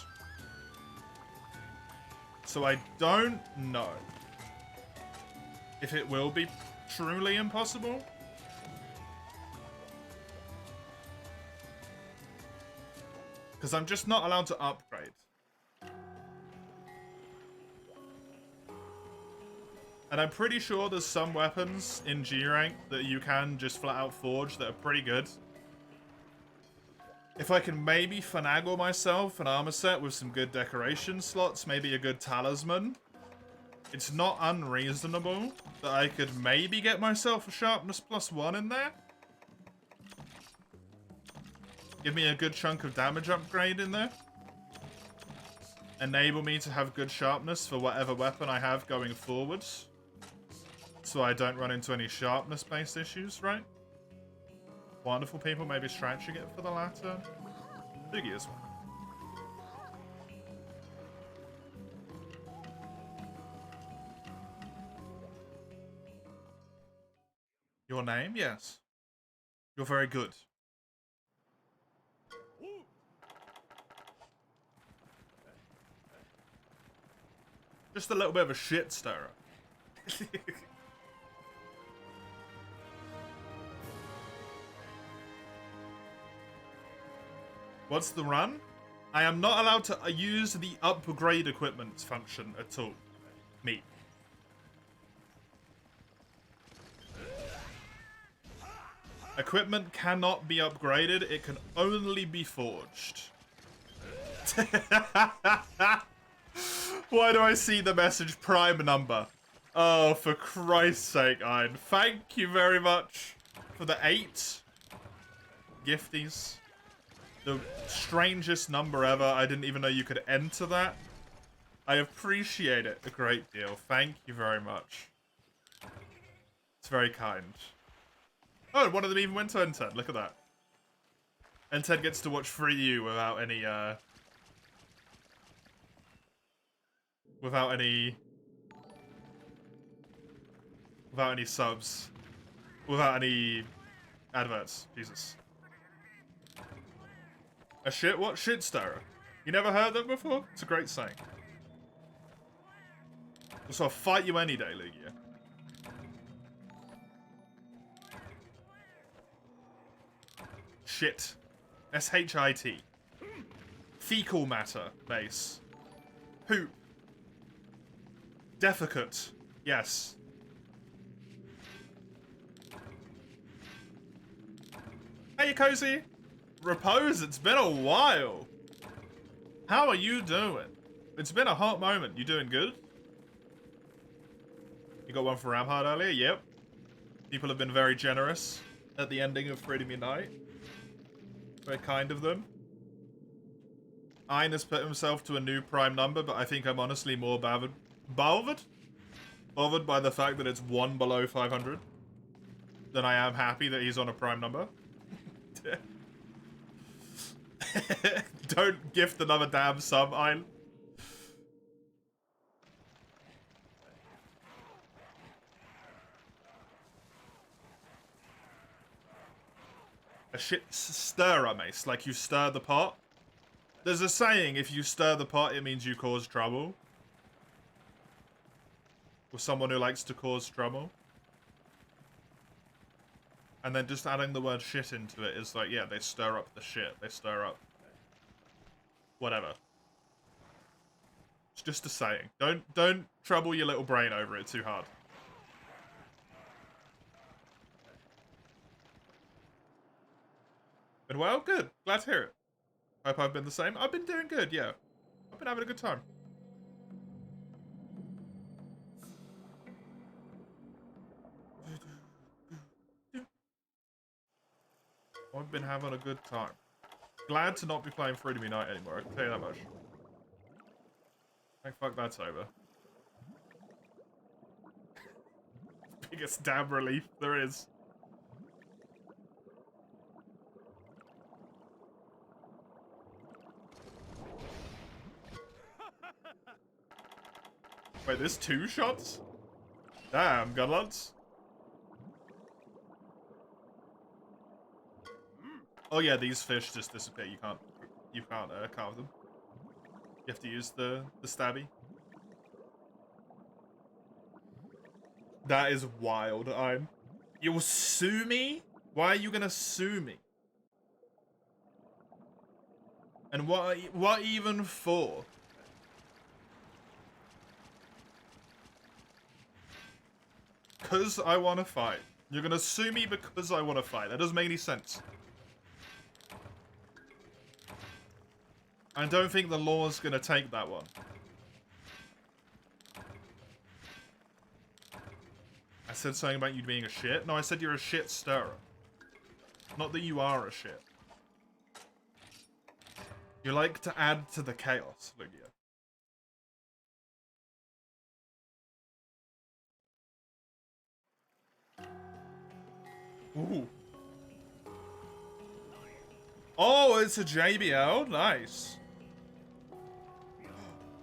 So I don't know if it will be truly impossible. Because I'm just not allowed to upgrade. And I'm pretty sure there's some weapons in G rank that you can just flat out forge that are pretty good. If I can maybe finagle myself an armor set with some good decoration slots, maybe a good talisman, it's not unreasonable that I could maybe get myself a sharpness +1 in there. Give me a good chunk of damage upgrade in there. Enable me to have good sharpness for whatever weapon I have going forwards. So I don't run into any sharpness-based issues, right? Wonderful people maybe stretching it for the latter. Biggie as well. Your name? Yes. You're very good. Just a little bit of a shit stirrer. What's the run? I am not allowed to use the upgrade equipment function at all. Me. Equipment cannot be upgraded. It can only be forged. Why do I see the message prime number? Oh, for Christ's sake, Ein. Thank you very much for the 8 gifties. The strangest number ever. I didn't even know you could enter that. I appreciate it a great deal. Thank you very much. It's very kind. Oh, one of them even went to N10. Look at that. N10 gets to watch 3U without any, Without any subs. Without any adverts. Jesus. A shit? What? Shit stirrer? You never heard that before? It's a great saying. So I'll fight you any day, Lugia. Shit. S-H-I-T. Fecal matter, base. Poop. Defecate. Yes. Hey, Cozy. Repose, it's been a while. How are you doing? It's been a hot moment. You doing good? You got one for Ramhard earlier? Yep. People have been very generous at the ending of Freedom Unite. Very kind of them. Ein has put himself to a new prime number, but I think I'm honestly more bothered by the fact that it's 1 below 500 than I am happy that he's on a prime number. Don't gift another damn sub, Ein. A shit stirrer, mace. Like you stir the pot. There's a saying, if you stir the pot, it means you cause trouble. With someone who likes to cause trouble. And then just adding the word shit into it is like, yeah, they stir up the shit. They stir up whatever. It's just a saying. Don't trouble your little brain over it too hard. Been well? Good. Glad to hear it. Hope I've been the same. I've been doing good, yeah. I've been having a good time. have been having a good time. Glad to not be playing Freedom Unite anymore, I can tell you that much. Thank fuck that's over. Biggest damn relief there is. Wait, there's 2 shots? Damn, Godlads. Oh yeah, these fish just disappear. You can't carve them. You have to use the stabby. That is wild. You'll sue me? Why are you gonna sue me? And what even for? Because I want to fight. You're gonna sue me because I want to fight. That doesn't make any sense. I don't think the law's gonna take that one. I said something about you being a shit? No, I said you're a shit stirrer. Not that you are a shit. You like to add to the chaos, Lugia. Ooh. Oh, it's a JBL? Nice.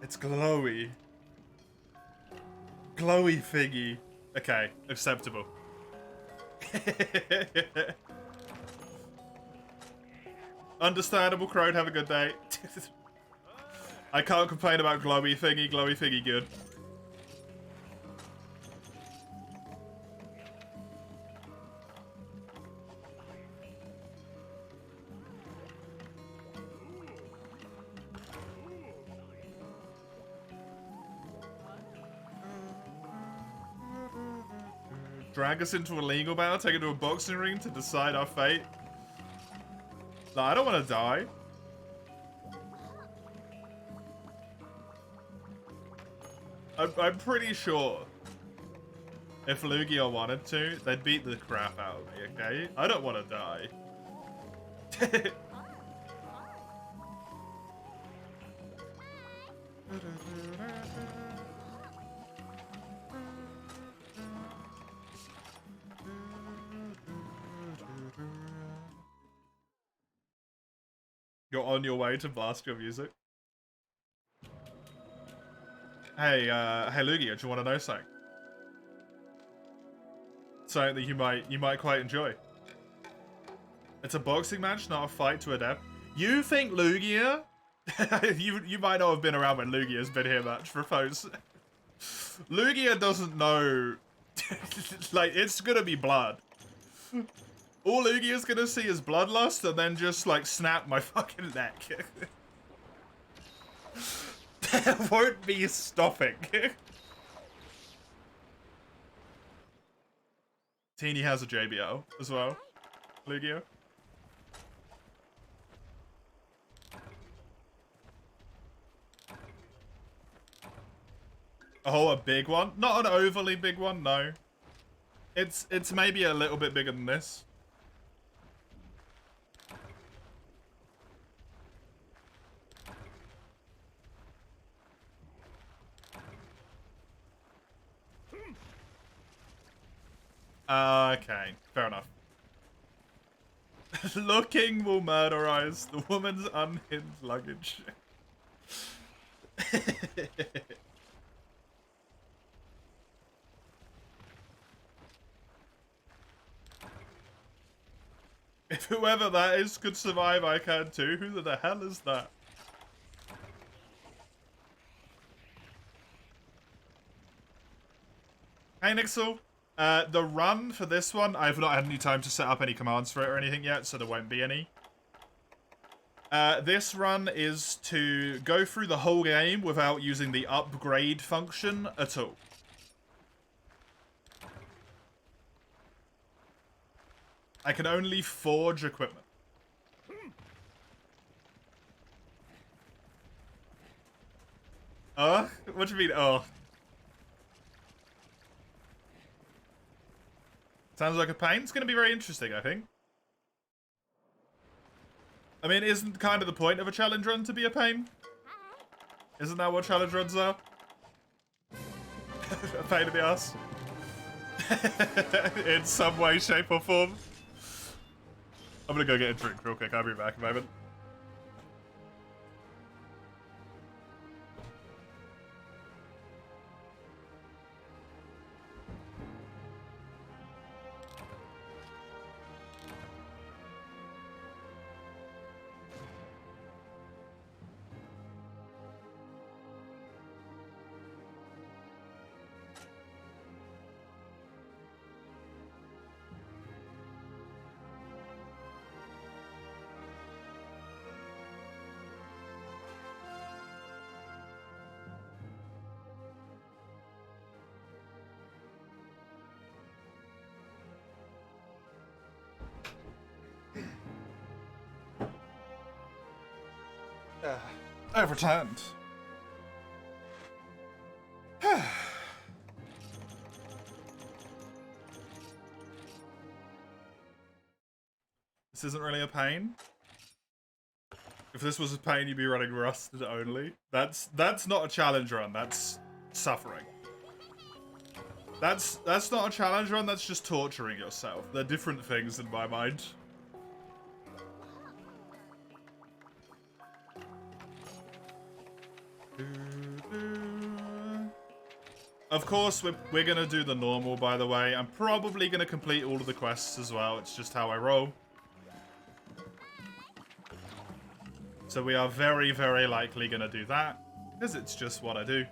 It's glowy. Glowy figgy. Okay, acceptable. Understandable, Crowd. Have a good day. I can't complain about glowy figgy. Glowy figgy good. Drag us into a legal battle, take it to a boxing ring to decide our fate. No, I don't want to die. I'm pretty sure if Lugia wanted to, they'd beat the crap out of me, okay? I don't want to die. You're on your way to blast your music. Hey, hey Lugia, do you want to know something? Something that you might quite enjoy. It's a boxing match, not a fight to a death. You think Lugia? you might not have been around when Lugia's been here much for folks. Lugia doesn't know. Like, it's gonna be blood. All Lugia's gonna see is bloodlust and then just, like, snap my fucking neck. There won't be stopping. Teeny has a JBL as well. Lugia. Oh, a big one? Not an overly big one, no. It's maybe a little bit bigger than this. Okay, fair enough. Looking will murderize the woman's unhinged luggage. If whoever that is could survive, I can too. Who the hell is that? Hey, Nixel. The run for this one, I've not had any time to set up any commands for it or anything yet, so there won't be any. This run is to go through the whole game without using the upgrade function at all. I can only forge equipment. What do you mean, Sounds like a pain. It's going to be very interesting, I think. I mean, isn't kind of the point of a challenge run to be a pain? Isn't that what challenge runs are? A pain in the ass. In some way, shape, or form. I'm gonna go get a drink real quick. I'll be back in a moment. I've returned. This isn't really a pain. If this was a pain, you'd be running rusted only. That's not a challenge run. That's suffering. That's not a challenge run. That's just torturing yourself. They're different things in my mind. Of course, we're gonna do the normal, by the way. I'm probably gonna complete all of the quests as well. It's just how I roll. So we are very, very likely gonna do that, because it's just what I do.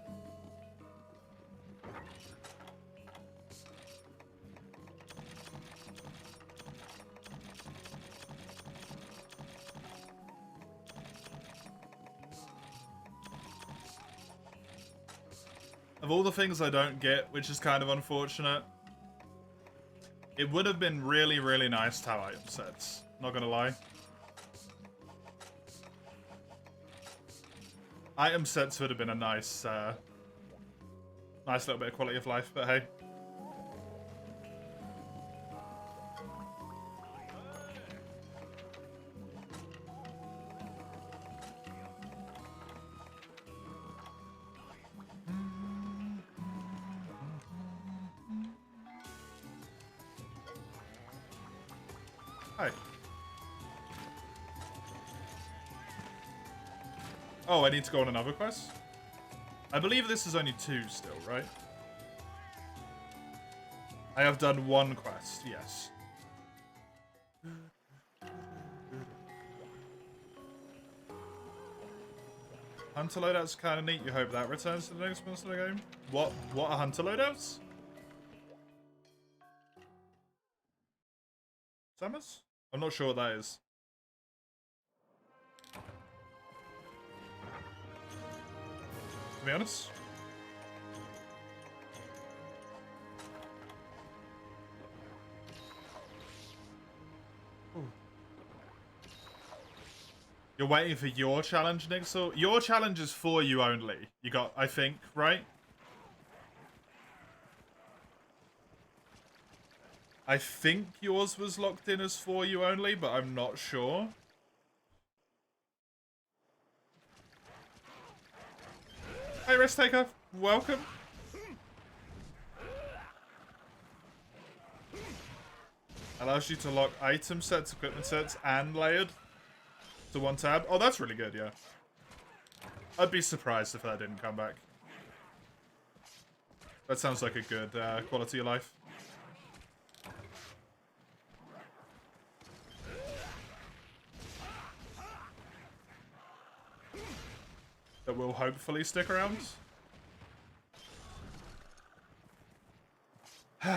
Of all the things I don't get, which is kind of unfortunate, it would have been really, really nice to have item sets. Not gonna lie. Item sets would have been a nice, nice little bit of quality of life, but hey. Hi. Oh, I need to go on another quest? I believe this is only 2 still, right? I have done 1 quest, yes. Hunter loadout's kind of neat. You hope that returns to the next monster of the game? What are hunter loadouts? Summers? I'm not sure what that is. To be honest. Ooh. You're waiting for your challenge, Nixel? Your challenge is for you only. You got, I think, right? I think yours was locked in as for you only, but I'm not sure. Hey, Risk Taker. Welcome. Allows you to lock item sets, equipment sets, and layered to 1 tab. Oh, that's really good, yeah. I'd be surprised if that didn't come back. That sounds like a good quality of life. That will hopefully stick around. For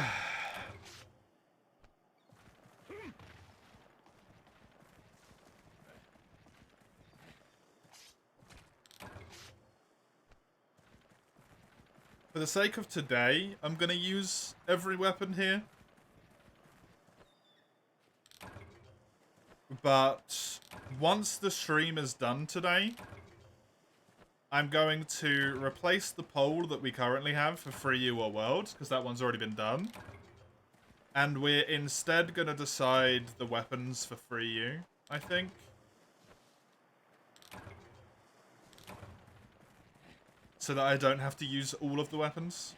the sake of today, I'm going to use every weapon here. But once the stream is done today, I'm going to replace the poll that we currently have for Free You or World, because that one's already been done. And we're instead going to decide the weapons for Free You, I think. so that I don't have to use all of the weapons.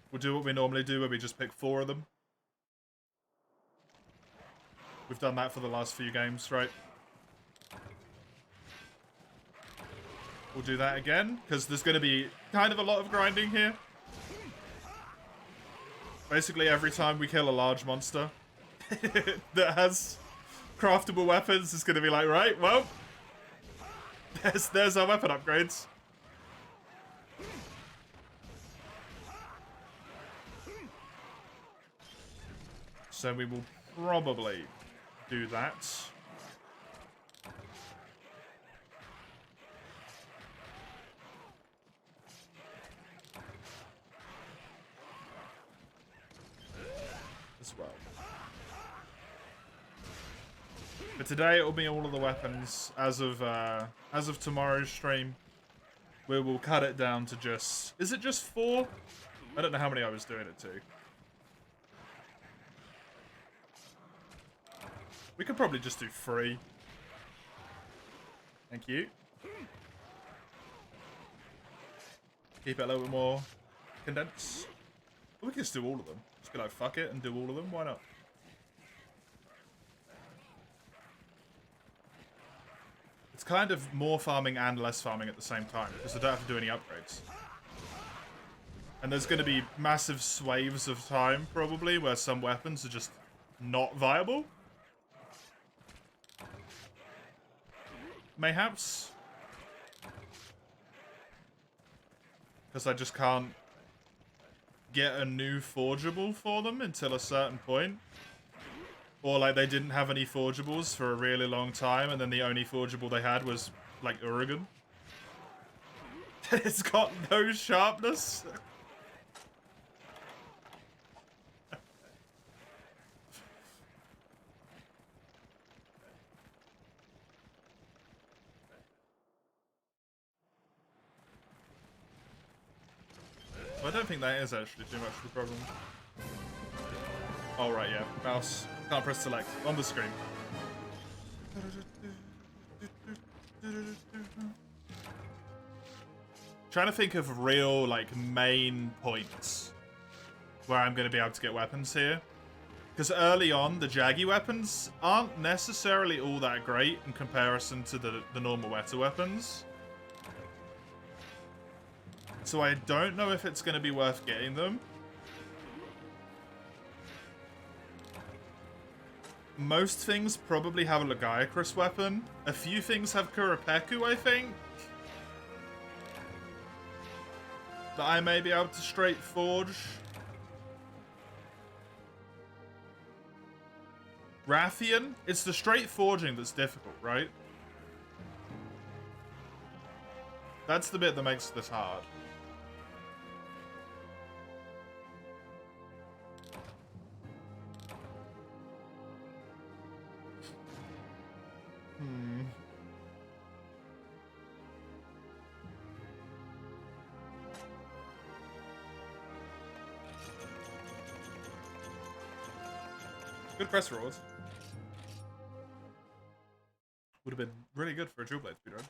We'll do what we normally do, where we just pick 4 of them. We've done that for the last few games, right? We'll do that again, because there's going to be kind of a lot of grinding here. Basically, every time we kill a large monster that has craftable weapons, it's going to be like, right, well, there's our weapon upgrades. So we will probably do that. As well. But today it will be all of the weapons. As of tomorrow's stream, we will cut it down to just... Is it just 4? I don't know how many I was doing it to. We could probably just do 3. Thank you. Keep it a little bit more condensed. Or we can just do all of them. Just be like, fuck it, and do all of them. Why not? It's kind of more farming and less farming at the same time, because I don't have to do any upgrades. And there's going to be massive swathes of time, probably, where some weapons are just not viable. Mayhaps. Because I just can't get a new forgeable for them until a certain point. Or like they didn't have any forgeables for a really long time, and then the only forgeable they had was like Urigan. It's got no sharpness. I don't think that is actually too much of a problem. Oh, right, yeah. Mouse. Can't press select. On the screen. Trying to think of real, like, main points where I'm going to be able to get weapons here. Because early on, the Jaggy weapons aren't necessarily all that great in comparison to the normal Weta weapons. So I don't know if it's going to be worth getting them. Most things probably have a Lagiacrus weapon. A few things have Kurapeku, I think. That I may be able to straight forge. Rathian? It's the straight forging that's difficult, right? That's the bit that makes this hard. Good press rolls. Would have been really good for a Jewel Blade speedrun.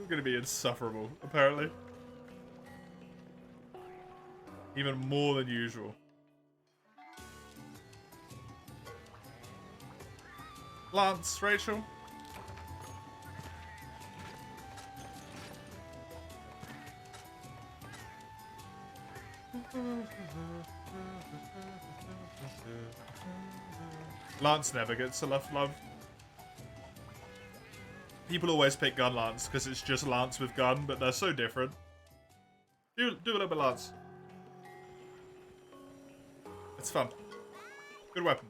Gonna be insufferable, apparently. Even more than usual. Lance, Rachel. Lance never gets enough love. People always pick Gun Lance because it's just Lance with gun, but they're so different. Do a little bit Lance. It's fun. Good weapon.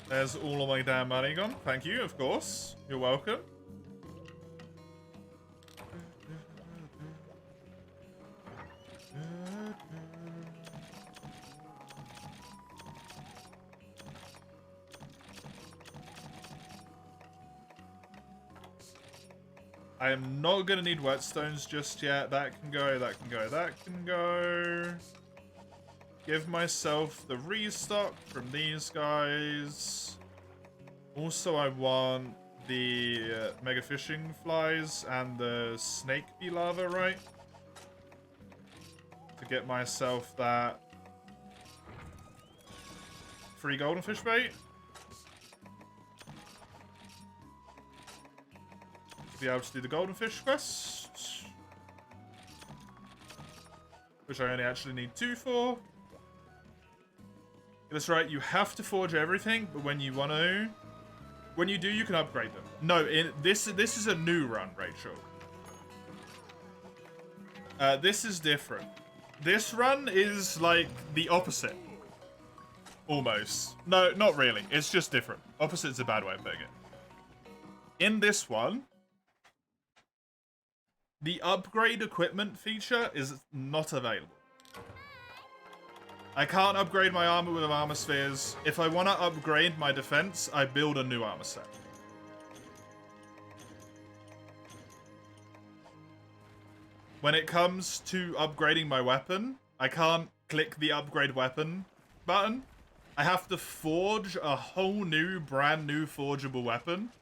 There's all of my damn money gone. Thank you, of course. You're welcome. I am not going to need whetstones just yet. That can go, that can go, that can go. Give myself the restock from these guys. Also, I want the mega fishing flies and the snake bee larva, right? To get myself that free golden fish bait. To be able to do the golden fish quest. Which I only actually need 2 for. That's right, you have to forge everything, but when you want to... When you do, you can upgrade them. No, this is a new run, Rachel. This is different. This run is like the opposite. Almost. No, not really. It's just different. Opposite's a bad way of putting it. In this one, the upgrade equipment feature is not available. I can't upgrade my armor with armor spheres. If I want to upgrade my defense, I build a new armor set. When it comes to upgrading my weapon, I can't click the upgrade weapon button. I have to forge a whole new, brand new forgeable weapon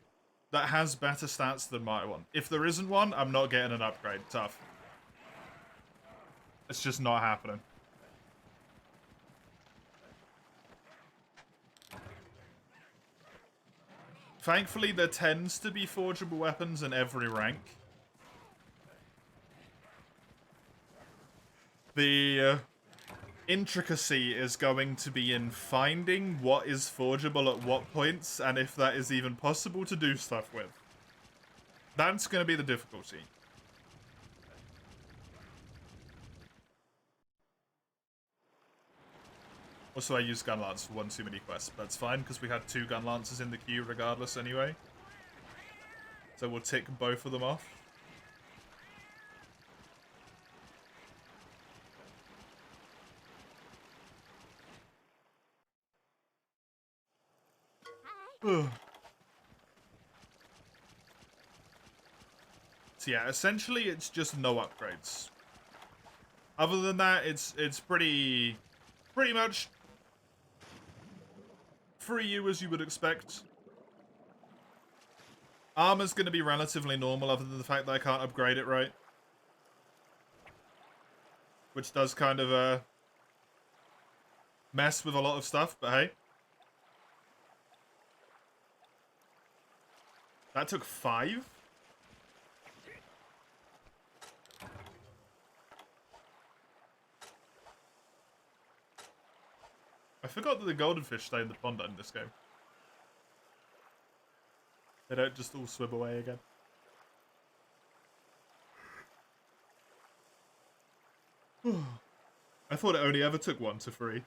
that has better stats than my one. If there isn't one, I'm not getting an upgrade. Tough. It's just not happening. Thankfully, there tends to be forgeable weapons in every rank. The intricacy is going to be in finding what is forgeable at what points, and if that is even possible to do stuff with. That's going to be the difficulty. Also, I used gun lance for one too many quests, but that's fine, because we had 2 gun lances in the queue regardless anyway. So we'll tick both of them off. So yeah, essentially it's just no upgrades. Other than that, it's pretty much free you as you would expect. Armor's going to be relatively normal other than the fact that I can't upgrade it right. Which does kind of mess with a lot of stuff, but hey. That took 5? I forgot that the golden fish stay in the pond in this game. They don't just all swim away again. I thought it only ever took 1 to 3.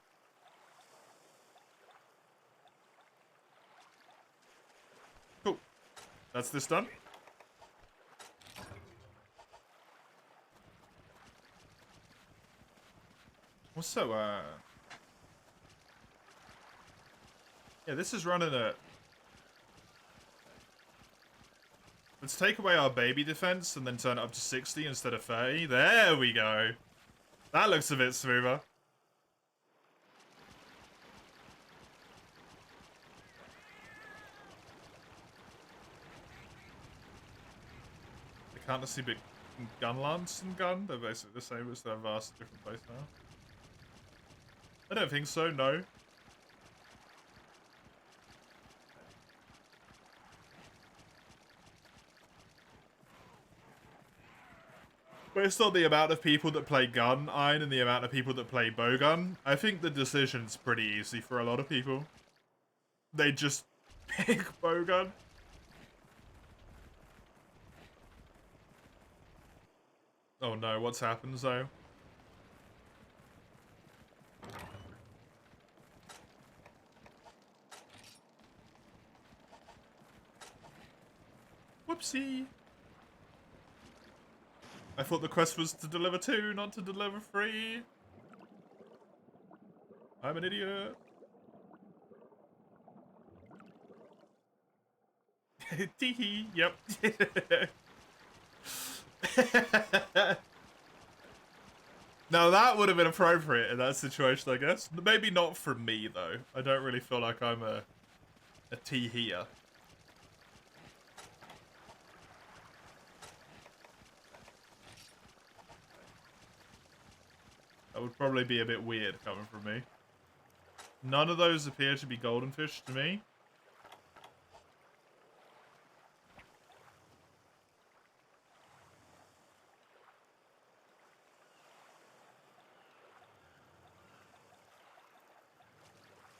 Cool. That's this done. Also, yeah, this is running a... Let's take away our baby defense and then turn it up to 60 instead of 30. There we go. That looks a bit smoother. I can't distinguish gun lance and gun. They're basically the same, as they're vastly different place now. I don't think so, no. Based on the amount of people that play gun iron and the amount of people that play bowgun, I think the decision's pretty easy for a lot of people. They just pick bowgun. Oh no, what's happened though? Whoopsie. I thought the quest was to deliver 2, not to deliver 3. I'm an idiot. Teehee, yep. Now that would have been appropriate in that situation, I guess. Maybe not for me, though. I don't really feel like I'm a teeheeer. That would probably be a bit weird coming from me. None of those appear to be golden fish to me.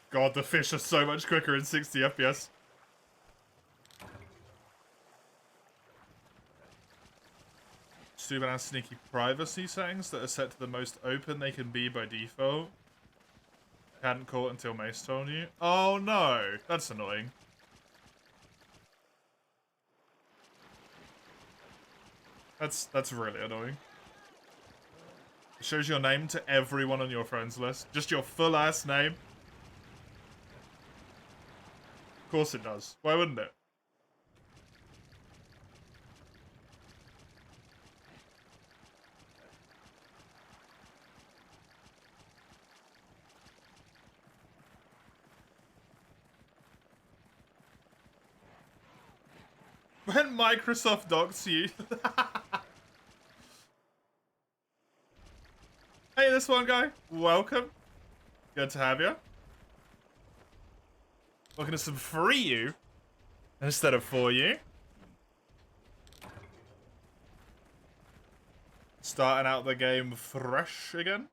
God, the fish are so much quicker in 60 FPS. Stupid ass sneaky privacy settings that are set to the most open they can be by default. Hadn't caught until Mace told you. Oh no, that's annoying. That's really annoying. It shows your name to everyone on your friends list. Just your full ass name. Of course it does. Why wouldn't it? When Microsoft docs you. Hey, this one guy. Welcome. Good to have you. Looking at some free you instead of for you. Starting out the game fresh again.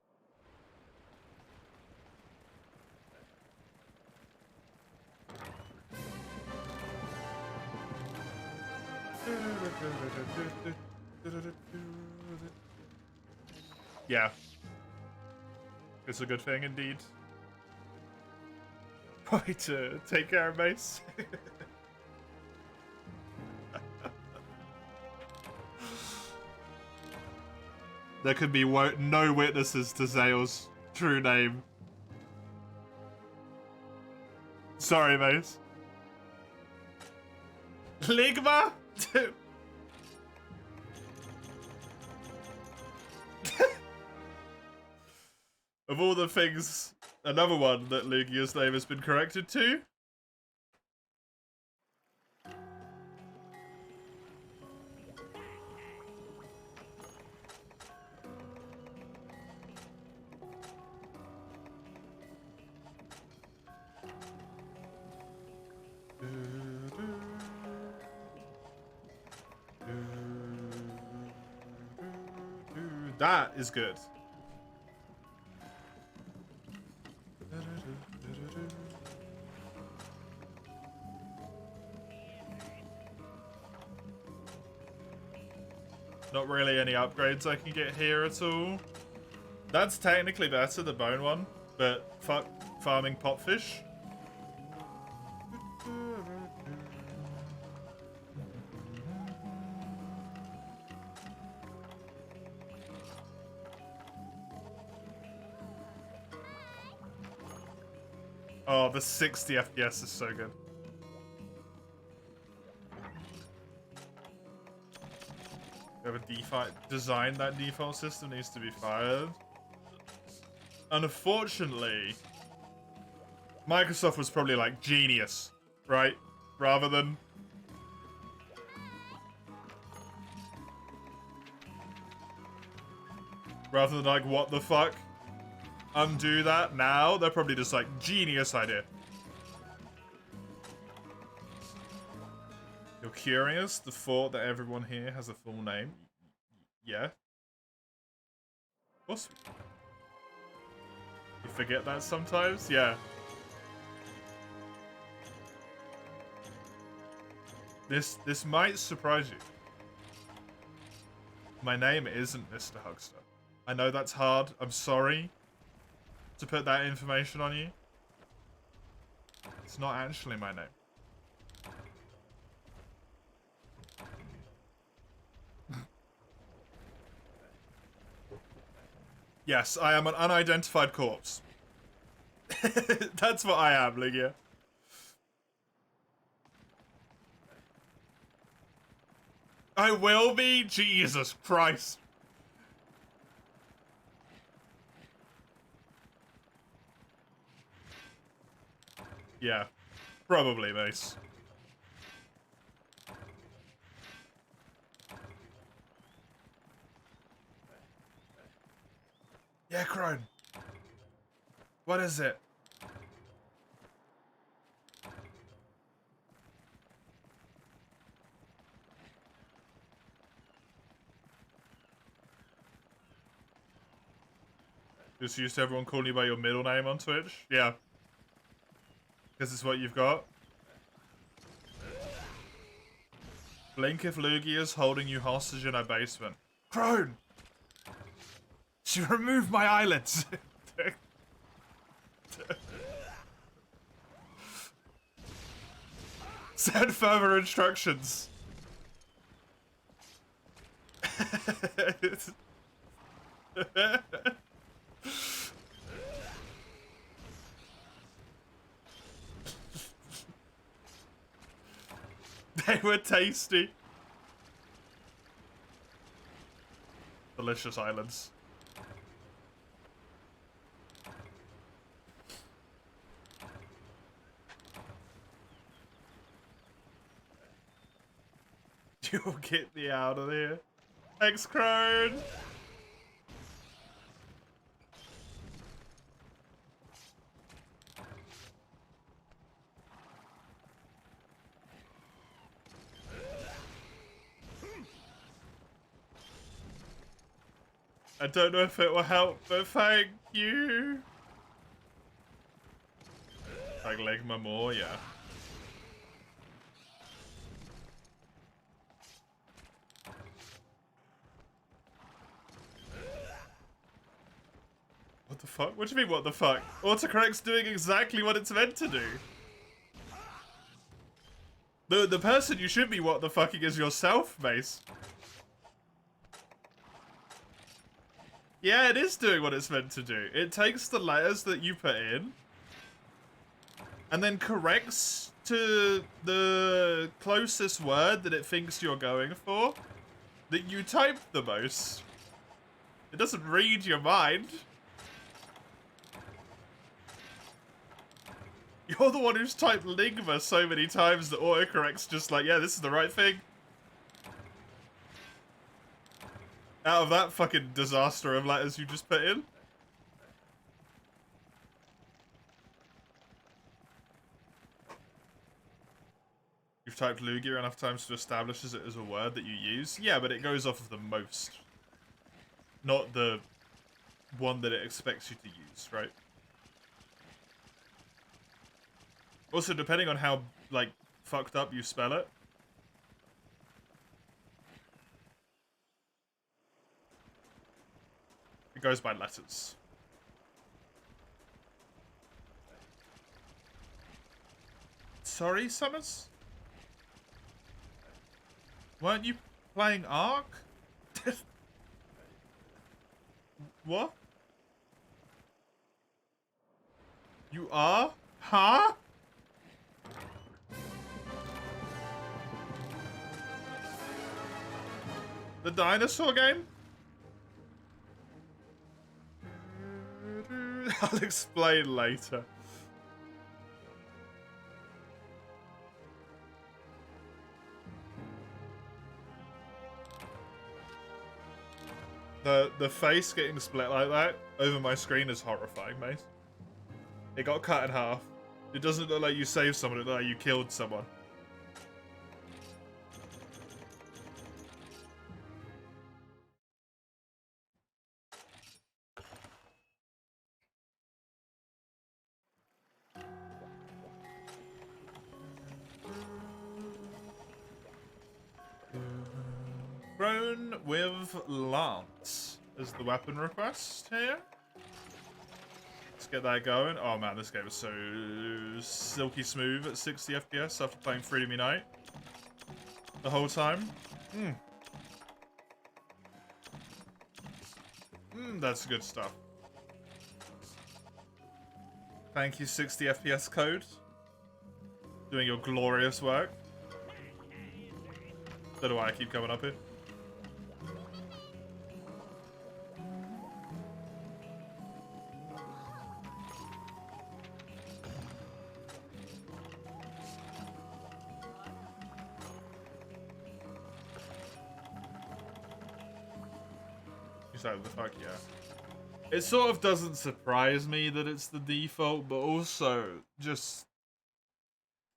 Yeah. It's a good thing indeed. Probably to take care of Mace. There could be no witnesses to Zale's true name. Sorry, Mace. Ligma? Of all the things, another one that Lugia's name has been corrected to. That is good. Not really any upgrades I can get here at all. That's technically better, the bone one, but fuck farming potfish. Oh, the 60 FPS is so good. Whoever designed that default system needs to be fired. Unfortunately, Microsoft was probably like genius, right? Rather than like, what the fuck? Undo that now? They're probably just like, genius idea. You're curious? The thought that everyone here has a full name? Yeah. Of course. You forget that sometimes? Yeah. This might surprise you. My name isn't Mr. Hugster. I know that's hard. I'm sorry to put that information on you. It's not actually my name. Yes, I am an unidentified corpse. That's what I am, Ligia. I will be? Jesus Christ. Yeah, probably, Mace. Yeah, Crone. What is it? Just used to everyone calling you by your middle name on Twitch? Yeah. Because it's what you've got. Blink if Lugia's holding you hostage in our basement. Crone! She removed my eyelids! Send further instructions. They were tasty. Delicious islands. You'll get me out of here. Thanks, Crone. I don't know if it will help, but thank you. Like Legma more, yeah. What the fuck? What do you mean, what the fuck? Autocorrect's doing exactly what it's meant to do. The person you should be what the fucking is yourself, Mace. Yeah, it is doing what it's meant to do. It takes the letters that you put in and then corrects to the closest word that it thinks you're going for that you typed the most. It doesn't read your mind. You're the one who's typed Ligma so many times that autocorrect's just like, yeah, this is the right thing. Out of that fucking disaster of letters you just put in. You've typed Lugia enough times to establish it as a word that you use. Yeah, but it goes off of the most. Not the one that it expects you to use, right? Also, depending on how, like, fucked up you spell it. It goes by letters. Sorry, Summers? Weren't you playing Ark? What? You are? Huh? The dinosaur game? I'll explain later. The face getting split like that over my screen is horrifying, mate. It got cut in half. It doesn't look like you saved someone, it looked like you killed someone. Thrown with Lance is the weapon request here. Let's get that going. Oh man, this game is so silky smooth at 60 FPS after playing Freedom Unite the whole time. That's good stuff. Thank you, 60 FPS code. Doing your glorious work. So do I keep coming up here. He's like, the fuck yeah. It sort of doesn't surprise me that it's the default, but also just...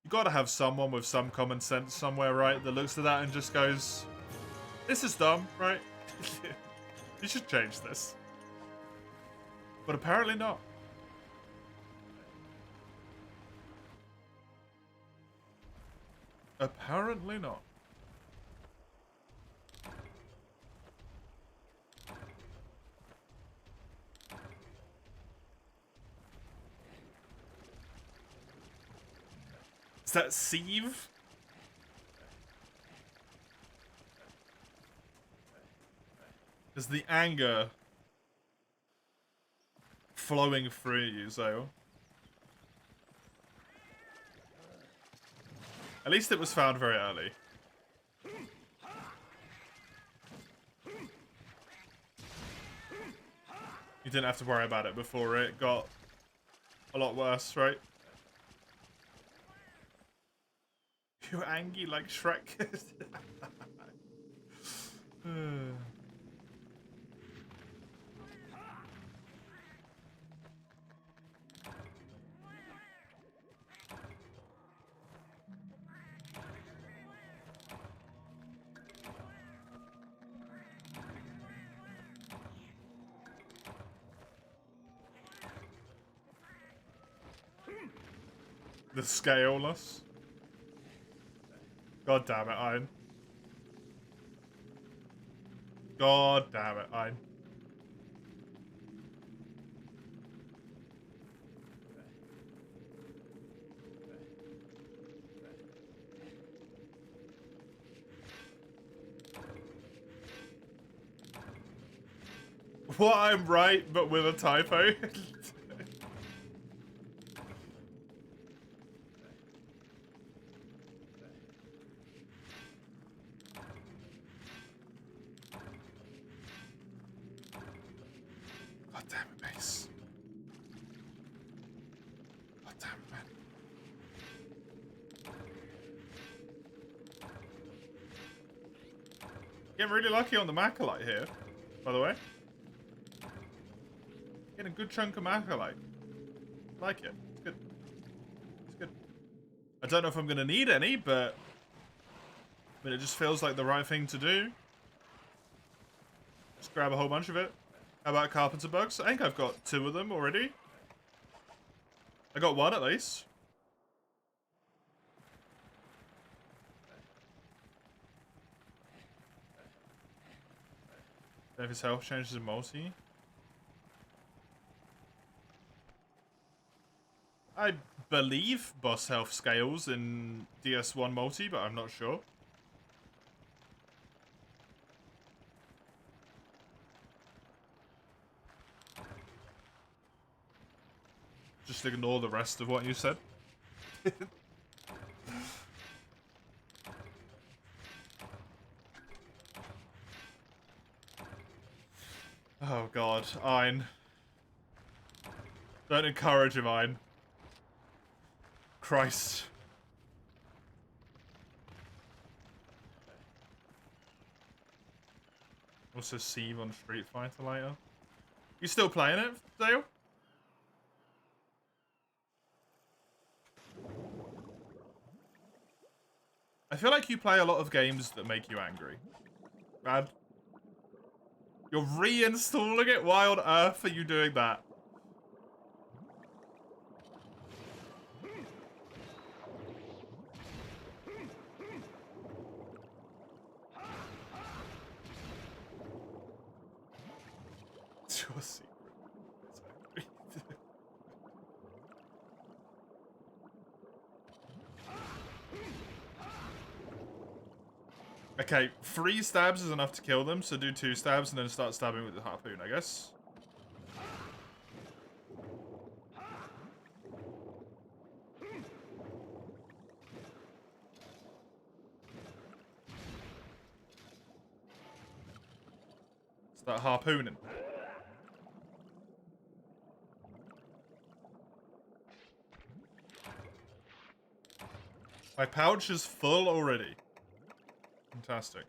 You gotta have someone with some common sense somewhere, right, that looks at that and just goes, this is dumb, right? You should change this. But apparently not. Apparently not. Is that sieve? Is the anger flowing through you, Zale? At least it was found very early. You didn't have to worry about it before it got a lot worse, right? You're angry like Shrek. The scaleless. God damn it, Iron. God damn it, Iron. What, I'm right, but with a typo? God damn it, Mace. God damn it, man. Getting really lucky on the Macalite here, by the way. Getting a good chunk of Macalite. Like it. It's good. It's good. I don't know if I'm going to need any, but it just feels like the right thing to do. Just grab a whole bunch of it. How about carpenter bugs? I think I've got 2 of them already. I got 1 at least. If his health changes in multi. I believe boss health scales in DS1 multi, but I'm not sure. Just ignore the rest of what you said. Oh god, Ein. Don't encourage him, Ein. Christ. Also Sieve on Street Fighter later. You still playing it, Dale? I feel like you play a lot of games that make you angry. Bad. You're reinstalling it? Why on earth are you doing that? It's your secret. Okay, 3 stabs is enough to kill them, so do 2 stabs and then start stabbing with the harpoon, I guess. That harpooning. My pouch is full already. Fantastic.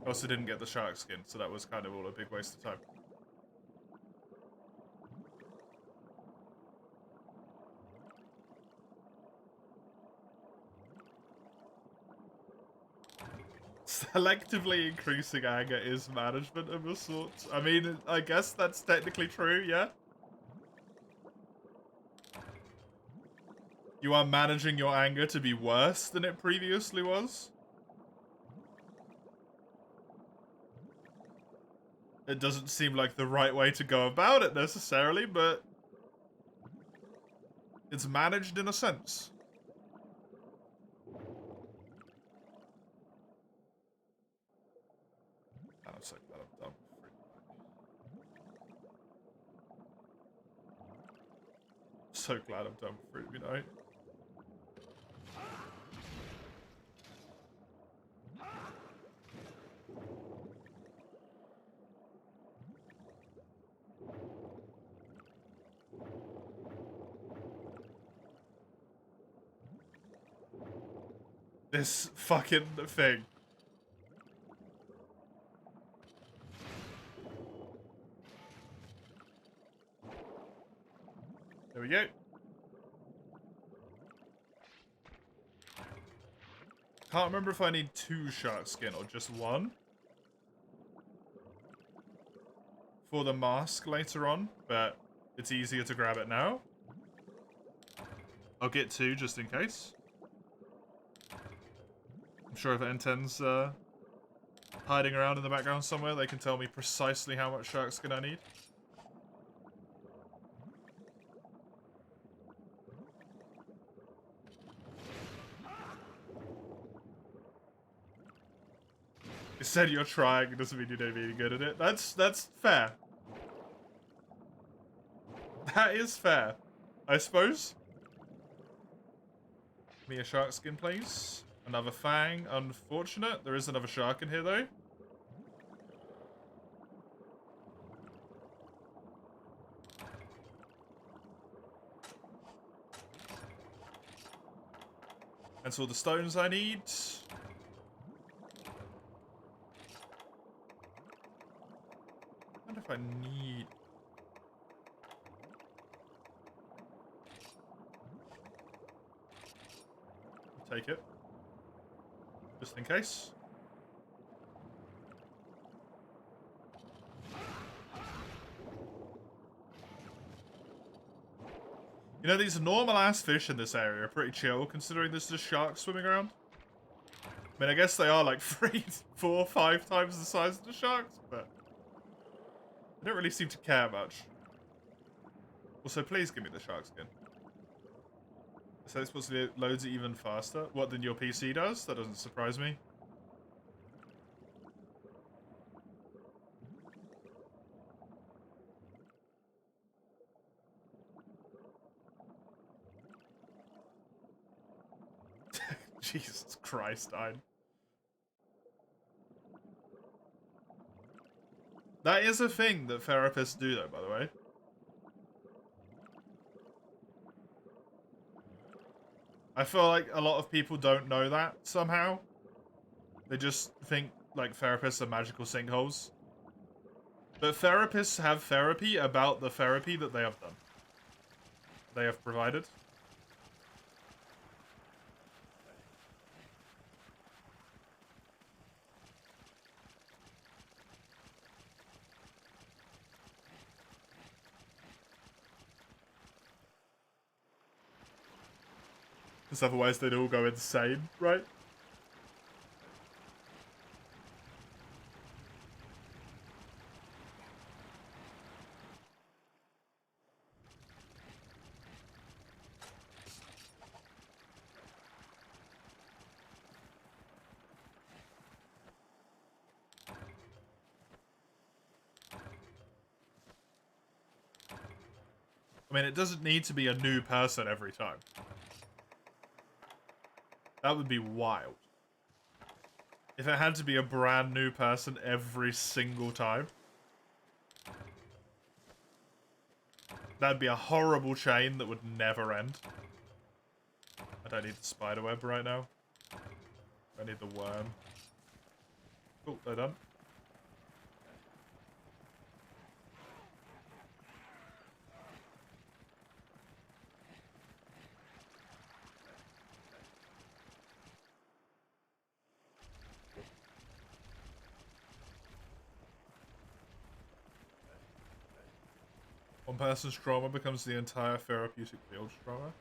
I also didn't get the shark skin, so that was kind of all a big waste of time. Selectively increasing anger is management of a sort. I mean, I guess that's technically true, yeah? You are managing your anger to be worse than it previously was? It doesn't seem like the right way to go about it necessarily, but it's managed in a sense. I'm so glad I'm done with fruit. So glad I'm done with fruit, you know? This fucking thing. There we go. Can't remember if I need 2 shark skin or just 1. For the mask later on, but it's easier to grab it now. I'll get 2 just in case. I'm sure if N10's hiding around in the background somewhere, they can tell me precisely how much shark skin I need. You said you're trying, it doesn't mean you don't be any good at it. That's fair. That is fair, I suppose. Give me a shark skin, please. Another fang. Unfortunate. There is another shark in here, though. That's all the stones I need. I wonder if I need... Take it. Just in case. You know, these normal-ass fish in this area are pretty chill, considering there's just sharks swimming around. I mean, I guess they are like 3, 4, 5 times the size of the sharks, but... they don't really seem to care much. Also, please give me the shark skin. So it's supposed to loads it even faster? What, than your PC does? That doesn't surprise me. Jesus Christ, that is a thing that therapists do, though, by the way. I feel like a lot of people don't know that, somehow. They just think, like, therapists are magical sinkholes. But therapists have therapy about the therapy that they have done. They have provided. Because otherwise they'd all go insane, right? I mean, it doesn't need to be a new person every time. That would be wild. If it had to be a brand new person every single time, that'd be a horrible chain that would never end. I don't need the spiderweb right now. I need the worm. Cool, they're done. One person's trauma becomes the entire therapeutic field's trauma.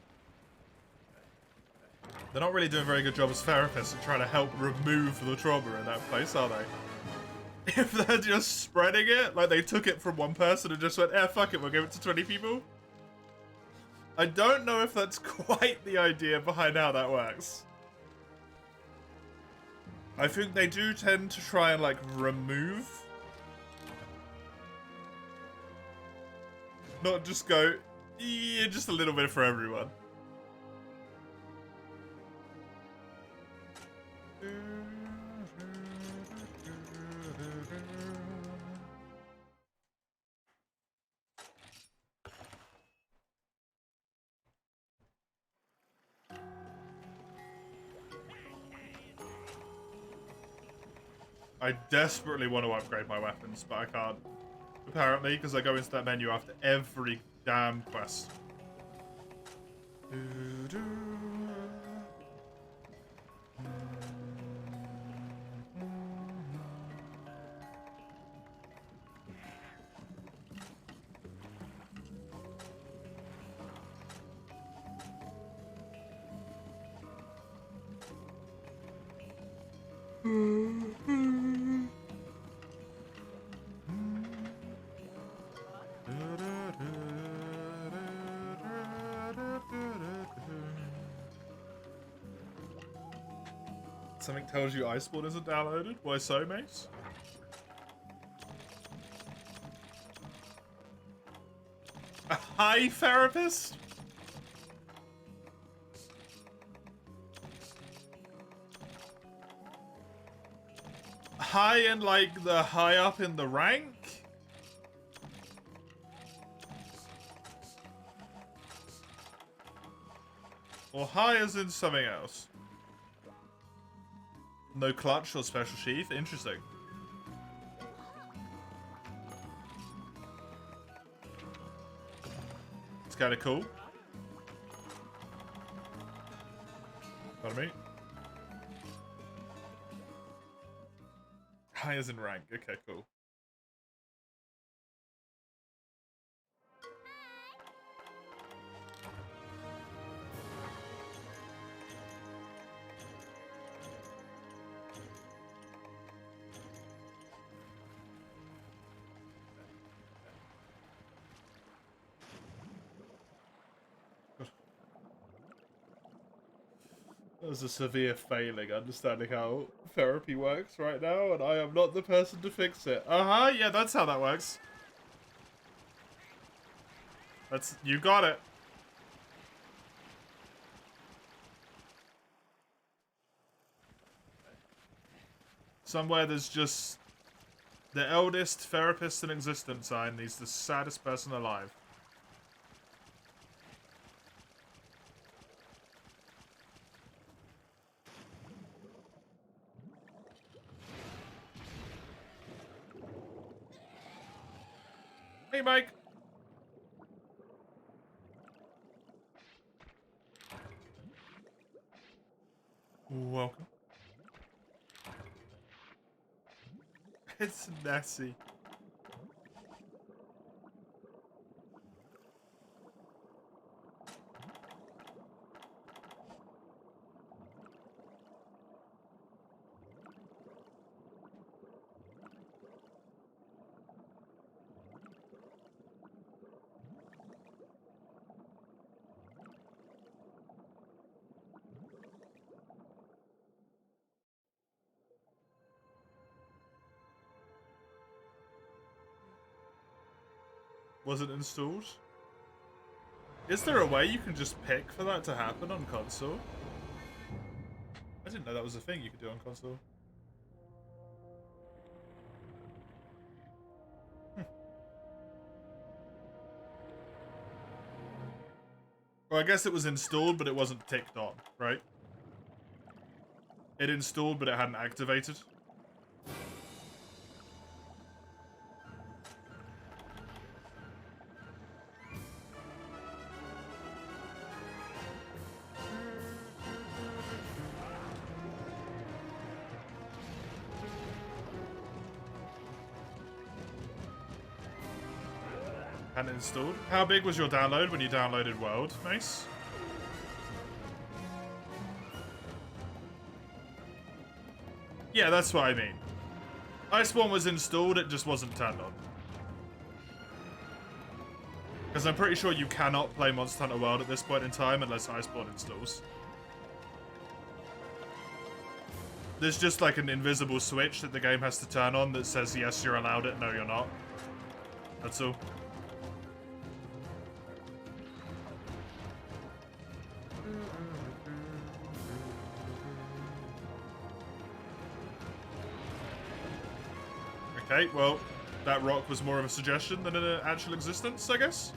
They're not really doing a very good job as therapists at trying to help remove the trauma in that place, are they? If they're just spreading it, like they took it from one person and just went, eh, fuck it, we'll give it to 20 people. I don't know if that's quite the idea behind how that works. I think they do tend to try and, like, remove. Not just go, yeah, just a little bit for everyone. I desperately want to upgrade my weapons, but I can't. Apparently, because I go into that menu after every damn quest. Something tells you Iceborne isn't downloaded? Why so, mate? A high therapist? High in, like, the high up in the rank? Or high as in something else? No clutch or special sheath? Interesting. It's kind of cool. Pardon me? High as in rank. Okay, cool. That was a severe failing understanding how therapy works right now, and I am not the person to fix it. Uh-huh, yeah, that's how that works. That's... you got it. Somewhere there's just... the eldest therapist in existence sign. He's the saddest person alive. Hey, Mike. Welcome. It's Nessie. Was it installed? Is there a way you can just pick for that to happen on console? I didn't know that was a thing you could do on console. Or I guess it was installed, but it wasn't ticked on, right? It installed, but it hadn't activated. Hadn't installed. How big was your download when you downloaded World, Mace? Yeah, that's what I mean. Iceborne was installed, it just wasn't turned on. Because I'm pretty sure you cannot play Monster Hunter World at this point in time unless Iceborne installs. There's just like an invisible switch that the game has to turn on that says yes, you're allowed it, no, you're not. That's all. Okay, well, that rock was more of a suggestion than an actual existence, I guess.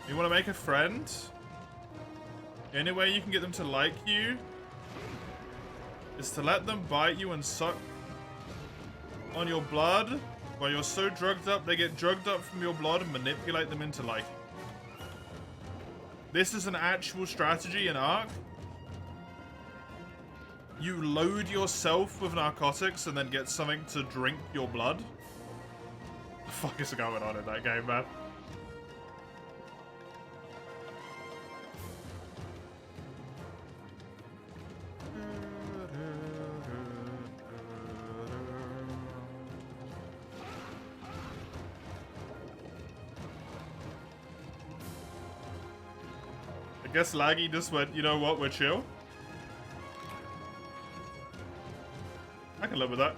You want to make a friend? The only way you can get them to like you is to let them bite you and suck on your blood while you're so drugged up they get drugged up from your blood and manipulate them into liking. This is an actual strategy in Ark. You load yourself with narcotics and then get something to drink your blood. What the fuck is going on in that game, man? I guess Laggy just went, you know what, we're chill. I can live with that.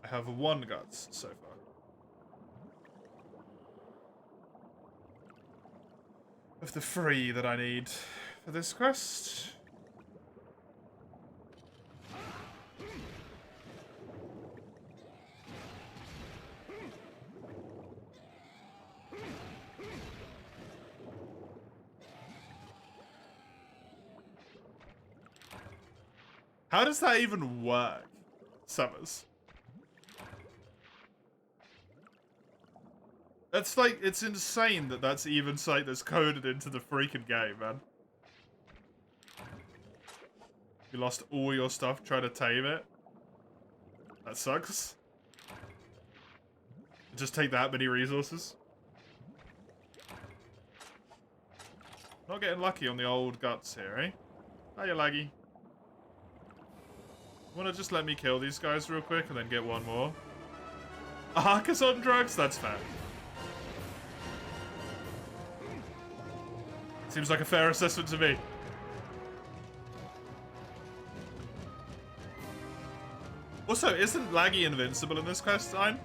I have 1 guts so far. Of the 3 that I need for this quest. How does that even work, Summers? That's like, it's insane that that's even something that's coded into the freaking game, man. You lost all your stuff trying to tame it. That sucks. Just take that many resources. Not getting lucky on the old guts here, eh? Hiya, Laggy. Wanna just let me kill these guys real quick and then get one more? Arcus on drugs? That's fair. Seems like a fair assessment to me. Also, isn't Laggy invincible in this quest line?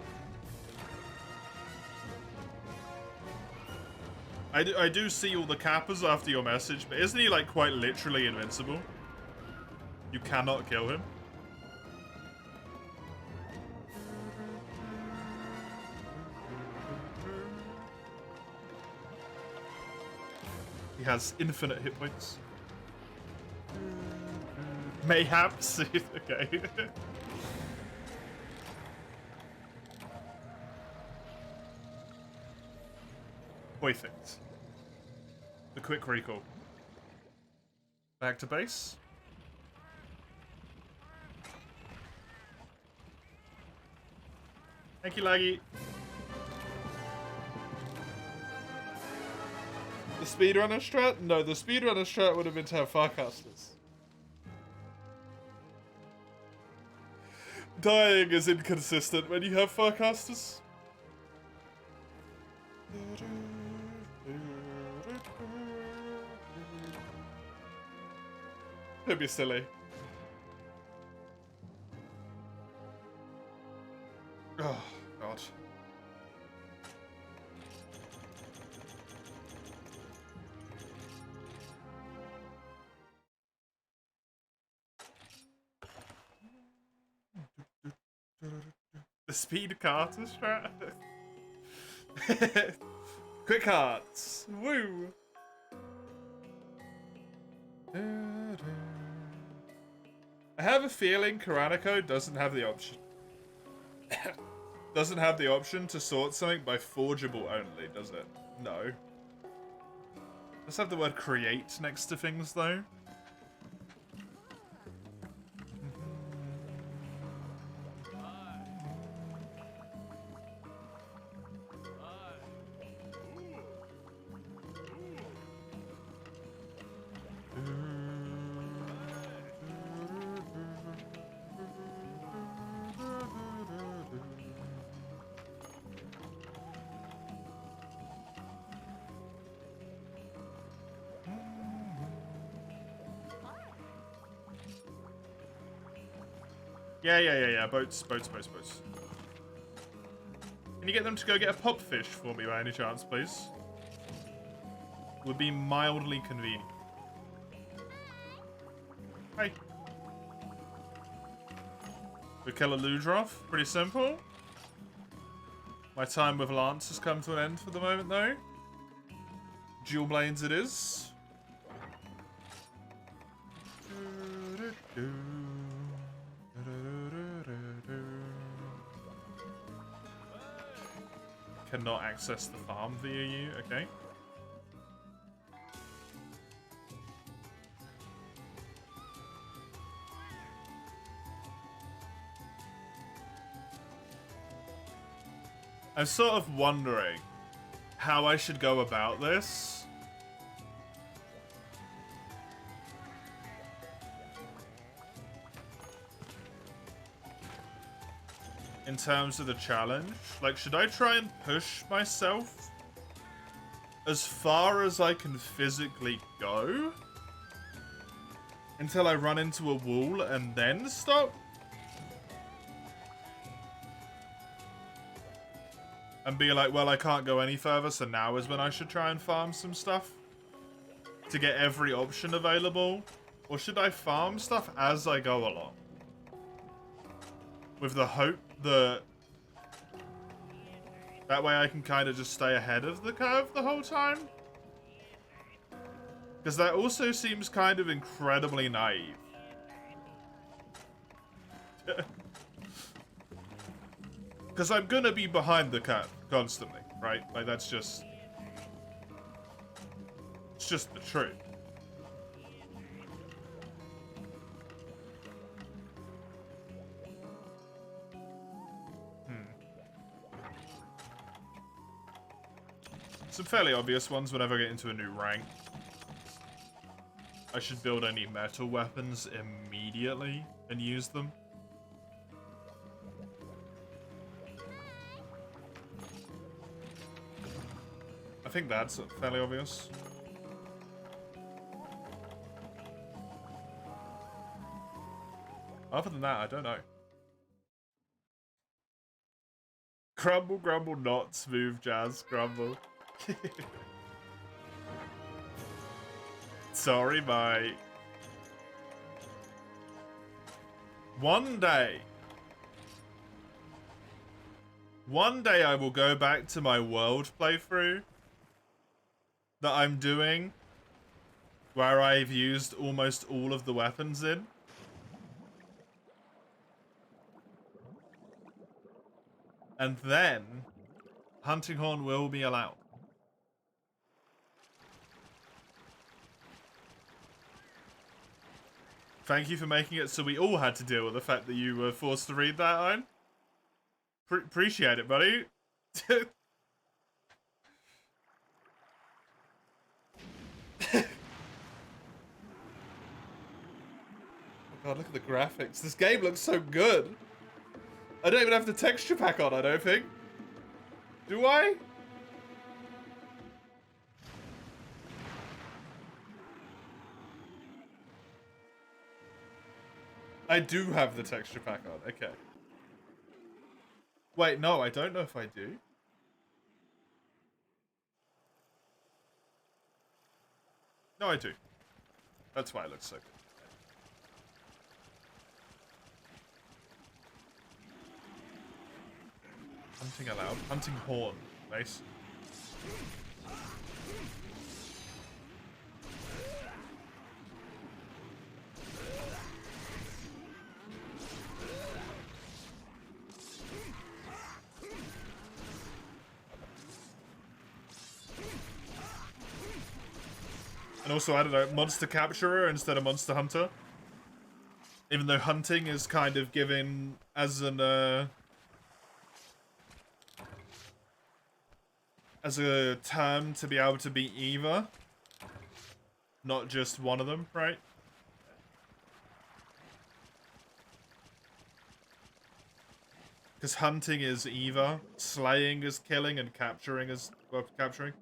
I do see all the kappas after your message, but isn't he like quite literally invincible? You cannot kill him. He has infinite hit points. Mayhaps. Okay. Perfect. The quick recall. Back to base. Thank you, Laggy. The speedrunner strat? No, the speedrunner strat would have been to have Farcasters. Dying is inconsistent when you have Farcasters. Don't be silly. Oh, God. The speed Carter strat. Quick hearts. Woo. I have a feeling Karanico doesn't have the option. Doesn't have the option to sort something by forgeable only, does it? No. Does have the word create next to things though. Yeah. Boats. Can you get them to go get a pop fish for me by any chance, please? Would be mildly convenient. Hey. We kill a Ludroth. Pretty simple. My time with Lance has come to an end for the moment, though. Dual blades it is. Cannot access the farm via you, okay. I'm sort of wondering how I should go about this. In terms of the challenge, like, should I try and push myself as far as I can physically go until I run into a wall and then stop? And be like, well, I can't go any further, so now is when I should try and farm some stuff to get every option available? Or should I farm stuff as I go along? With the hope that that way I can kind of just stay ahead of the curve the whole time? Because that also seems kind of incredibly naive. Because I'm gonna be behind the curve constantly, right? Like, that's just... it's just the truth. Some fairly obvious ones whenever I get into a new rank. I should build any metal weapons immediately and use them. I think that's fairly obvious. Other than that, I don't know. Grumble, grumble, not smooth jazz, grumble. Sorry, mate. One day I will go back to my world playthrough that I'm doing, where I've used almost all of the weapons in. And then, hunting horn will be allowed. Thank you for making it so we all had to deal with the fact that you were forced to read that, Iron. Appreciate it, buddy. Oh god, look at the graphics. This game looks so good. I don't even have the texture pack on, I don't think. Do I? I do have the texture pack on. Okay. Wait, no, I don't know if I do. No, I do. That's why it looks so good. Hunting allowed. Hunting horn. Nice. And also, I don't know, monster capturer instead of monster hunter. Even though hunting is kind of given as an as a term to be able to be either, not just one of them, right? Because hunting is either, slaying is killing, and capturing is capturing.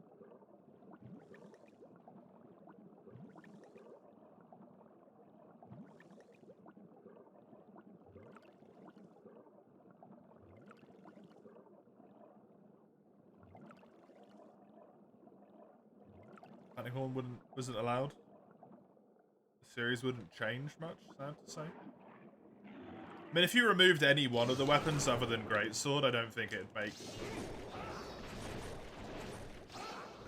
Hunting horn wasn't allowed. The series wouldn't change much, sad to say. I mean, if you removed any one of the weapons other than Greatsword, I don't think it'd make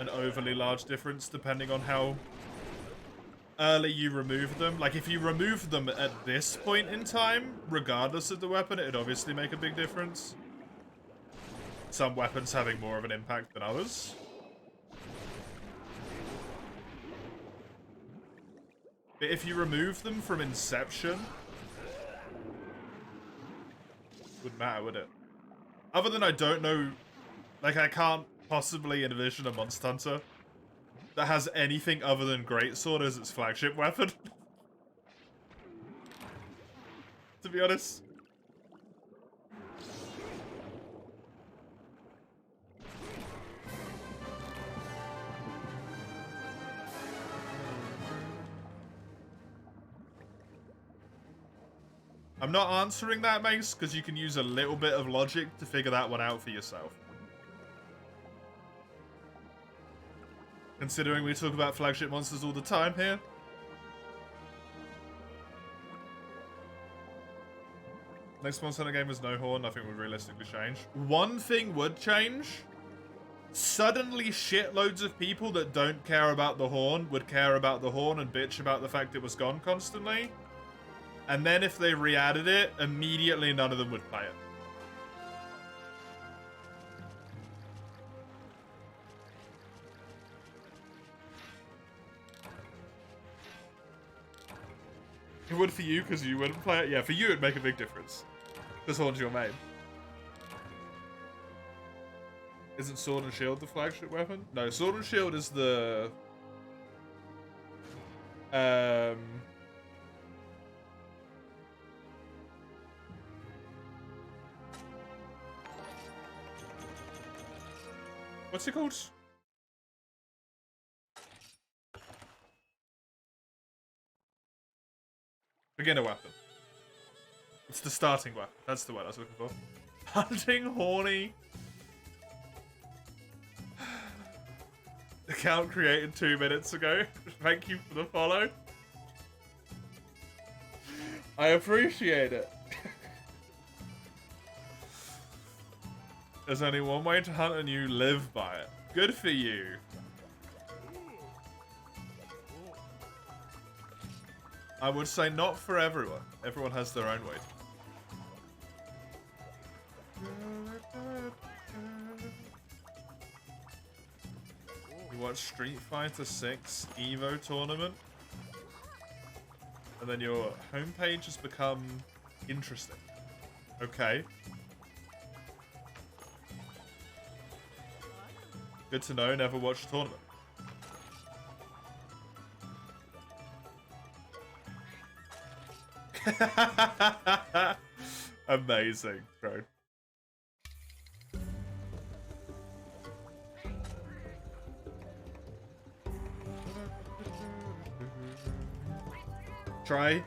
an overly large difference depending on how early you remove them. Like, if you remove them at this point in time, regardless of the weapon, it'd obviously make a big difference. Some weapons having more of an impact than others. But if you remove them from inception, wouldn't matter, would it? Other than I don't know, like, I can't possibly envision a Monster Hunter that has anything other than Greatsword as its flagship weapon. To be honest. I'm not answering that, Mace, because you can use a little bit of logic to figure that one out for yourself. Considering we talk about flagship monsters all the time here. Next Monster Hunter game was no horn, nothing would realistically change. One thing would change. Suddenly shitloads of people that don't care about the horn would care about the horn and bitch about the fact it was gone constantly. And then if they re-added it, immediately none of them would play it. It would for you because you wouldn't play it? Yeah, for you it'd make a big difference. This horn's your main. Isn't Sword and Shield the flagship weapon? No, Sword and Shield is the... What's it called? Beginner weapon. It's the starting weapon. That's the word I was looking for. Hunting horny. Account created 2 minutes ago. Thank you for the follow. I appreciate it. There's only one way to hunt and you live by it. Good for you. I would say not for everyone. Everyone has their own way. You watch Street Fighter 6 Evo tournament, and then your homepage has become interesting. Okay. Good to know, never watched a tournament. Amazing, bro. Try.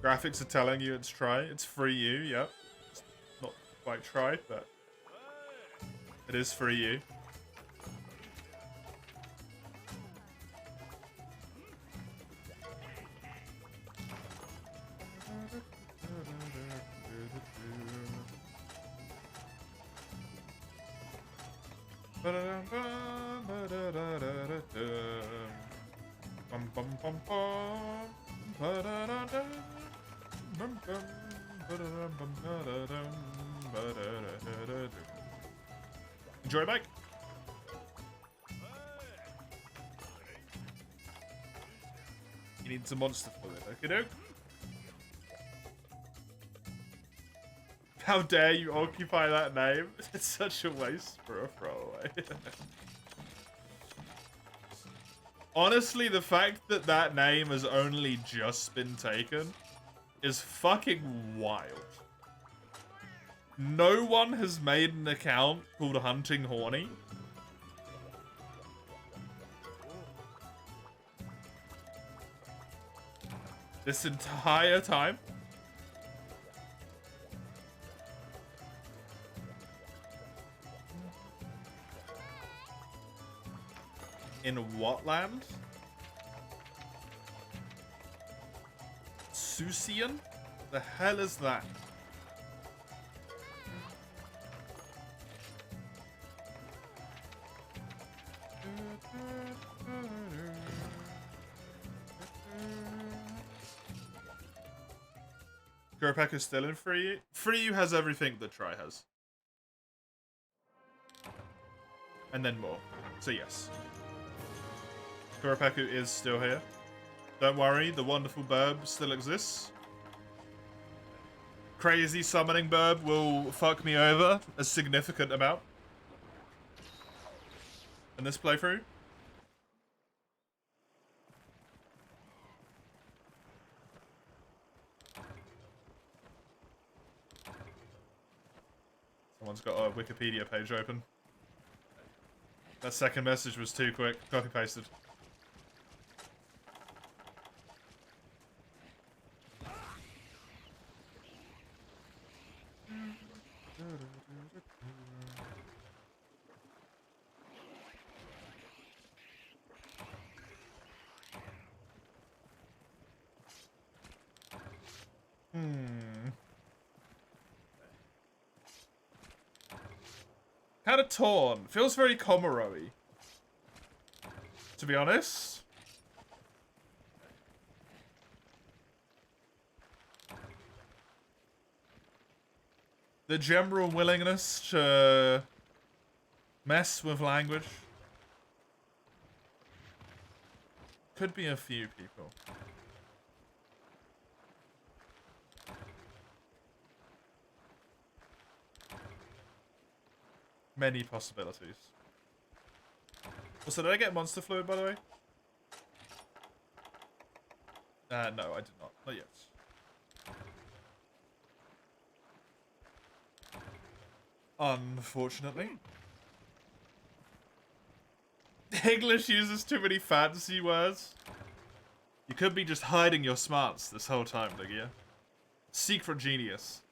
Graphics are telling you it's try. It's free you, yep. It's not quite try, but it is free you. Enjoy, Mike. You need some monster fluid, okay, doke? How dare you occupy that name? It's such a waste for a throwaway. Honestly, the fact that that name has only just been taken is fucking wild. No one has made an account called Hunting Horny. This entire time. In what land? Susian? The hell is that? Gurpak is still in Free. Free has everything that Try has. And then more. So yes. Kuropaku is still here. Don't worry, the wonderful burb still exists. Crazy summoning burb will fuck me over a significant amount in this playthrough. Someone's got a Wikipedia page open. That second message was too quick. Copy pasted. Kind of torn. Feels very Komoro-y, to be honest. The general willingness to mess with language could be a few people. Many possibilities. Also, did I get monster fluid, by the way? No, I did not. Not yet. Unfortunately. English uses too many fancy words. You could be just hiding your smarts this whole time, Ligia. Secret genius.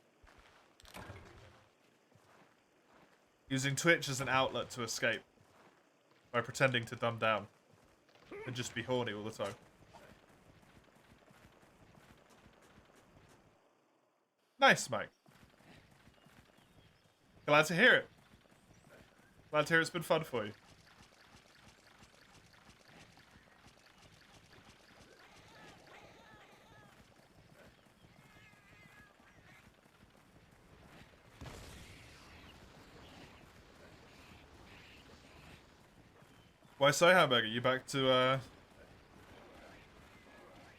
Using Twitch as an outlet to escape. By pretending to dumb down. And just be horny all the time. Nice, Mike. Glad to hear it. Glad to hear it's been fun for you. Why so, Hamburger? You back to,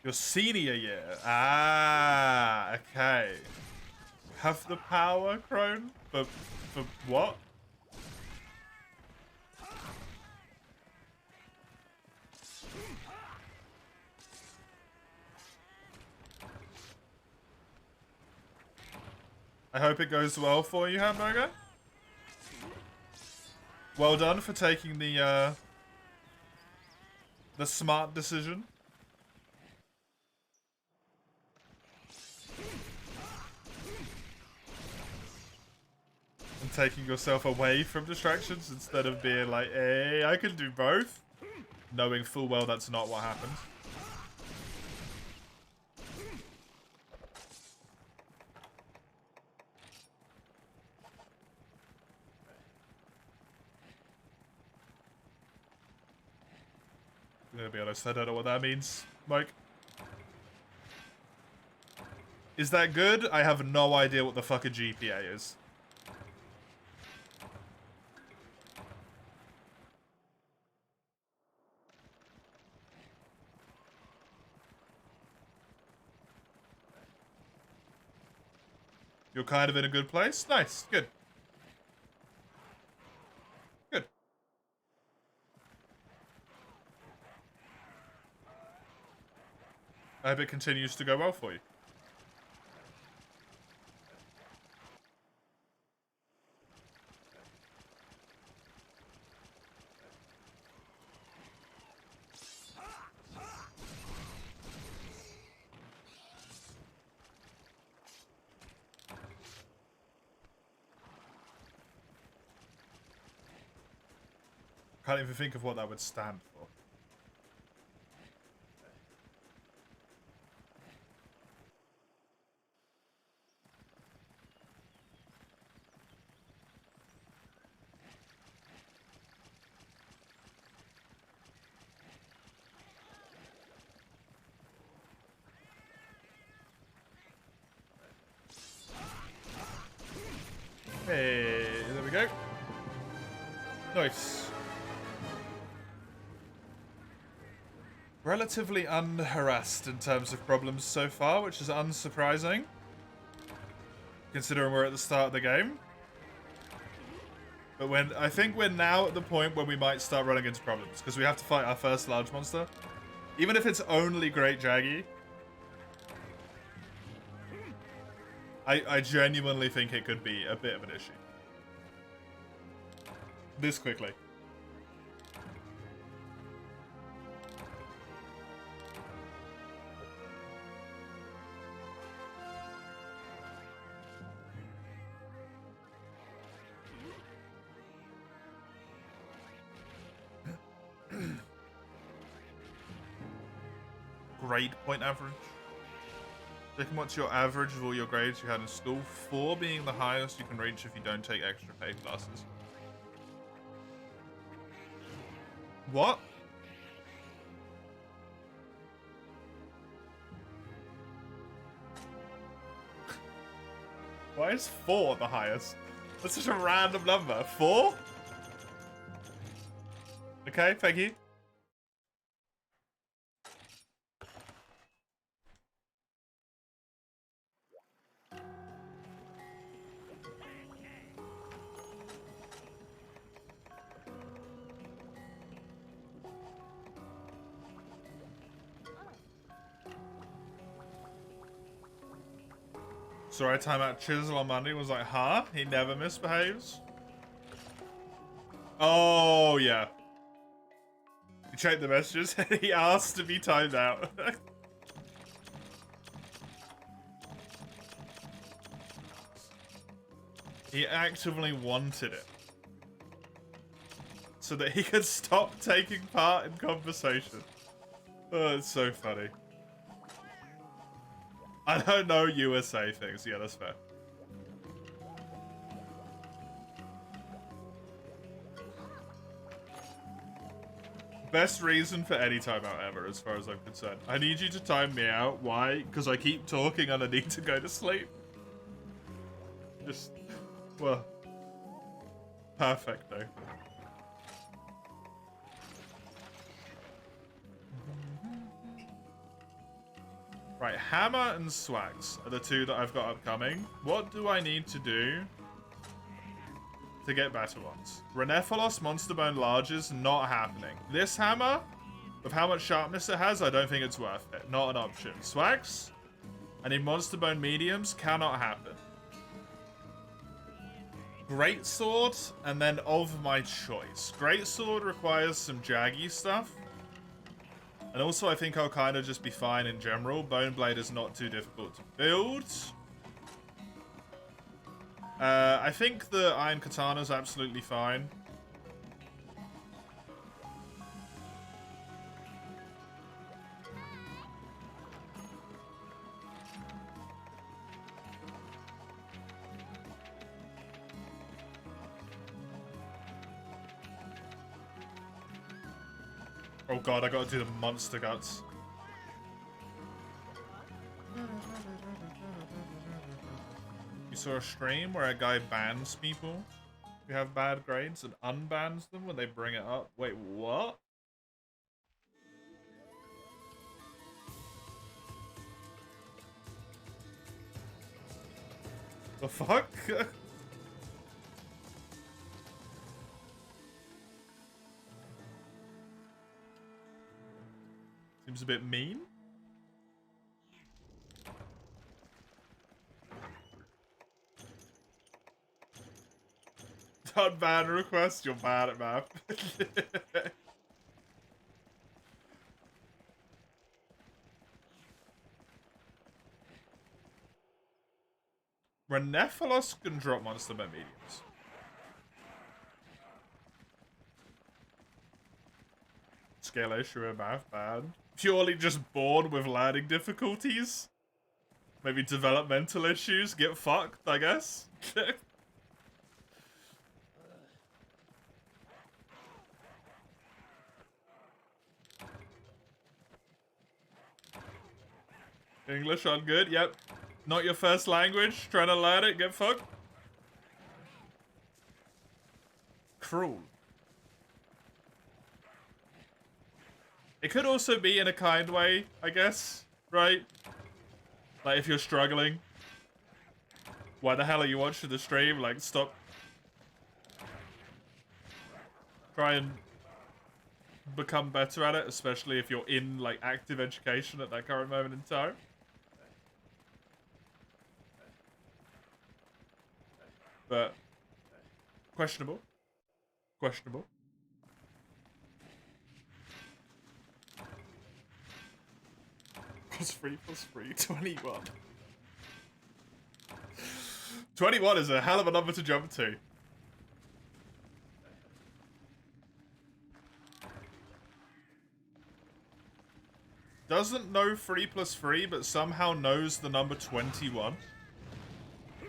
your senior year? Ah, okay. Have the power, Crone? For what? I hope it goes well for you, Hamburger. Well done for taking the smart decision. taking yourself away from distractions instead of being like, hey, I can do both. Knowing full well that's not what happened. I'm gonna be honest, I don't know what that means, Mike. Is that good? I have no idea what the fuck a GPA is. You're kind of in a good place? Nice, good. Good. I hope it continues to go well for you. Can't even think of what that would stand for. Hey, there we go. Nice. Relatively unharassed in terms of problems so far, which is unsurprising, considering we're at the start of the game. But I think we're now at the point where we might start running into problems, because we have to fight our first large monster. Even if it's only Great Jaggy, I genuinely think it could be a bit of an issue. This quickly. Grade point average. Chicken, what's your average of all your grades you had in school? 4 being the highest you can reach if you don't take extra paid classes. What? Why is 4 the highest? That's such a random number. 4? Okay, thank you. So I time out Chisel on Monday was like, huh? He never misbehaves? Oh, yeah. You checked the messages and he asked to be timed out. He actively wanted it. So that he could stop taking part in conversation. Oh, it's so funny. I don't know USA things. Yeah, that's fair. Best reason for any timeout ever, as far as I'm concerned. I need you to time me out. Why? Because I keep talking and I need to go to sleep. Just, well, perfect though. Right, Hammer and Swags are the 2 that I've got upcoming. What do I need to do to get better ones? Renephalos Monster Bone Larges, not happening. This hammer, with how much sharpness it has, I don't think it's worth it. Not an option. Swags, I need Monster Bone Mediums, cannot happen. Greatsword, and then of my choice. Greatsword requires some jaggy stuff. And also, I think I'll kind of just be fine in general. Bone Blade is not too difficult to build. I think the Iron Katana's absolutely fine. Oh god, I gotta do the monster guts. You saw a stream where a guy bans people who have bad grades and unbans them when they bring it up. Wait, what? The fuck? Seems a bit mean. Unban request, you're bad at math. Renephalos can drop monster by mediums. Scale issue in math, bad. Purely just born with learning difficulties. Maybe developmental issues, get fucked, I guess. English on good, yep. Not your first language, trying to learn it, get fucked. Cruel. It could also be in a kind way, I guess, right? Like if you're struggling. Why the hell are you watching the stream? Like, stop. Try and become better at it, especially if you're in, like, active education at that current moment in time. But, questionable. Questionable. +3 +3, 21. 21 is a hell of a number to jump to. Doesn't know 3 + 3, but somehow knows the number 21.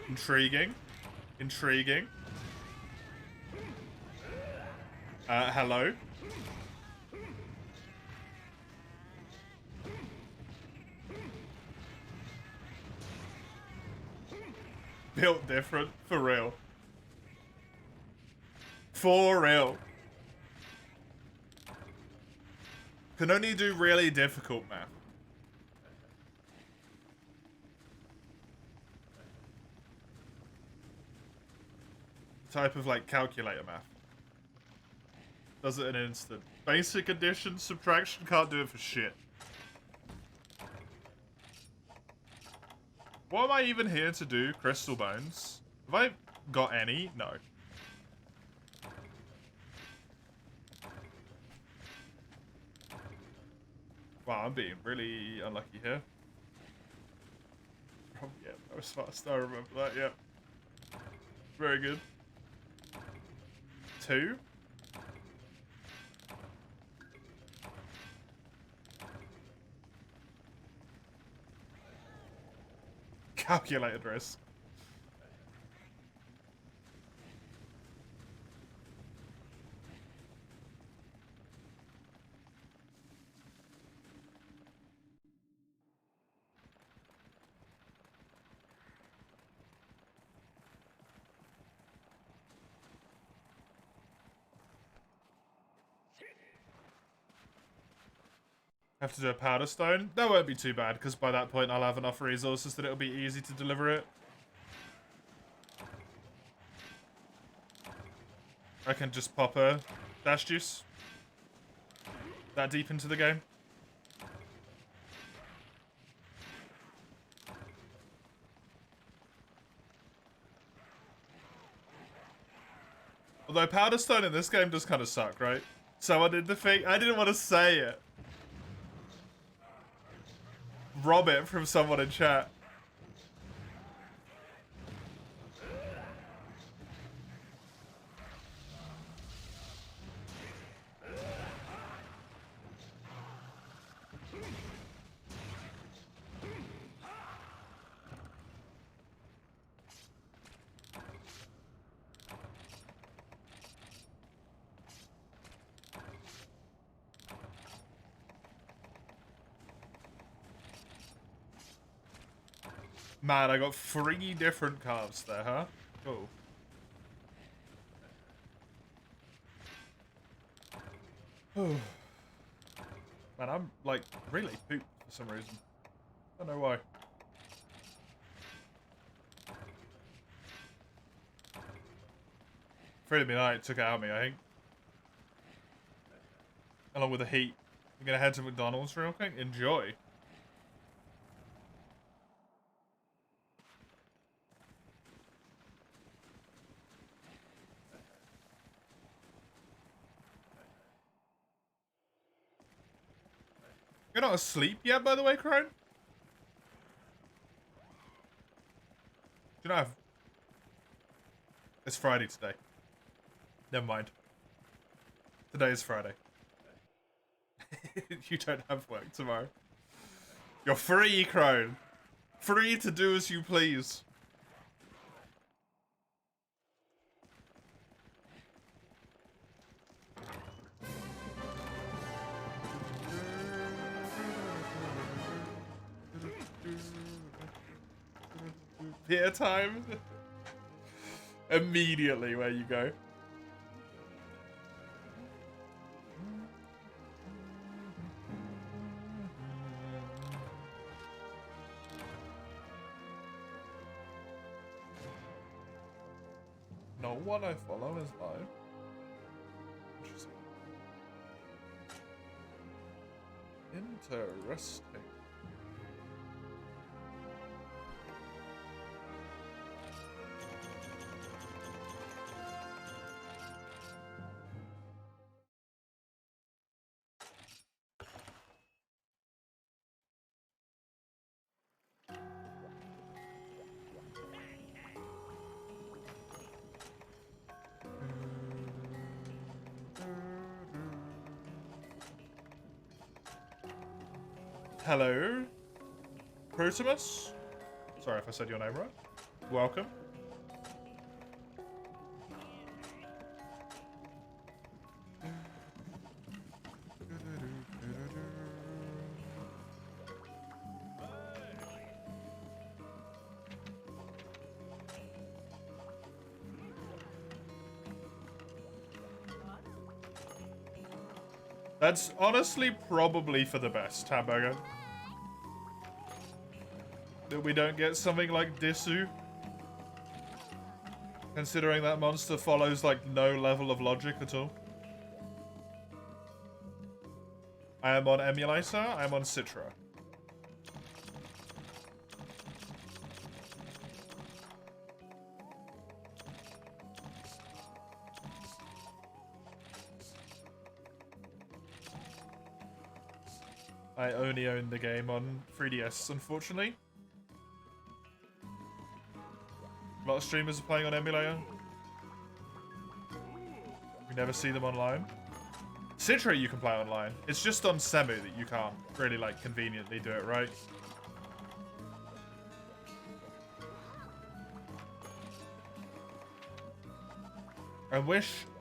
Intriguing. Intriguing. Hello? Built different, for real. For real. Can only do really difficult math. Type of, like, calculator math. Does it in an instant. Basic addition, subtraction, can't do it for shit. What am I even here to do? Crystal bones? Have I got any? No. Wow, I'm being really unlucky here. Oh, yeah, that was fast. I remember that, yeah. Very good. 2? Calculated risk. Have to do a powder stone? That won't be too bad, because by that point I'll have enough resources that it'll be easy to deliver it. I can just pop a dash juice. That deep into the game. Although powder stone in this game does kind of suck, right? Someone did the thing. I didn't want to say it. Rob it from someone in chat. Man, I got 3 different cards there, huh? Cool. Man, I'm, like, really pooped for some reason. I don't know why. Friday night took it out of me, I think. Along with the heat. I'm gonna head to McDonald's real quick. Enjoy. You're not asleep yet, by the way, Crone? Do you not have... It's Friday today. Never mind. Today is Friday. You don't have work tomorrow. You're free, Crone. Free to do as you please. Beer time? Immediately where you go. No one I follow is live. Interesting. Interesting. Hello, Protimus. Sorry if I said your name right. Welcome. That's honestly probably for the best, Hamburger. That we don't get something like Disu. Considering that monster follows, like, no level of logic at all. I am on emulator, I am on Citra. I only own the game on 3DS, unfortunately. A lot of streamers are playing on emulator. We never see them online. Citra you can play online. It's just on Semu that you can't really, like, conveniently do it, right?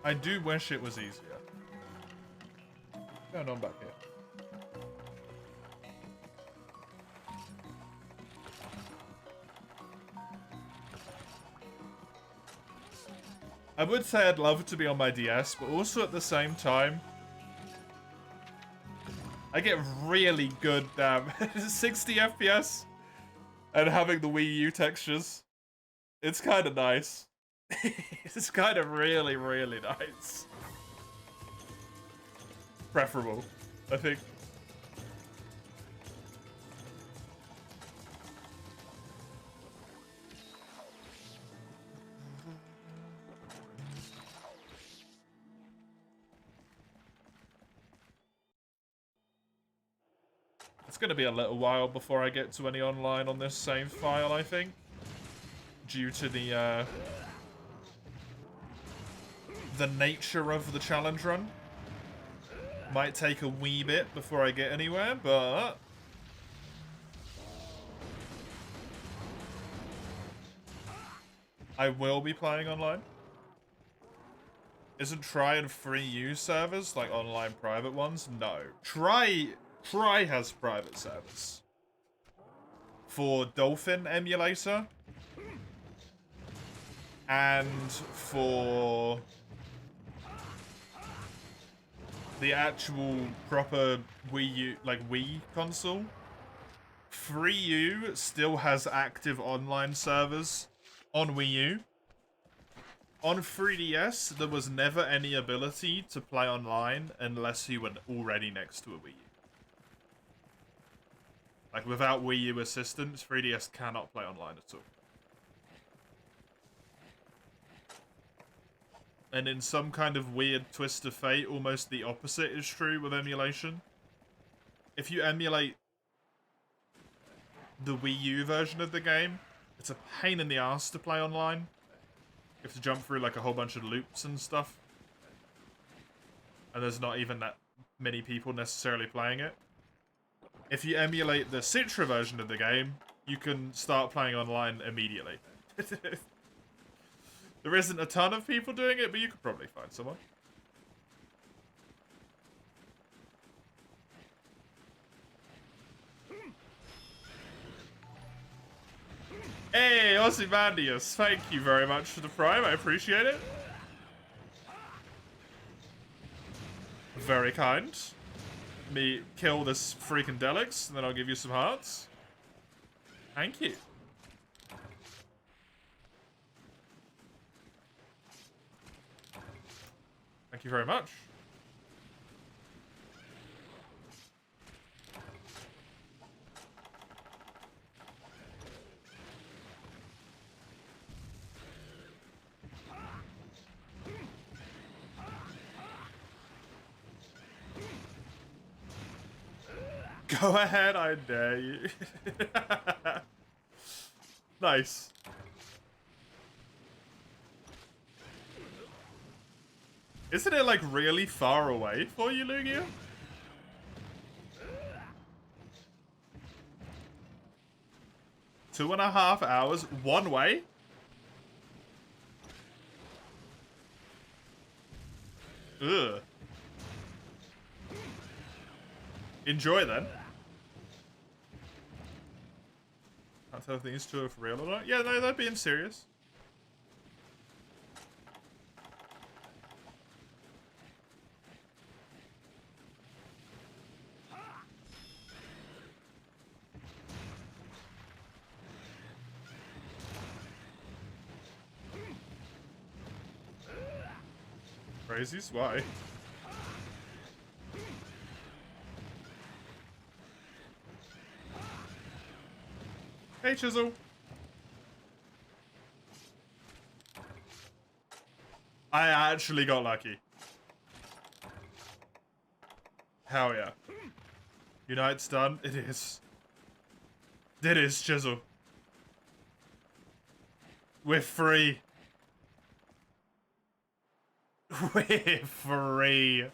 I do wish it was easier. What's going on back here? I would say I'd love it to be on my DS, but also at the same time, I get really good 60 FPS and having the Wii U textures. It's kind of nice. It's kind of really, really nice. Preferable, I think. It's going to be a little while before I get to any online on this save file, I think. Due to the nature of the challenge run. Might take a wee bit before I get anywhere, but... I will be playing online. Isn't Try and MH3U servers, like online private ones? No. Try has private servers. for Dolphin emulator and for the actual proper Wii U, like Wii console. 3U still has active online servers on Wii U. On 3DS, there was never any ability to play online unless you were already next to a Wii U. Like, without Wii U assistance, 3DS cannot play online at all. And in some kind of weird twist of fate, almost the opposite is true with emulation. If you emulate the Wii U version of the game, it's a pain in the ass to play online. You have to jump through like a whole bunch of loops and stuff. And there's not even that many people necessarily playing it. If you emulate the Citra version of the game, you can start playing online immediately. There isn't a ton of people doing it, but you could probably find someone. Hey, Ozymandias, thank you very much for the Prime, I appreciate it. Very kind. Let me kill this freaking Delix, and then I'll give you some hearts. Thank you. Thank you very much. Go ahead, I dare you. Nice. Isn't it, like, really far away for you, Lugia? Two and a half hours, one way? Ugh. Enjoy, then. Can't tell if these two are for real or not. Yeah, no, they're being serious. Crazies? Why? Hey, Chisel. I actually got lucky. Hell yeah. Unite's done. It is. It is, Chisel. We're free. We're free.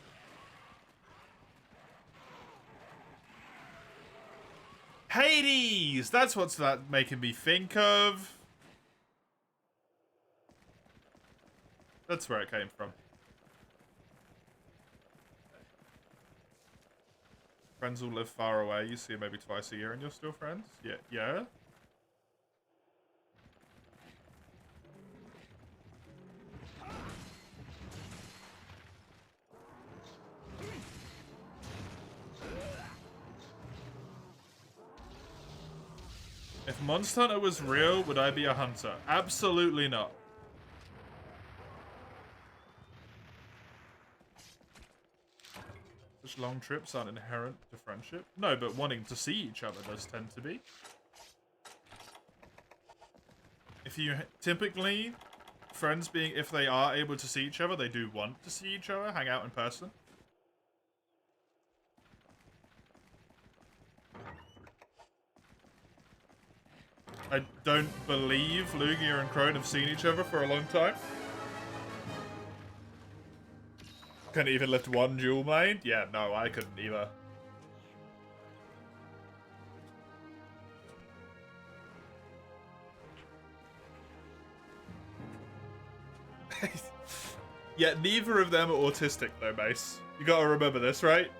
Hades! That's what's that making me think of. That's where it came from. Friends all live far away. You see them maybe twice a year and you're still friends? Yeah. Yeah? If Monster Hunter was real, would I be a hunter? Absolutely not. Such long trips aren't inherent to friendship. No, but wanting to see each other does tend to be. If you typically, friends being, if they are able to see each other, they do want to see each other, hang out in person. I don't believe Lugia and Crone have seen each other for a long time. Couldn't even lift one dual blade? Yeah, no, I couldn't either. Yeah, neither of them are autistic though, Mace. You gotta remember this, right?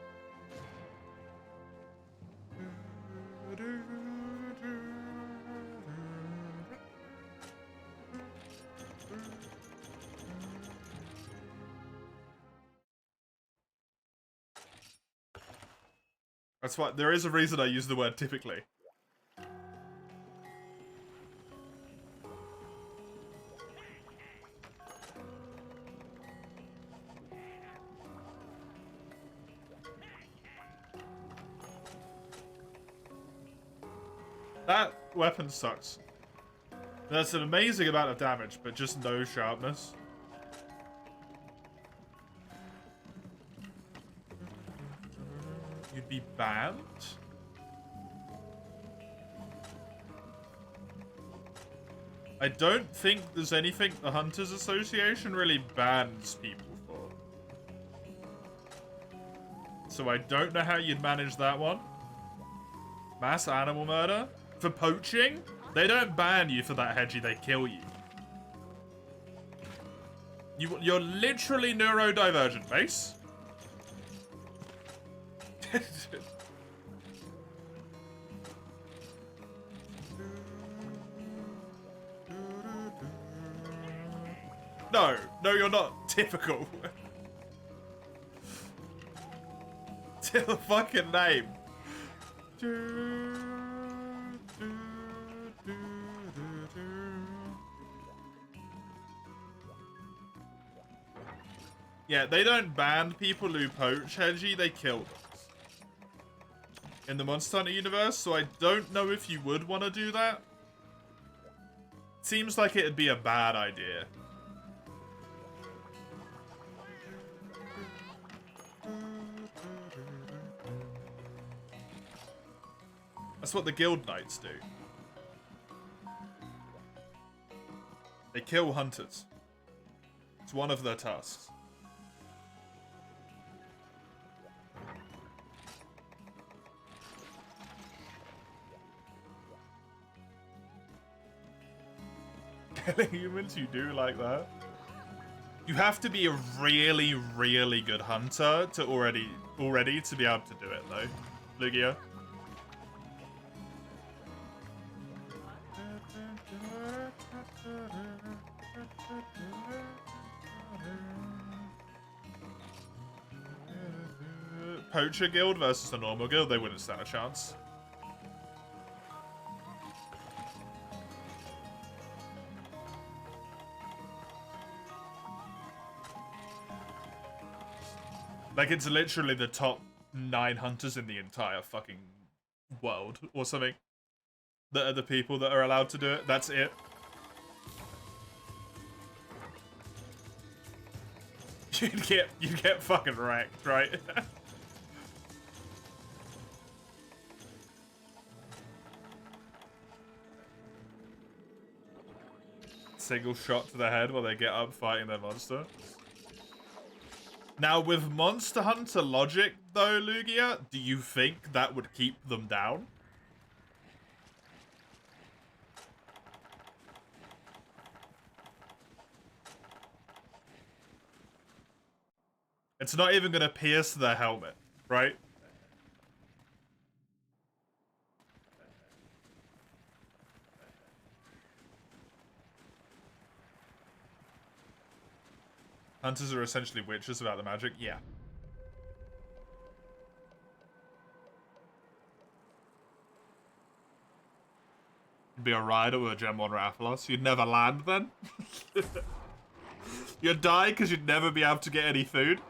That's why there is a reason I use the word typically. That weapon sucks. That's an amazing amount of damage, but just no sharpness. You'd be banned? I don't think there's anything the Hunters Association really bans people for. So I don't know how you'd manage that one. Mass animal murder? For poaching? They don't ban you for that, Hedgie, they kill you. You're literally neurodivergent, Base. No, you're not typical. To the fucking name. Yeah, they don't ban people who poach, Hedgie, they kill them. In the Monster Hunter universe, so I don't know if you would want to do that. Seems like it'd be a bad idea. That's what the Guild Knights do. They kill hunters. It's one of their tasks. Killing humans, you do like that? You have to be a really, really good hunter to already to be able to do it, though, Lugia. Poacher guild versus the normal guild, they wouldn't stand a chance. Like, it's literally the top 9 hunters in the entire fucking world, or something. That are the people that are allowed to do it. That's it. You'd get fucking wrecked, right? Single shot to the head while they get up fighting their monster. Now, with Monster Hunter logic, though, Lugia, do you think that would keep them down? It's not even going to pierce their helmet, right? Hunters are essentially witches without the magic? Yeah. You'd be a rider with a Gen 1 Rathalos. You'd never land then? You'd die because you'd never be able to get any food?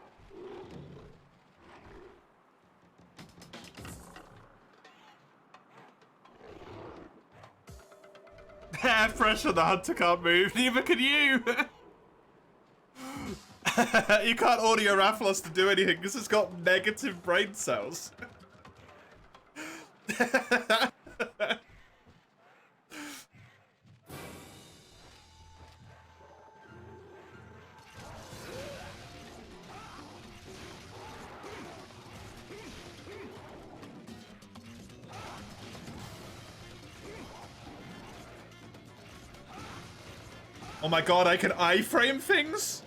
Air pressure, the hunter can't move. Neither can you! You can't order your Rathalos to do anything because it's got negative brain cells. Oh my god, I can iframe things?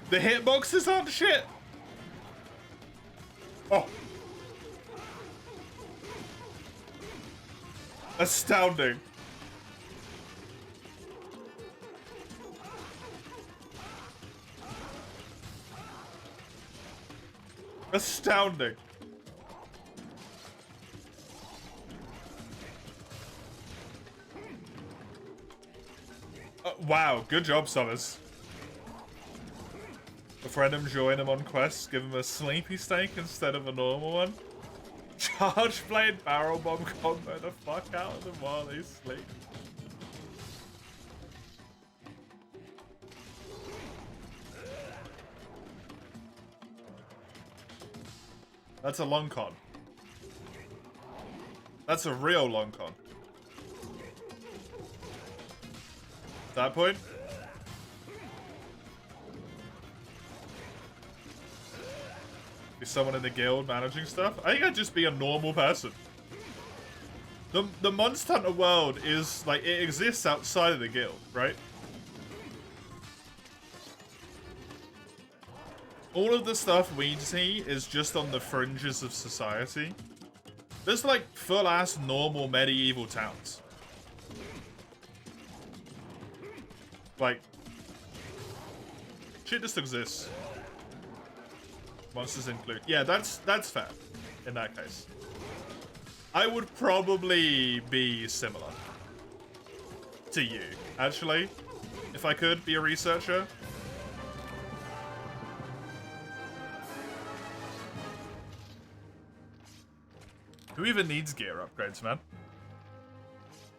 The hitboxes aren't shit. Oh. Astounding. Astounding. Wow, good job, Summers. Befriend him, join him on quests, give him a sleepy steak instead of a normal one. Charge blade barrel bomb combo the fuck out of them while they sleep. That's a long con. That's a real long con. At that point. Be someone in the guild managing stuff. I think I'd just be a normal person. The Monster Hunter world is, like, it exists outside of the guild, right? All of the stuff we see is just on the fringes of society. There's, like, full-ass normal medieval towns. Like, shit just exists. Monsters include. Yeah, that's fair in that case. I would probably be similar to you, actually, if I could be a researcher. Who even needs gear upgrades, man?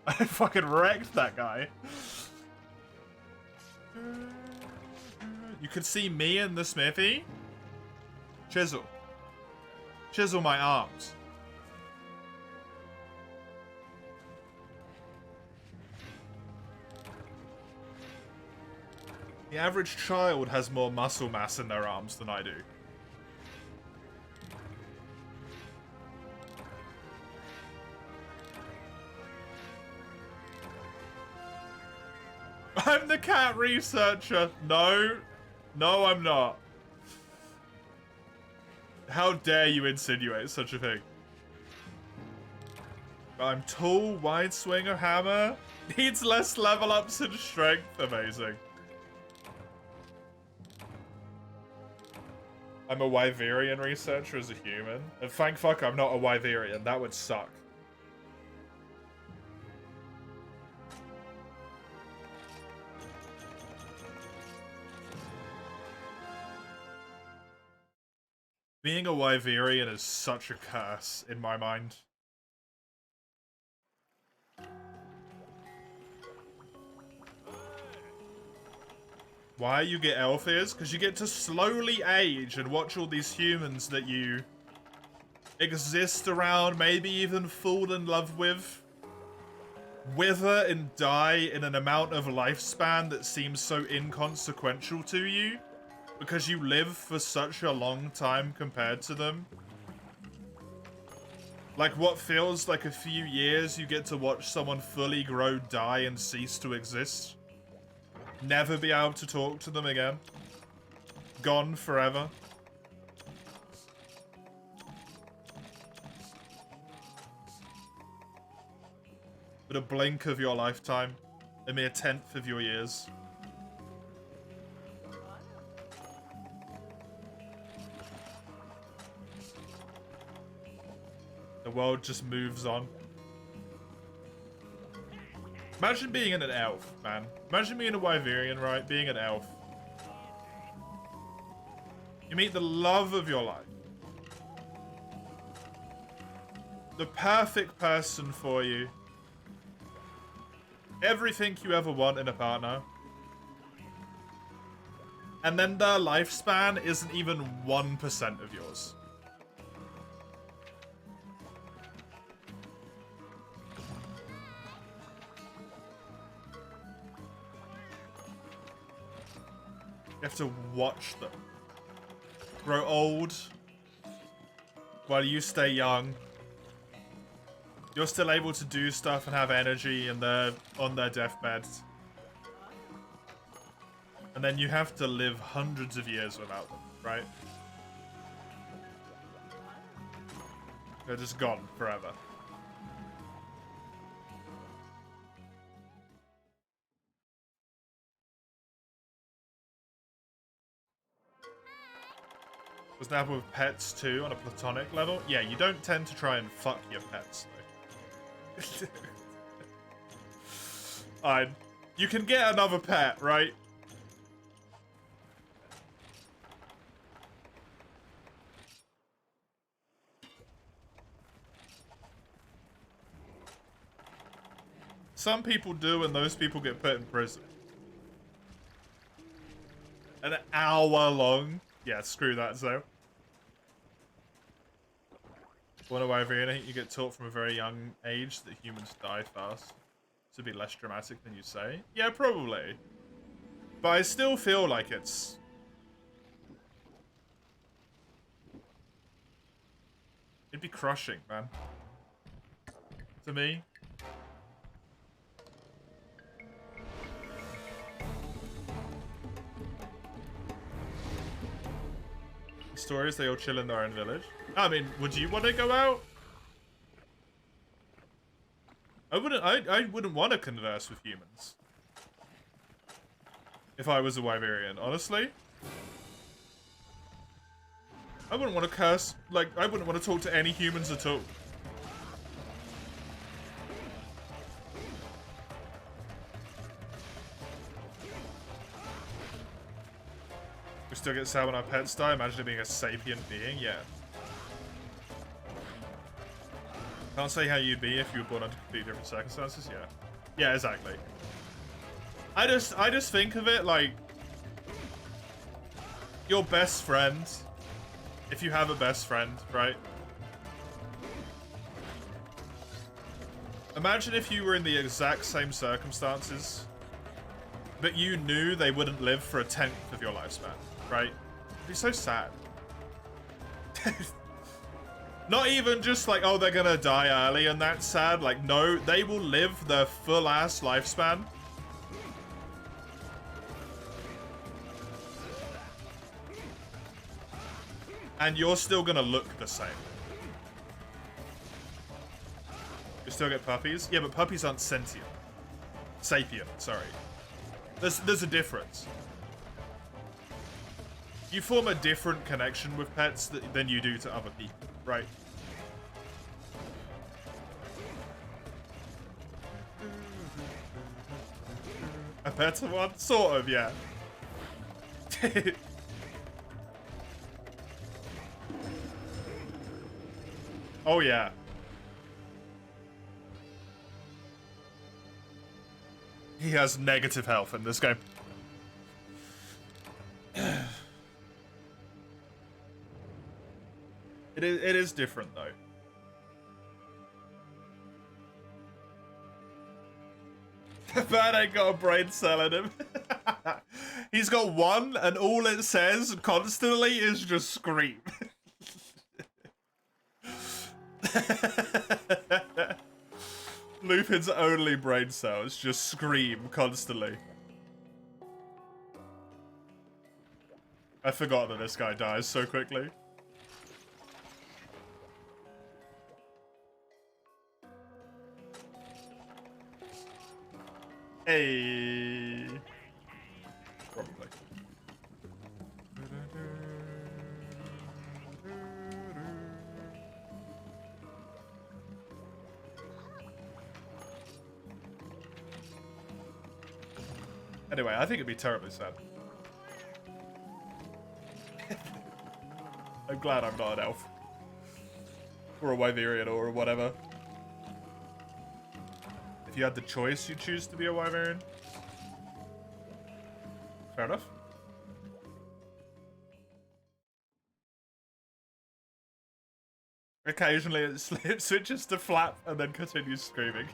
I fucking wrecked that guy. You could see me in the smithy. Chisel. Chisel my arms. The average child has more muscle mass in their arms than I do. I'm the cat researcher. No. No, I'm not. How dare you insinuate such a thing? I'm tall, wide swinger hammer. Needs less level ups in strength. Amazing. I'm a Wyverian researcher as a human. And thank fuck I'm not a Wyverian. That would suck. Being a Wyverian is such a curse in my mind. Why you get elf ears? Because you get to slowly age and watch all these humans that you exist around, maybe even fall in love with, wither and die in an amount of lifespan that seems so inconsequential to you. Because you live for such a long time compared to them. Like what feels like a few years, you get to watch someone fully grow, die, and cease to exist. Never be able to talk to them again. Gone forever. But a blink of your lifetime. A mere 10th of your years. The world just moves on. Imagine being an elf, man. Imagine being a Wyverian, right? Being an elf. You meet the love of your life. The perfect person for you. Everything you ever want in a partner. And then their lifespan isn't even 1% of yours. You have to watch them grow old while you stay young. You're still able to do stuff and have energy and they're on their deathbeds. And then you have to live hundreds of years without them, right? They're just gone forever. Was that with pets too on a platonic level? Yeah, you don't tend to try and fuck your pets though. You can get another pet, right? Some people do, and those people get put in prison. An hour long? Yeah, screw that, Zoe. One away, I think you get taught from a very young age that humans die fast. To be less dramatic than you say? Yeah, probably. But I still feel like it's... It'd be crushing, man. To me. The stories, they all chill in their own village. I mean, would you want to go out? I wouldn't want to converse with humans. If I was a Wyverian, honestly. I wouldn't want to curse, like, I wouldn't want to talk to any humans at all. We still get sad when our pets die, imagine it being a sapient being, yeah. Can't say how you'd be if you were born under completely different circumstances, yeah. Yeah, exactly. I just think of it like your best friend, if you have a best friend, right? Imagine if you were in the exact same circumstances, but you knew they wouldn't live for a 10th of your lifespan, right? It'd be so sad. Not even just like, oh, they're gonna die early and that's sad. Like, no, they will live their full-ass lifespan. And you're still gonna look the same. You still get puppies? Yeah, but puppies aren't sentient. Sapient, sorry. There's a difference. You form a different connection with pets than you do to other people, right? A better one? Sort of, yeah. Oh, yeah. He has negative health in this game. It is different, though. The man ain't got a brain cell in him. He's got one, and all it says constantly is just scream. Lupin's only brain cells just scream constantly. I forgot that this guy dies so quickly. Hey. Probably. Anyway, I think it'd be terribly sad. I'm glad I'm not an elf. Or a Wyverian or whatever. If you had the choice, you'd choose to be a Wyverian. Fair enough. Occasionally it switches to flap and then continues screaming.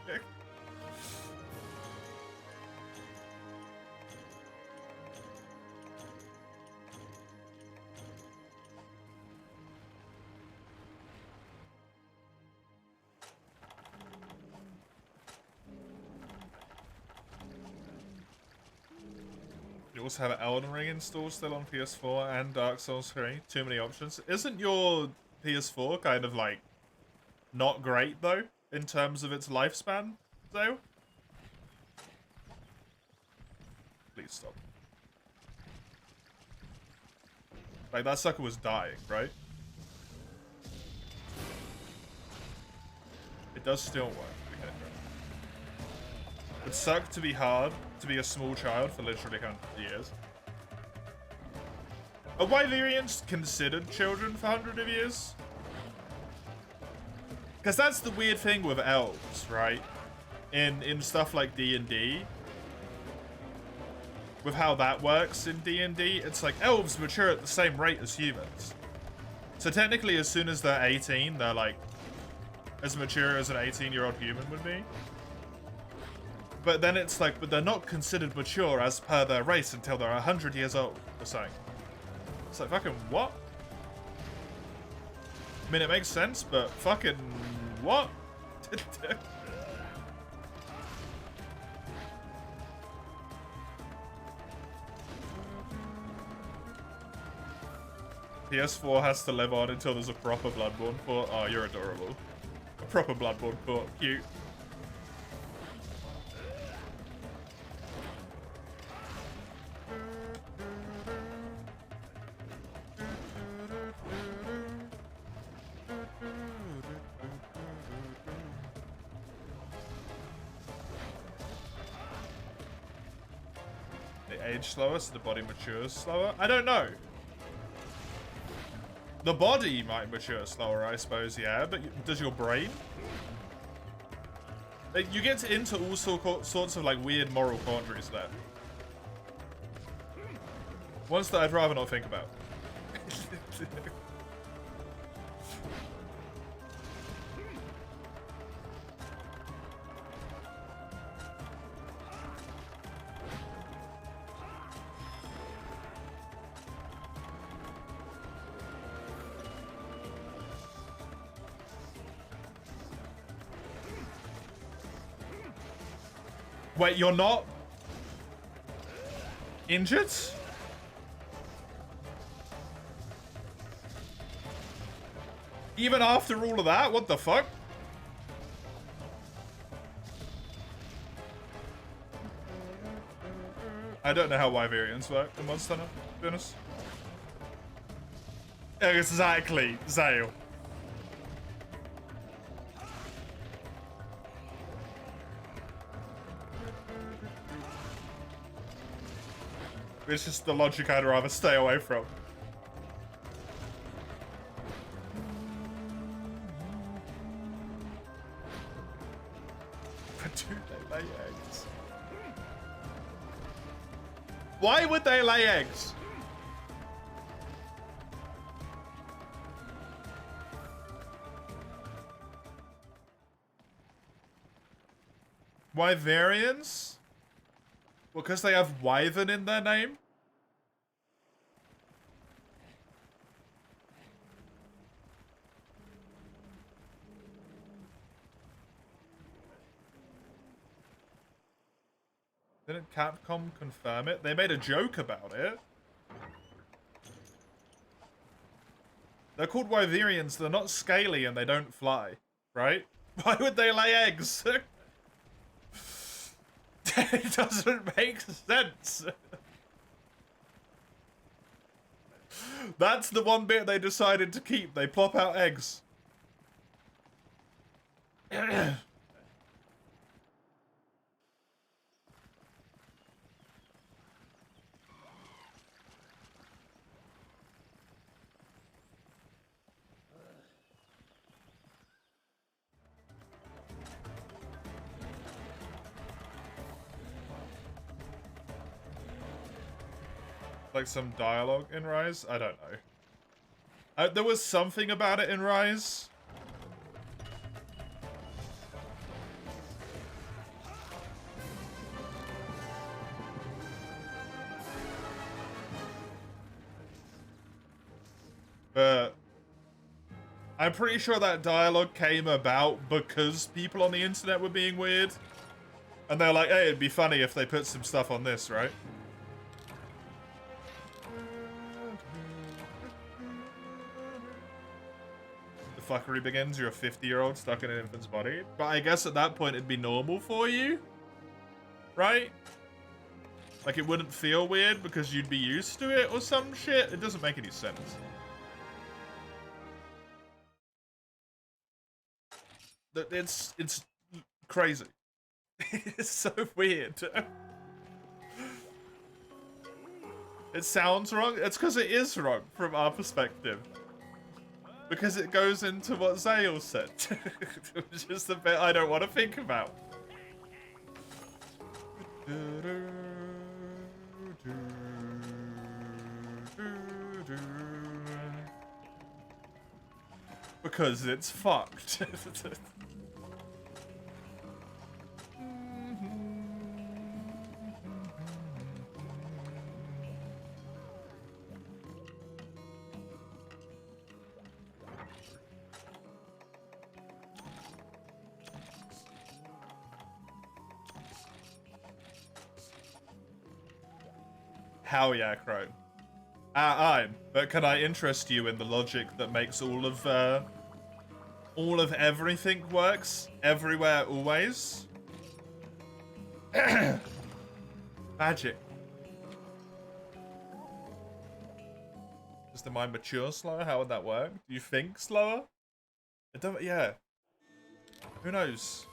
You also have Elden Ring installed still on PS4 and Dark Souls 3. Too many options. Isn't your PS4 kind of like not great though in terms of its lifespan, though? Please stop. Like that sucker was dying, right? It does still work. Okay, It sucked to be hard to be a small child for literally hundreds of years. Are Wyverians considered children for hundreds of years? Because that's the weird thing with elves, right? In stuff like D&D. With how that works in D&D, it's like elves mature at the same rate as humans. So technically, as soon as they're 18, they're like as mature as an 18-year-old human would be. But then it's like, but they're not considered mature as per their race until they're 100 years old or something. It's like, fucking what? I mean, it makes sense, but fucking what? PS4 has to live on until there's a proper Bloodborne port. Oh, you're adorable. A proper Bloodborne port. Cute. They age slower, so the body matures slower? I don't know. The body might mature slower, I suppose, yeah, but does your brain? Like, you get into all sorts of, like, weird moral quandaries there. Ones that I'd rather not think about. Wait, you're not injured? Even after all of that? What the fuck? I don't know how Wyverians work in Monster Hunter, to be honest. Exactly, Zale. It's just the logic I'd rather stay away from. But do they lay eggs? Why would they lay eggs? Wyverians? Well, because they have Wyvern in their name? Didn't Capcom confirm it? They made a joke about it. They're called Wyverians, they're not scaly and they don't fly, right? Why would they lay eggs? It doesn't make sense. That's the one bit they decided to keep. They plop out eggs. Like some dialogue in Rise? I don't know. There was something about it in Rise. But I'm pretty sure that dialogue came about because people on the internet were being weird. And they're like, hey, it'd be funny if they put some stuff on this, right? Fuckery begins, you're a 50-year-old stuck in an infant's body. But I guess at that point it'd be normal for you, right? Like it wouldn't feel weird because you'd be used to it or some shit. It doesn't make any sense. It's crazy. It's so weird. It sounds wrong. It's because it is wrong from our perspective. Because it goes into what Zale said. Which is the bit I don't want to think about. Because it's fucked. Hell yeah, Crow. But can I interest you in the logic that makes all of everything works? Everywhere, always? Magic. Does the mind mature slower? How would that work? Do you think slower? It don't, yeah. Who knows?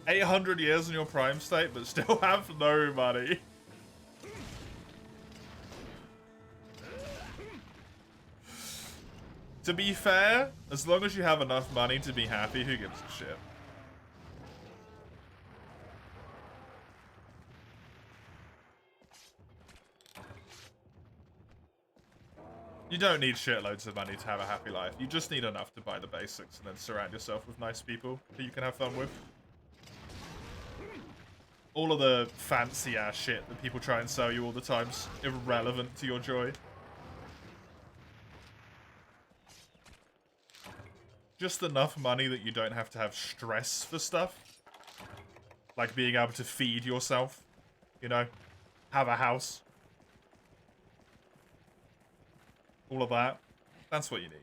$800 years in your prime state, but still have no money. To be fair, as long as you have enough money to be happy, who gives a shit? You don't need shitloads of money to have a happy life. You just need enough to buy the basics and then surround yourself with nice people who you can have fun with. All of the fancy ass shit that people try and sell you all the time's irrelevant to your joy. Just enough money that you don't have to have stress for stuff. Like being able to feed yourself, you know, have a house. All of that. That's what you need.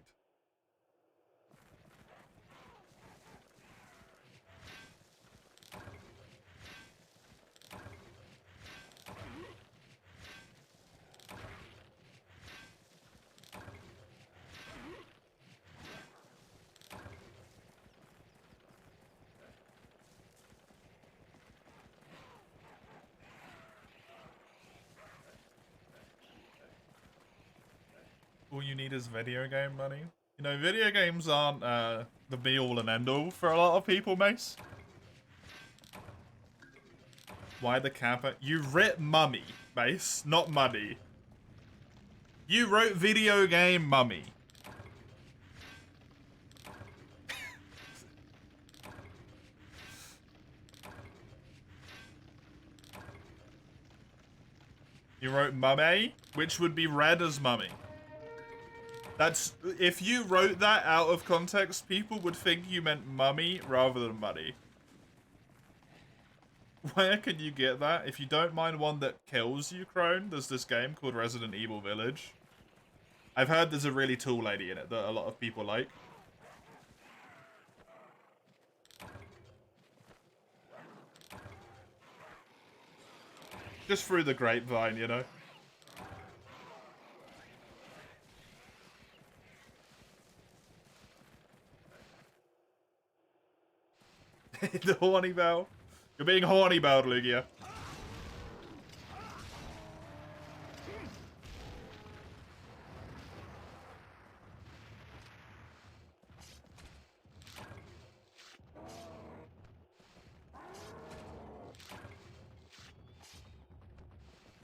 All you need is video game money. You know, video games aren't the be-all and end-all for a lot of people, Mace. Why the kappa? You writ mummy, Mace, not money. You wrote video game mummy. You wrote mummy, which would be read as mummy. That's, if you wrote that out of context, people would think you meant mummy rather than money. Where can you get that? If you don't mind one that kills you, Crone, there's this game called Resident Evil Village. I've heard there's a really tall lady in it that a lot of people like. Just through the grapevine, you know? The horny bell. You're being horny belled, Lugia.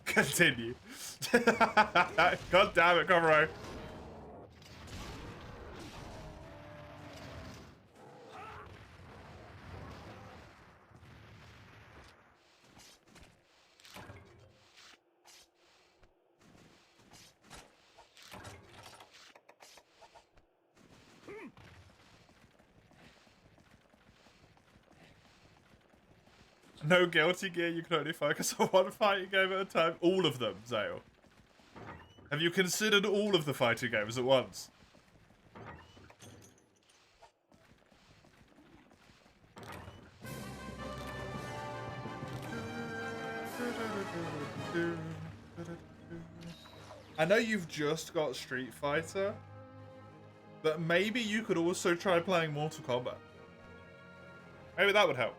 Continue. God damn it, Conroy. No Guilty Gear, you can only focus on one fighting game at a time. All of them, Zale. Have you considered all of the fighting games at once? I know you've just got Street Fighter, But maybe you could also try playing Mortal Kombat. Maybe that would help.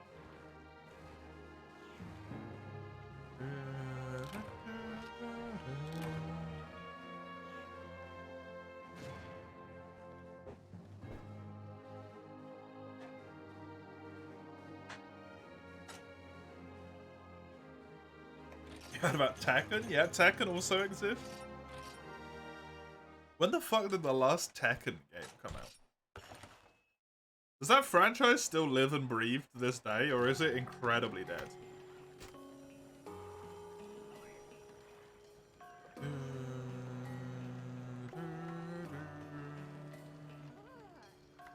You heard about Tekken? Yeah, Tekken also exists. When the fuck did the last Tekken game come out? Does that franchise still live and breathe to this day, or is it incredibly dead?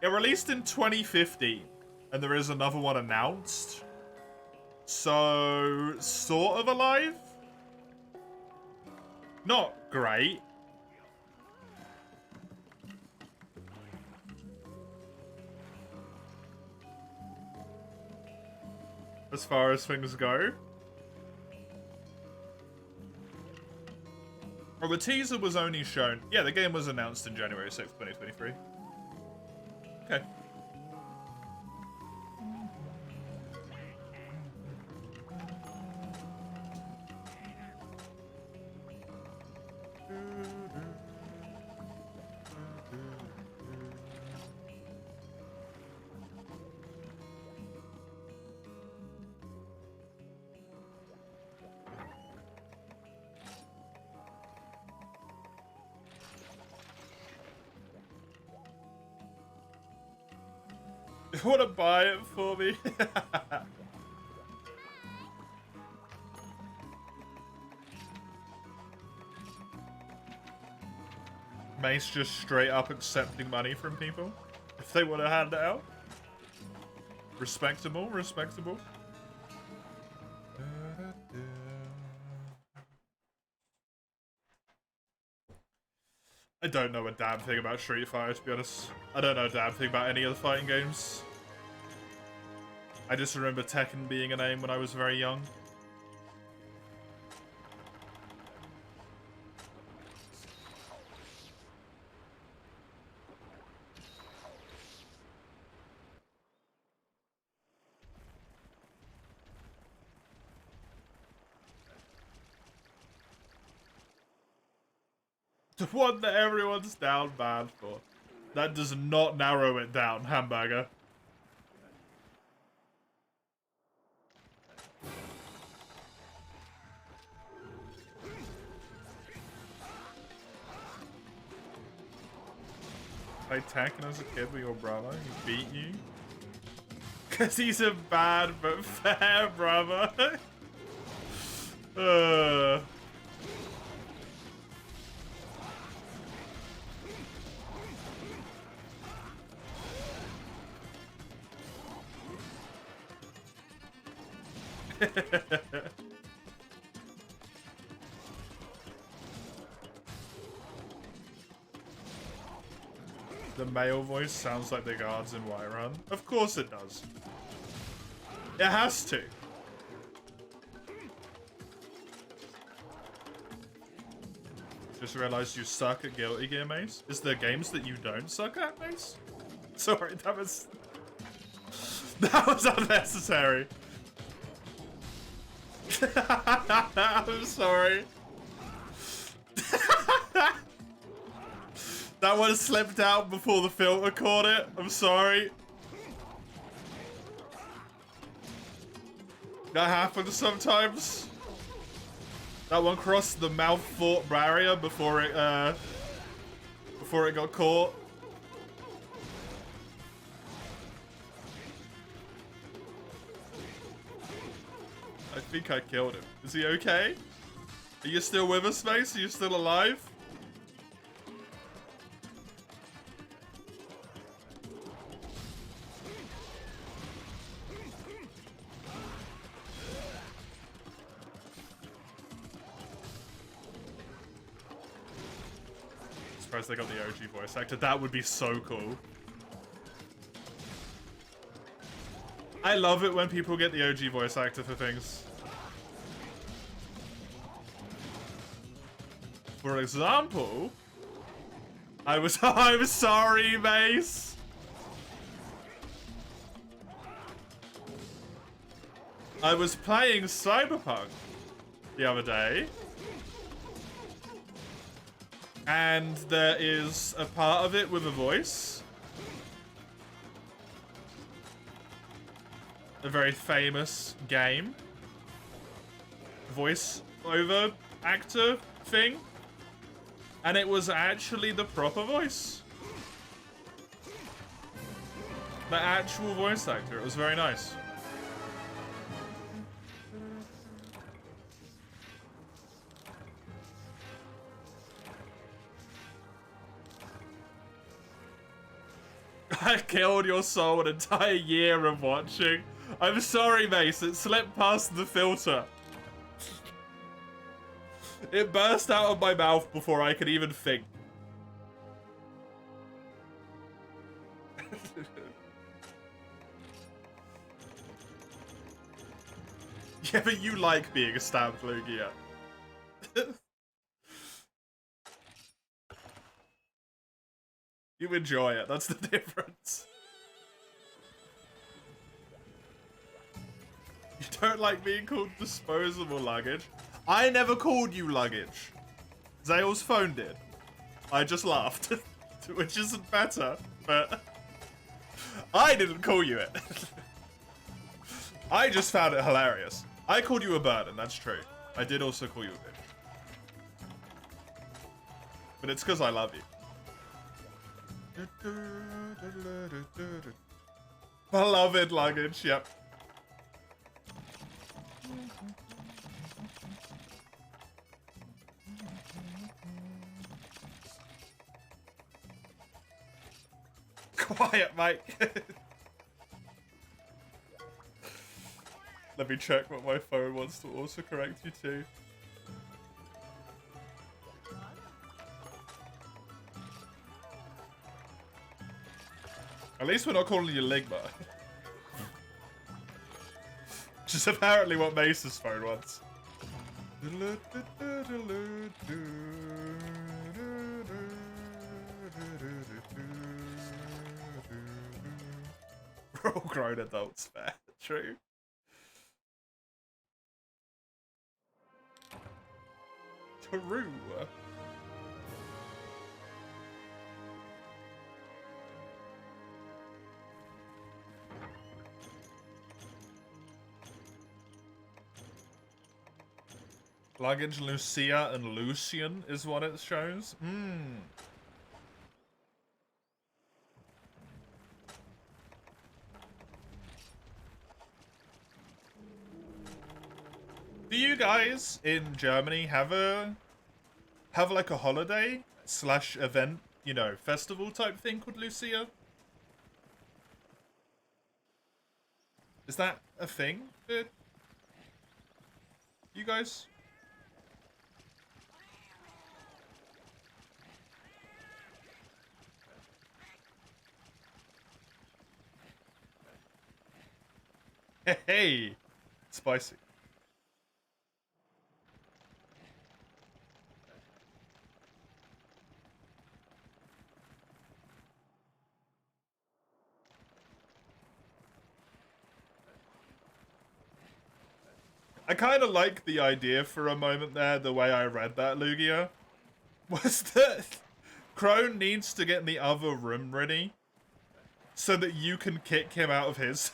It released in 2015, and there is another one announced. So, sort of alive? Not great. As far as things go. Well, the teaser was only shown... Yeah, the game was announced in January 6th, 2023. Okay. You want to buy it for me? Mace just straight up accepting money from people if they want to hand it out. Respectable, respectable. I don't know a damn thing about Street Fighter, to be honest. I don't know a damn thing about any other fighting games. I just remember Tekken being a name when I was very young. The one that everyone's down bad for. That does not narrow it down, hamburger. Played Tekken as a kid with your brother. He beat you. Cause he's a bad but fair brother. The male voice sounds like the guards in Whiterun. Of course it does. It has to. Just realized you suck at Guilty Gear, Mace. Is there games that you don't suck at, Mace? Sorry, that was unnecessary. I'm sorry. That one slipped out before the filter caught it. I'm sorry. That happens sometimes. That one crossed the mouth fort barrier before it got caught. I think I killed him. Is he okay? Are you still with us, Mace? Are you still alive? Surprised they got the OG voice actor. That would be so cool. I love it when people get the OG voice actor for things. For example, I'm sorry, Mace. I was playing Cyberpunk the other day, and there is a part of it with a voice. A very famous game. Voice over actor thing. And it was actually the proper voice. The actual voice actor. It was very nice. I killed your soul an entire year of watching. I'm sorry, Mace. It slipped past the filter. It burst out of my mouth before I could even think. Yeah, but you like being stabbed, Lugia. You enjoy it. That's the difference. You don't like being called disposable luggage? I never called you luggage. Zale's phone did. I just laughed. Which isn't better, but... I didn't call you it. I just found it hilarious. I called you a burden, that's true. I did also call you a bitch. But it's because I love you. Beloved luggage, yep. Quiet, mate. Let me check what my phone wants to autocorrect you to. At least we're not calling you Ligma. Which is apparently what Mace's phone wants. We're all grown adults, man. True. True. Luggage Lucia and Lucian is what it shows. Do you guys in Germany have like a holiday / event, you know, festival type thing called Lucia? Is that a thing for you guys? Hey, spicy. I kind of like the idea for a moment there, the way I read that, Lugia, was that Crone needs to get the other room ready so that you can kick him out of his.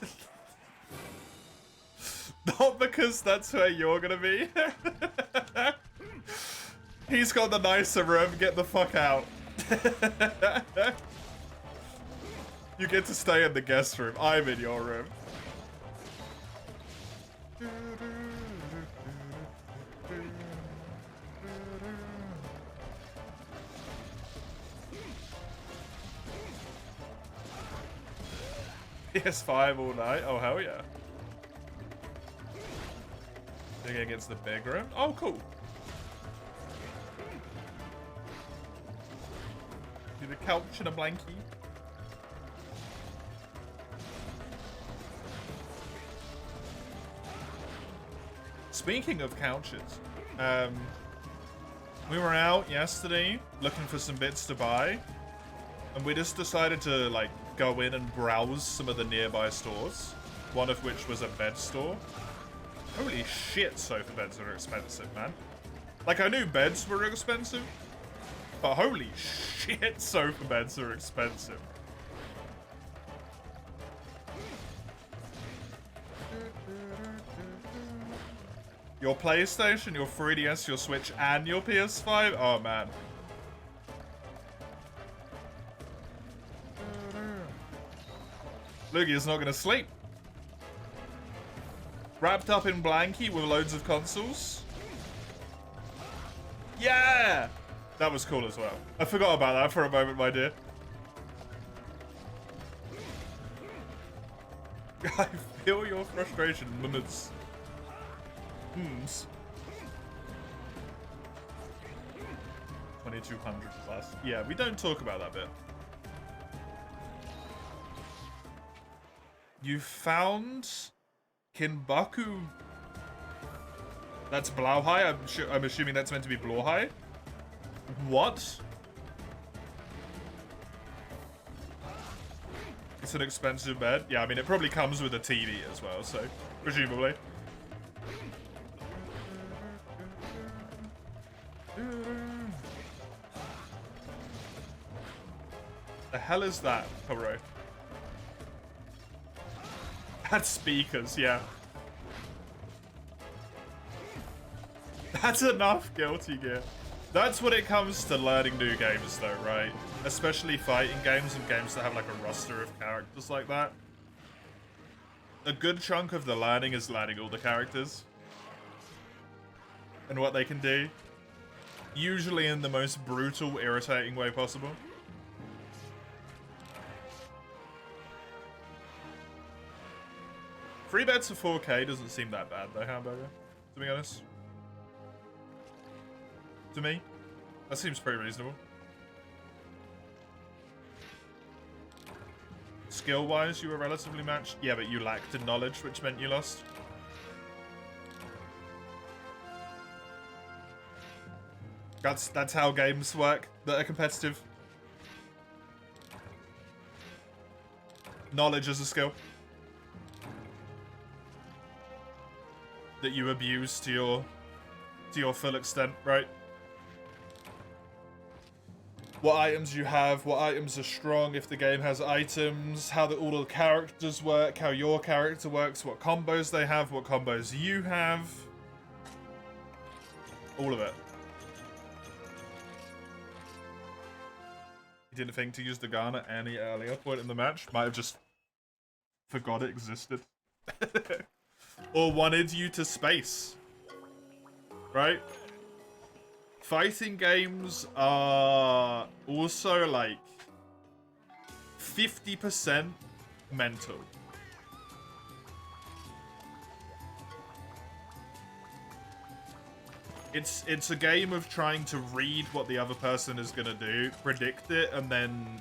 Not because that's where you're gonna be. He's got the nicer room, get the fuck out. You get to stay in the guest room, I'm in your room. PS5 all night, oh hell yeah. Big against the big room? Oh, cool. Do the couch and a blankie. Speaking of couches, we were out yesterday looking for some bits to buy, And we just decided to, like, go in and browse some of the nearby stores. One of which was a bed store. Holy shit, sofa beds are expensive, man. Like, I knew beds were expensive, but holy shit, sofa beds are expensive. Your PlayStation, your 3DS, your Switch, and your PS5? Oh, man. Luigi is not going to sleep. Wrapped up in blankie with loads of consoles. Yeah! That was cool as well. I forgot about that for a moment, my dear. I feel your frustration, Mums. 2200 plus. Yeah, we don't talk about that bit. You found Kinbaku. That's Blauhai. I'm assuming that's meant to be Blauhai. What? It's an expensive bed. Yeah, I mean, it probably comes with a TV as well, so presumably. The hell is that, Horo? That's speakers, yeah. That's enough Guilty Gear. That's when it comes to learning new games though, right? Especially fighting games and games that have like a roster of characters like that. A good chunk of the learning is learning all the characters. And what they can do. Usually in the most brutal, irritating way possible. Free bets for 4K doesn't seem that bad though, Hamburger, to be honest. To me, that seems pretty reasonable. Skill-wise, you were relatively matched. Yeah, but you lacked in knowledge, which meant you lost. That's how games work that are competitive. Knowledge is a skill that you abuse to your full extent, right? What items you have, what items are strong, if the game has items, how all the characters work, how your character works, what combos they have, what combos you have. All of it. You didn't think to use the gun at any earlier point in the match? Might have just forgot it existed. Or wanted you to space. Right? Fighting games are also like 50% mental. It's a game of trying to read what the other person is gonna do, predict it, and then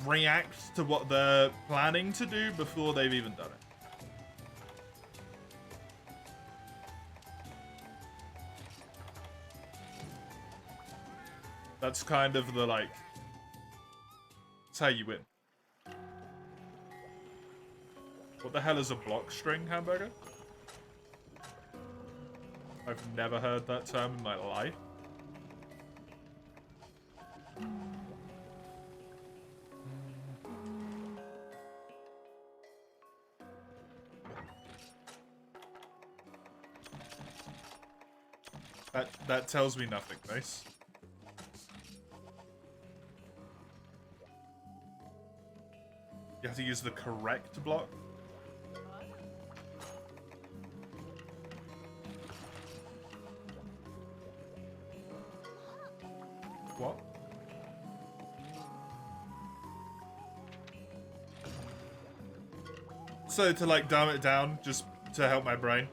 react to what they're planning to do before they've even done it. That's kind of the, like... That's how you win. What the hell is a block string, Hamburger? I've never heard that term in my life. That tells me nothing, Mace. You have to use the correct block. What? So to like dumb it down, just to help my brain.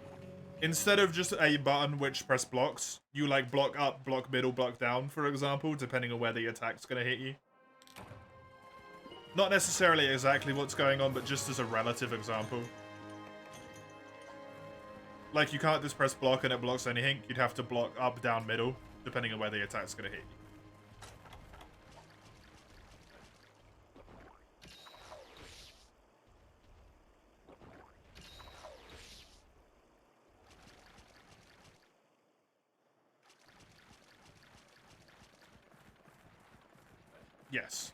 Instead of just a button which press blocks, you like block up, block middle, block down, for example, depending on where the attack's gonna hit you. Not necessarily exactly what's going on, but just as a relative example. Like, you can't just press block and it blocks anything. You'd have to block up, down, middle, depending on where the attack's gonna hit you. Yes.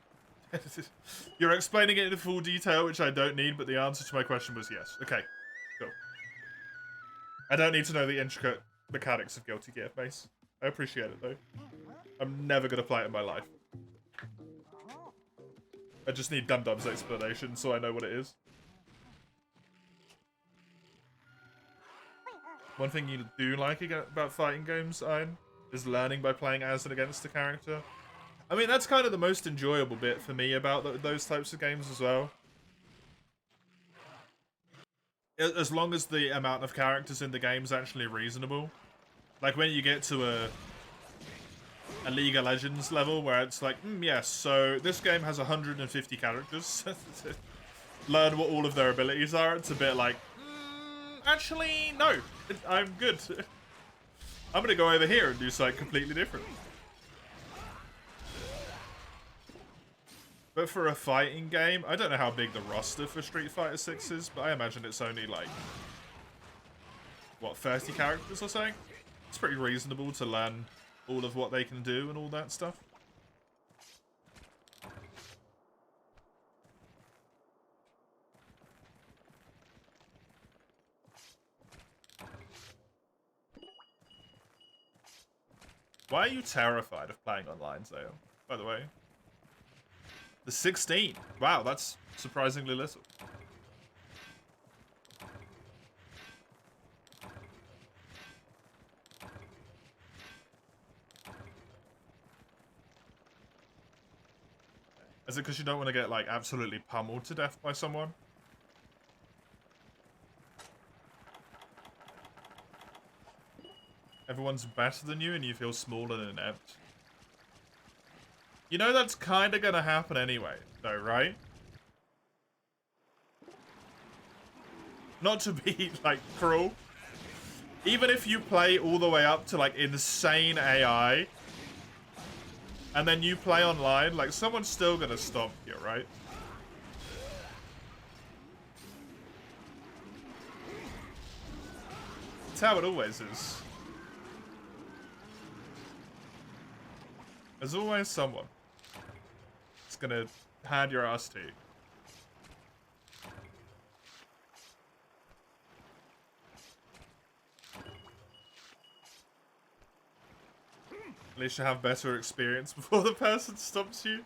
You're explaining it in full detail, which I don't need, but the answer to my question was yes. Okay, cool. I don't need to know the intricate mechanics of Guilty Gear, Mace. I appreciate it, though. I'm never going to play it in my life. I just need Dum Dum's explanation so I know what it is. One thing you do like about fighting games, Ian, is learning by playing as and against the character. I mean, that's kind of the most enjoyable bit for me about those types of games as well. As long as the amount of characters in the game is actually reasonable. Like when you get to a League of Legends level where it's like, yes, so this game has 150 characters. Learn what all of their abilities are. It's a bit like, actually, no, I'm good. I'm gonna go over here and do something completely different. But for a fighting game, I don't know how big the roster for Street Fighter 6 is, but I imagine it's only like, what, 30 characters or something? It's pretty reasonable to learn all of what they can do and all that stuff. Why are you terrified of playing online, Zale, by the way? The 16. Wow, that's surprisingly little. Is it because you don't want to get, like, absolutely pummeled to death by someone? Everyone's better than you and you feel small and inept. You know that's kind of going to happen anyway, though, right? Not to be, like, cruel. Even if you play all the way up to, like, insane AI, and then you play online, like, someone's still going to stomp you, right? It's how it always is. There's always someone that's gonna hand your ass to you. At least you have better experience before the person stomps you.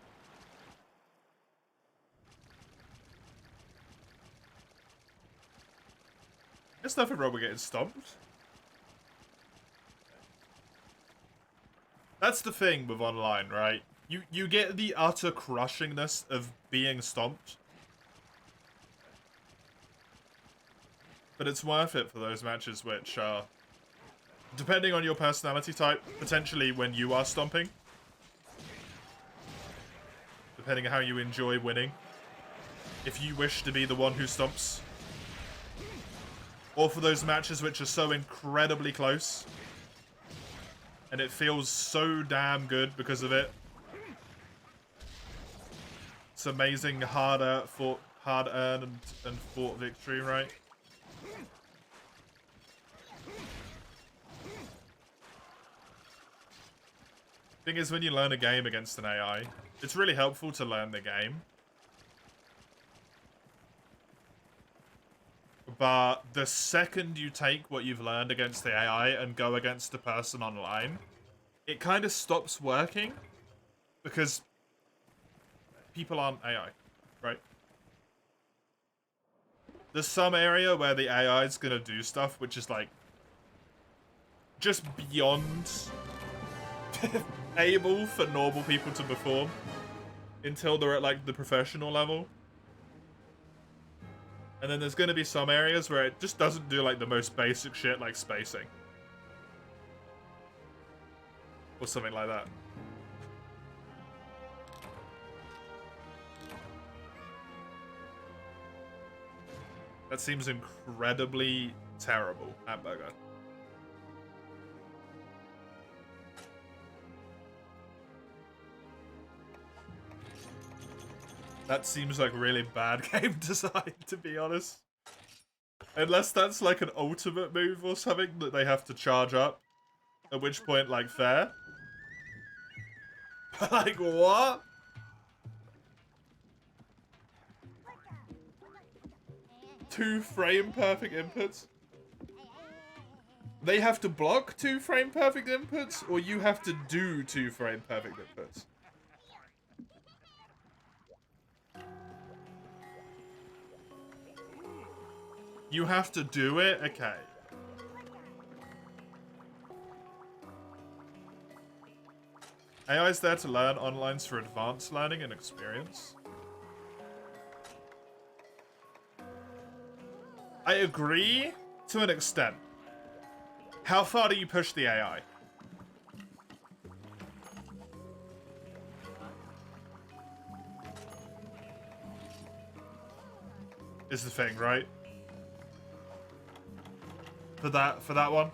There's nothing wrong with getting stomped. That's the thing with online, right? You get the utter crushingness of being stomped. But it's worth it for those matches which are, depending on your personality type, potentially when you are stomping. Depending on how you enjoy winning. If you wish to be the one who stomps. Or for those matches which are so incredibly close. And it feels so damn good because of it. It's amazing hard-earned and fought victory, right? Thing is, when you learn a game against an AI, it's really helpful to learn the game. But the second you take what you've learned against the AI and go against a person online, it kind of stops working because people aren't AI, right? There's some area where the AI is going to do stuff which is like just beyond able for normal people to perform until they're at like the professional level. And then there's going to be some areas where it just doesn't do like the most basic shit like spacing. Or something like that. That seems incredibly terrible, hamburger. That seems like really bad game design, to be honest. Unless that's like an ultimate move or something that they have to charge up. At which point, like, fair. Like, what? 2 frame perfect inputs? They have to block 2 frame perfect inputs, or you have to do 2 frame perfect inputs? You have to do it? Okay. AI is there to learn. Online's for advanced learning and experience. I agree to an extent. How far do you push the AI? Is the thing, right? For that one?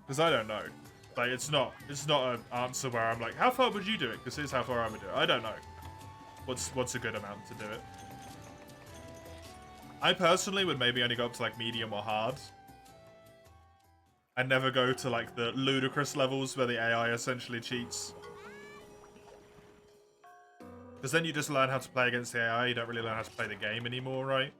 Because I don't know. Like, it's not an answer where I'm like, how far would you do it? Because here's how far I would do it. I don't know. What's a good amount to do it? I personally would maybe only go up to like medium or hard. And never go to like the ludicrous levels where the AI essentially cheats. Because then you just learn how to play against the AI, you don't really learn how to play the game anymore, right?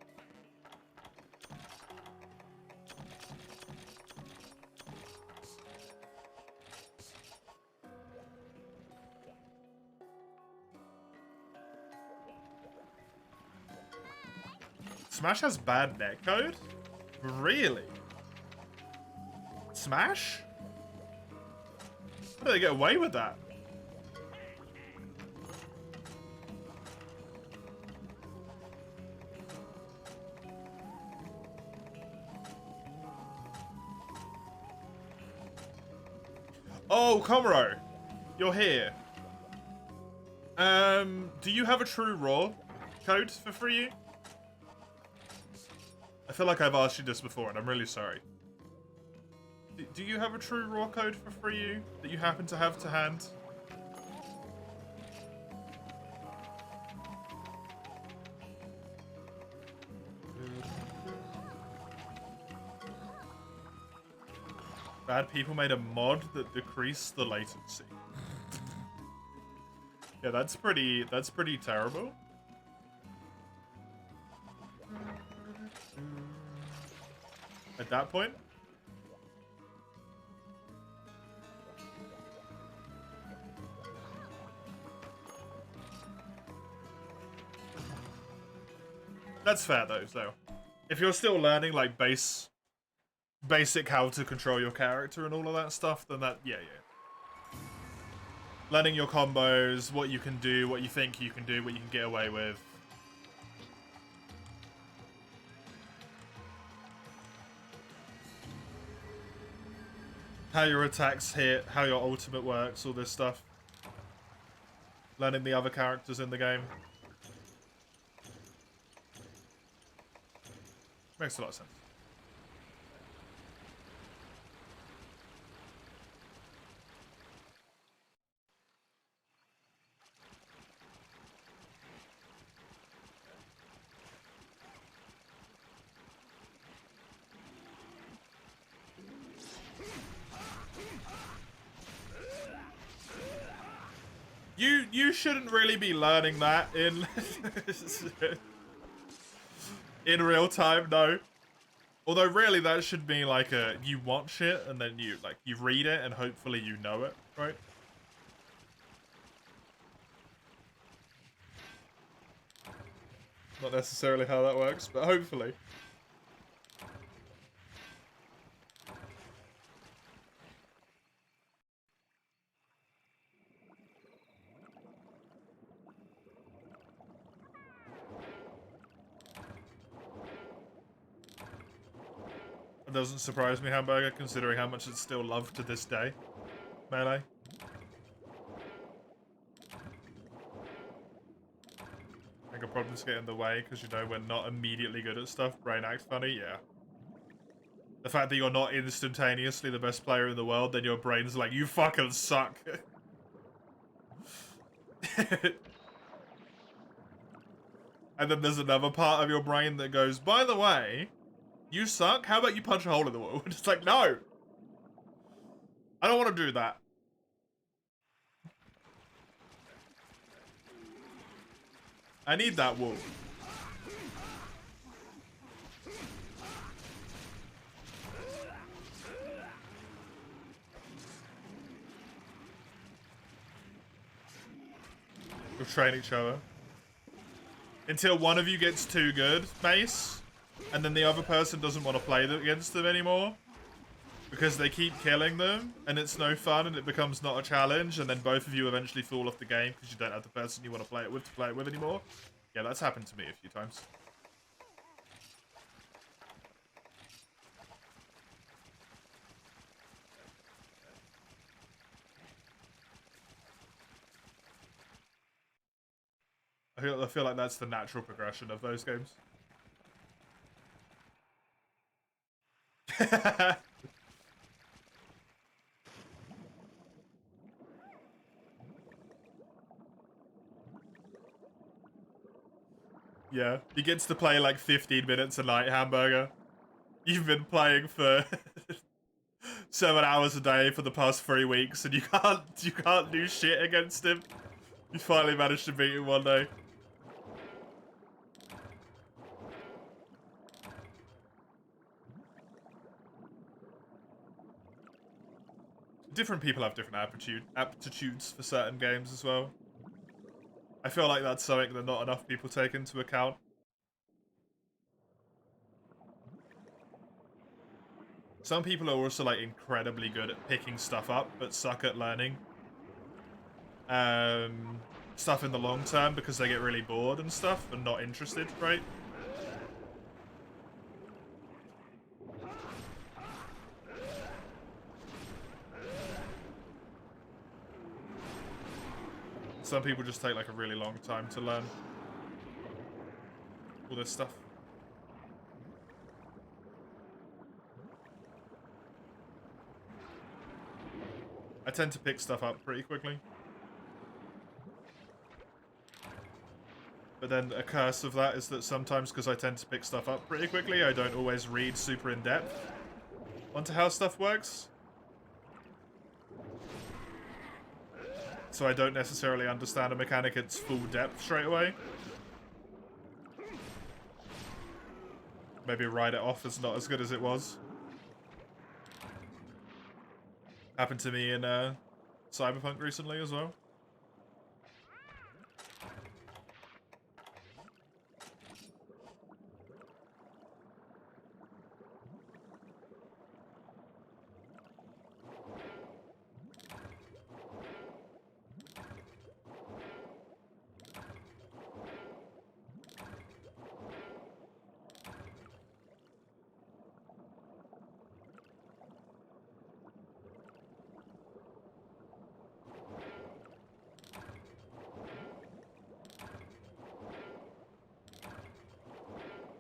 Smash has bad netcode? Really? Smash? How do they get away with that? Oh, Comro! You're here. Do you have a true raw code for free? I feel like I've asked you this before, and I'm really sorry. Do you have a true raw code for free that you happen to have to hand? Bad people made a mod that decreased the latency. Yeah, that's pretty terrible. At that point? That's fair though, so. If you're still learning like basic how to control your character and all of that stuff, then yeah. Learning your combos, what you can do, what you think you can do, what you can get away with. How your attacks hit, how your ultimate works, all this stuff. Learning the other characters in the game. Makes a lot of sense. You shouldn't really be learning that in in real time, no. Although really that should be like you watch it and then you read it and hopefully you know it, right? Not necessarily how that works, but hopefully. It doesn't surprise me, Hamburger, considering how much it's still loved to this day. Melee. I think I'll probably problems get in the way because, you know, we're not immediately good at stuff. Brain acts funny, yeah. The fact that you're not instantaneously the best player in the world, then your brain's like, you fucking suck. And then there's another part of your brain that goes, by the way, you suck? How about you punch a hole in the wall? It's like, no. I don't want to do that. I need that wall. We'll train each other. Until one of you gets too good, Mace, and then the other person doesn't want to play against them anymore because they keep killing them, and it's no fun, and it becomes not a challenge, and then both of you eventually fall off the game because you don't have the person you want to play it with anymore. Yeah, that's happened to me a few times. I feel like that's the natural progression of those games. Yeah, he gets to play like 15 minutes a night, Hamburger. You've been playing for 7 hours a day for the past 3 weeks, and you can't do shit against him. You finally managed to beat him one day. Different people have different aptitudes for certain games as well. I feel like that's something that not enough people take into account. Some people are also like incredibly good at picking stuff up, but suck at learning stuff in the long term because they get really bored and stuff and not interested, right? Some people just take like a really long time to learn all this stuff. I tend to pick stuff up pretty quickly. But then a curse of that is that sometimes, because I tend to pick stuff up pretty quickly, I don't always read super in-depth onto how stuff works. So I don't necessarily understand a mechanic at its full depth straight away. Maybe write it off as not as good as it was. Happened to me in Cyberpunk recently as well.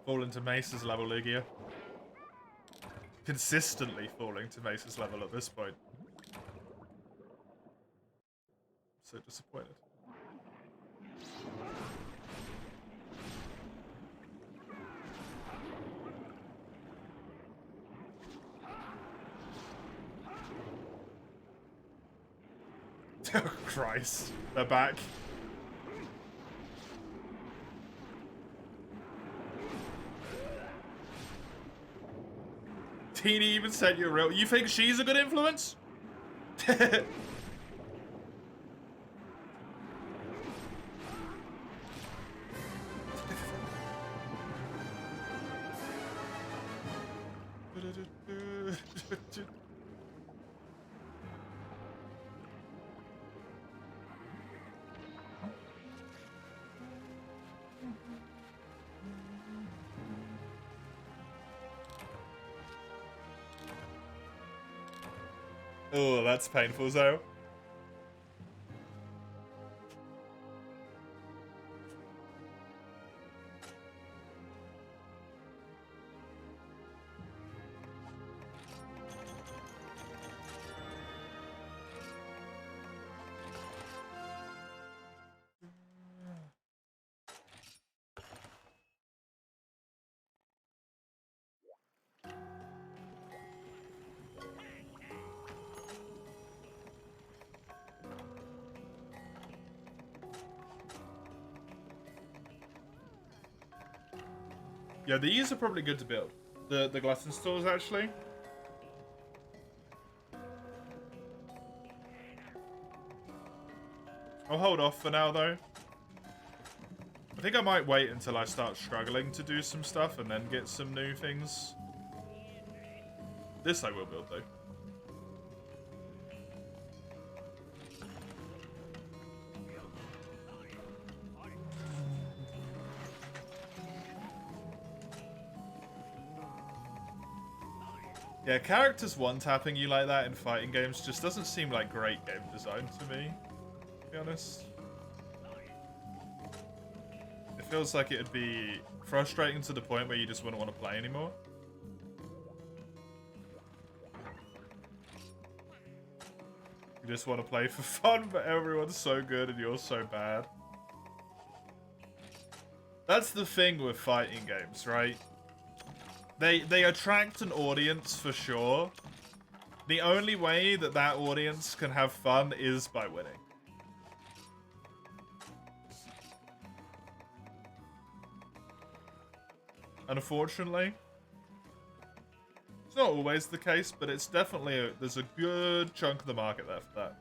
Falling to Mace's level, Lugia. Consistently falling to Mace's level at this point. So disappointed. Oh, Christ. They're back. Teeny even sent you a real... You think she's a good influence? Oh, that's painful, Zoe. Yeah, these are probably good to build. The glutton stores, actually. I'll hold off for now, though. I think I might wait until I start struggling to do some stuff and then get some new things. This I will build, though. Yeah, characters one-tapping you like that in fighting games just doesn't seem like great game design to me, to be honest. It feels like it'd be frustrating to the point where you just wouldn't want to play anymore. You just want to play for fun, but everyone's so good and you're so bad. That's the thing with fighting games, right? They attract an audience for sure. The only way that that audience can have fun is by winning. Unfortunately. It's not always the case, but it's definitely there's a good chunk of the market there for that.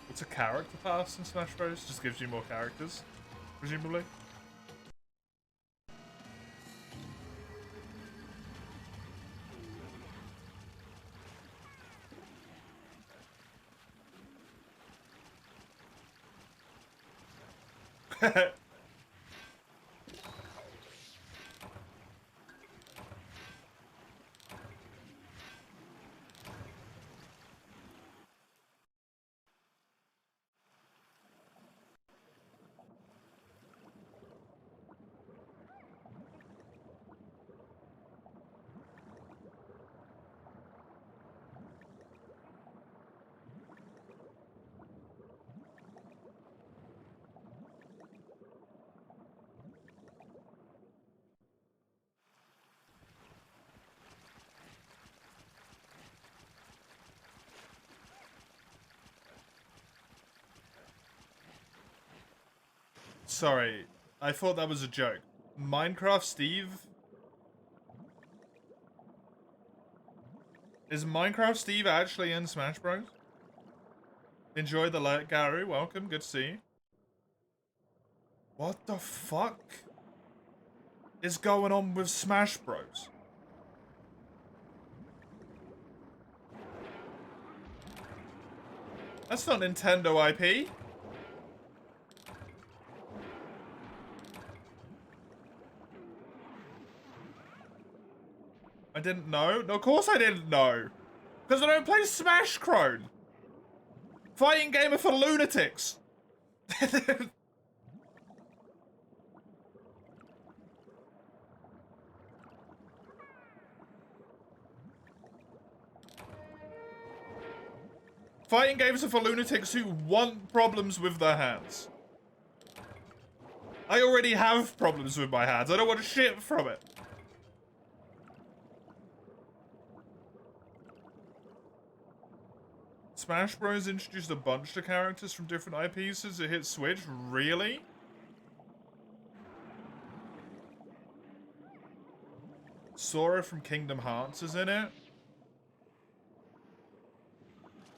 It's a character pass in Smash Bros. Just gives you more characters, presumably. Sorry, I thought that was a joke. Minecraft Steve? Is Minecraft Steve actually in Smash Bros? Enjoy the light, Gary. Welcome. Good to see you. What the fuck is going on with Smash Bros? That's not Nintendo IP. I didn't know. No, of course I didn't know. Because I don't play Smash Crone. Fighting gamer for lunatics. Fighting games are for lunatics who want problems with their hands. I already have problems with my hands. I don't want shit from it. Smash Bros. Introduced a bunch of characters from different IPs as it hit Switch. Really? Sora from Kingdom Hearts is in it.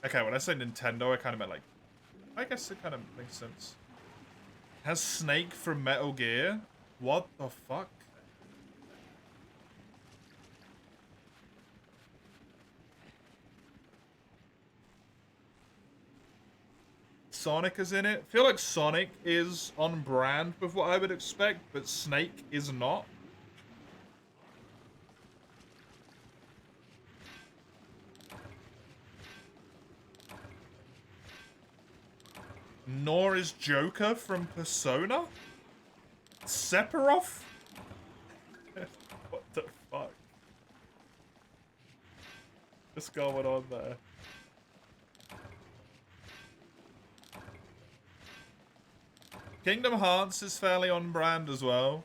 Okay, when I say Nintendo, I kind of meant like... I guess it kind of makes sense. Has Snake from Metal Gear? What the fuck? Sonic is in it. I feel like Sonic is on brand with what I would expect, but Snake is not. Nor is Joker from Persona? Sephiroth? What the fuck? What's going on there? Kingdom Hearts is fairly on brand as well.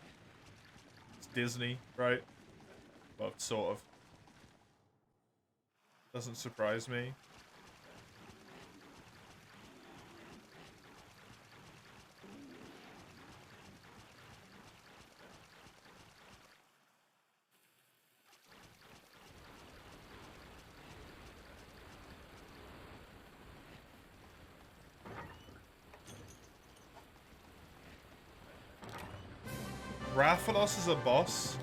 It's Disney, right? Well, sort of. Doesn't surprise me. Rathalos is a boss?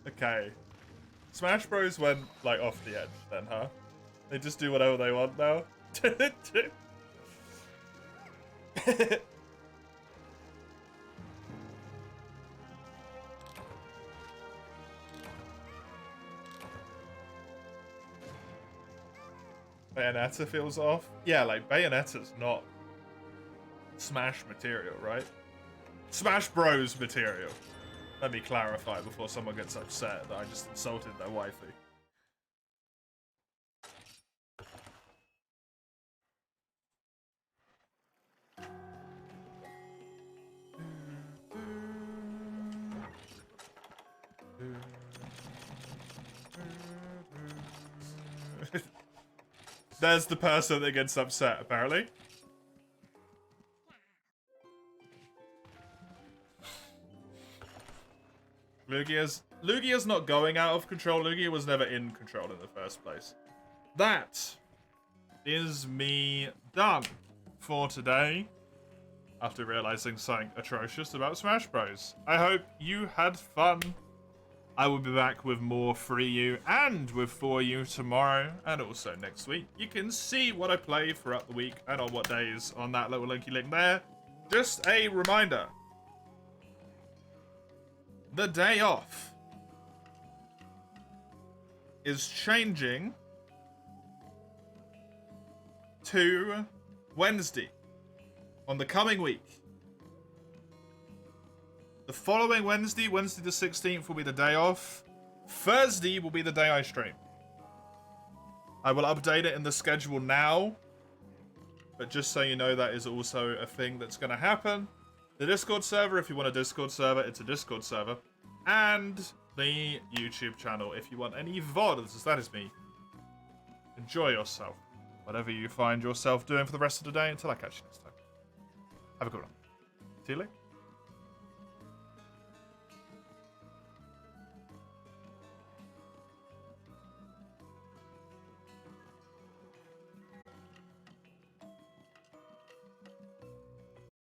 Okay. Smash Bros went, like, off the edge then, huh? They just do whatever they want now? Bayonetta feels off? Yeah, like, Bayonetta's not Smash material, right? Smash Bros material. Let me clarify before someone gets upset that I just insulted their waifu. There's the person that gets upset, apparently. Lugia's not going out of control. Lugia was never in control in the first place. That is me done for today. After realizing something atrocious about Smash Bros. I hope you had fun. I will be back with more 3U and with 4U tomorrow and also next week. You can see what I play throughout the week and on what days on that little linky link there. Just a reminder. The day off is changing to Wednesday on the coming week. The following Wednesday, Wednesday the 16th, will be the day off. Thursday will be the day I stream. I will update it in the schedule now. But just so you know, that is also a thing that's going to happen. The Discord server, if you want a Discord server, it's a Discord server. And the YouTube channel, if you want any VODs, that is me. Enjoy yourself. Whatever you find yourself doing for the rest of the day, until I catch you next time. Have a good one. See you later.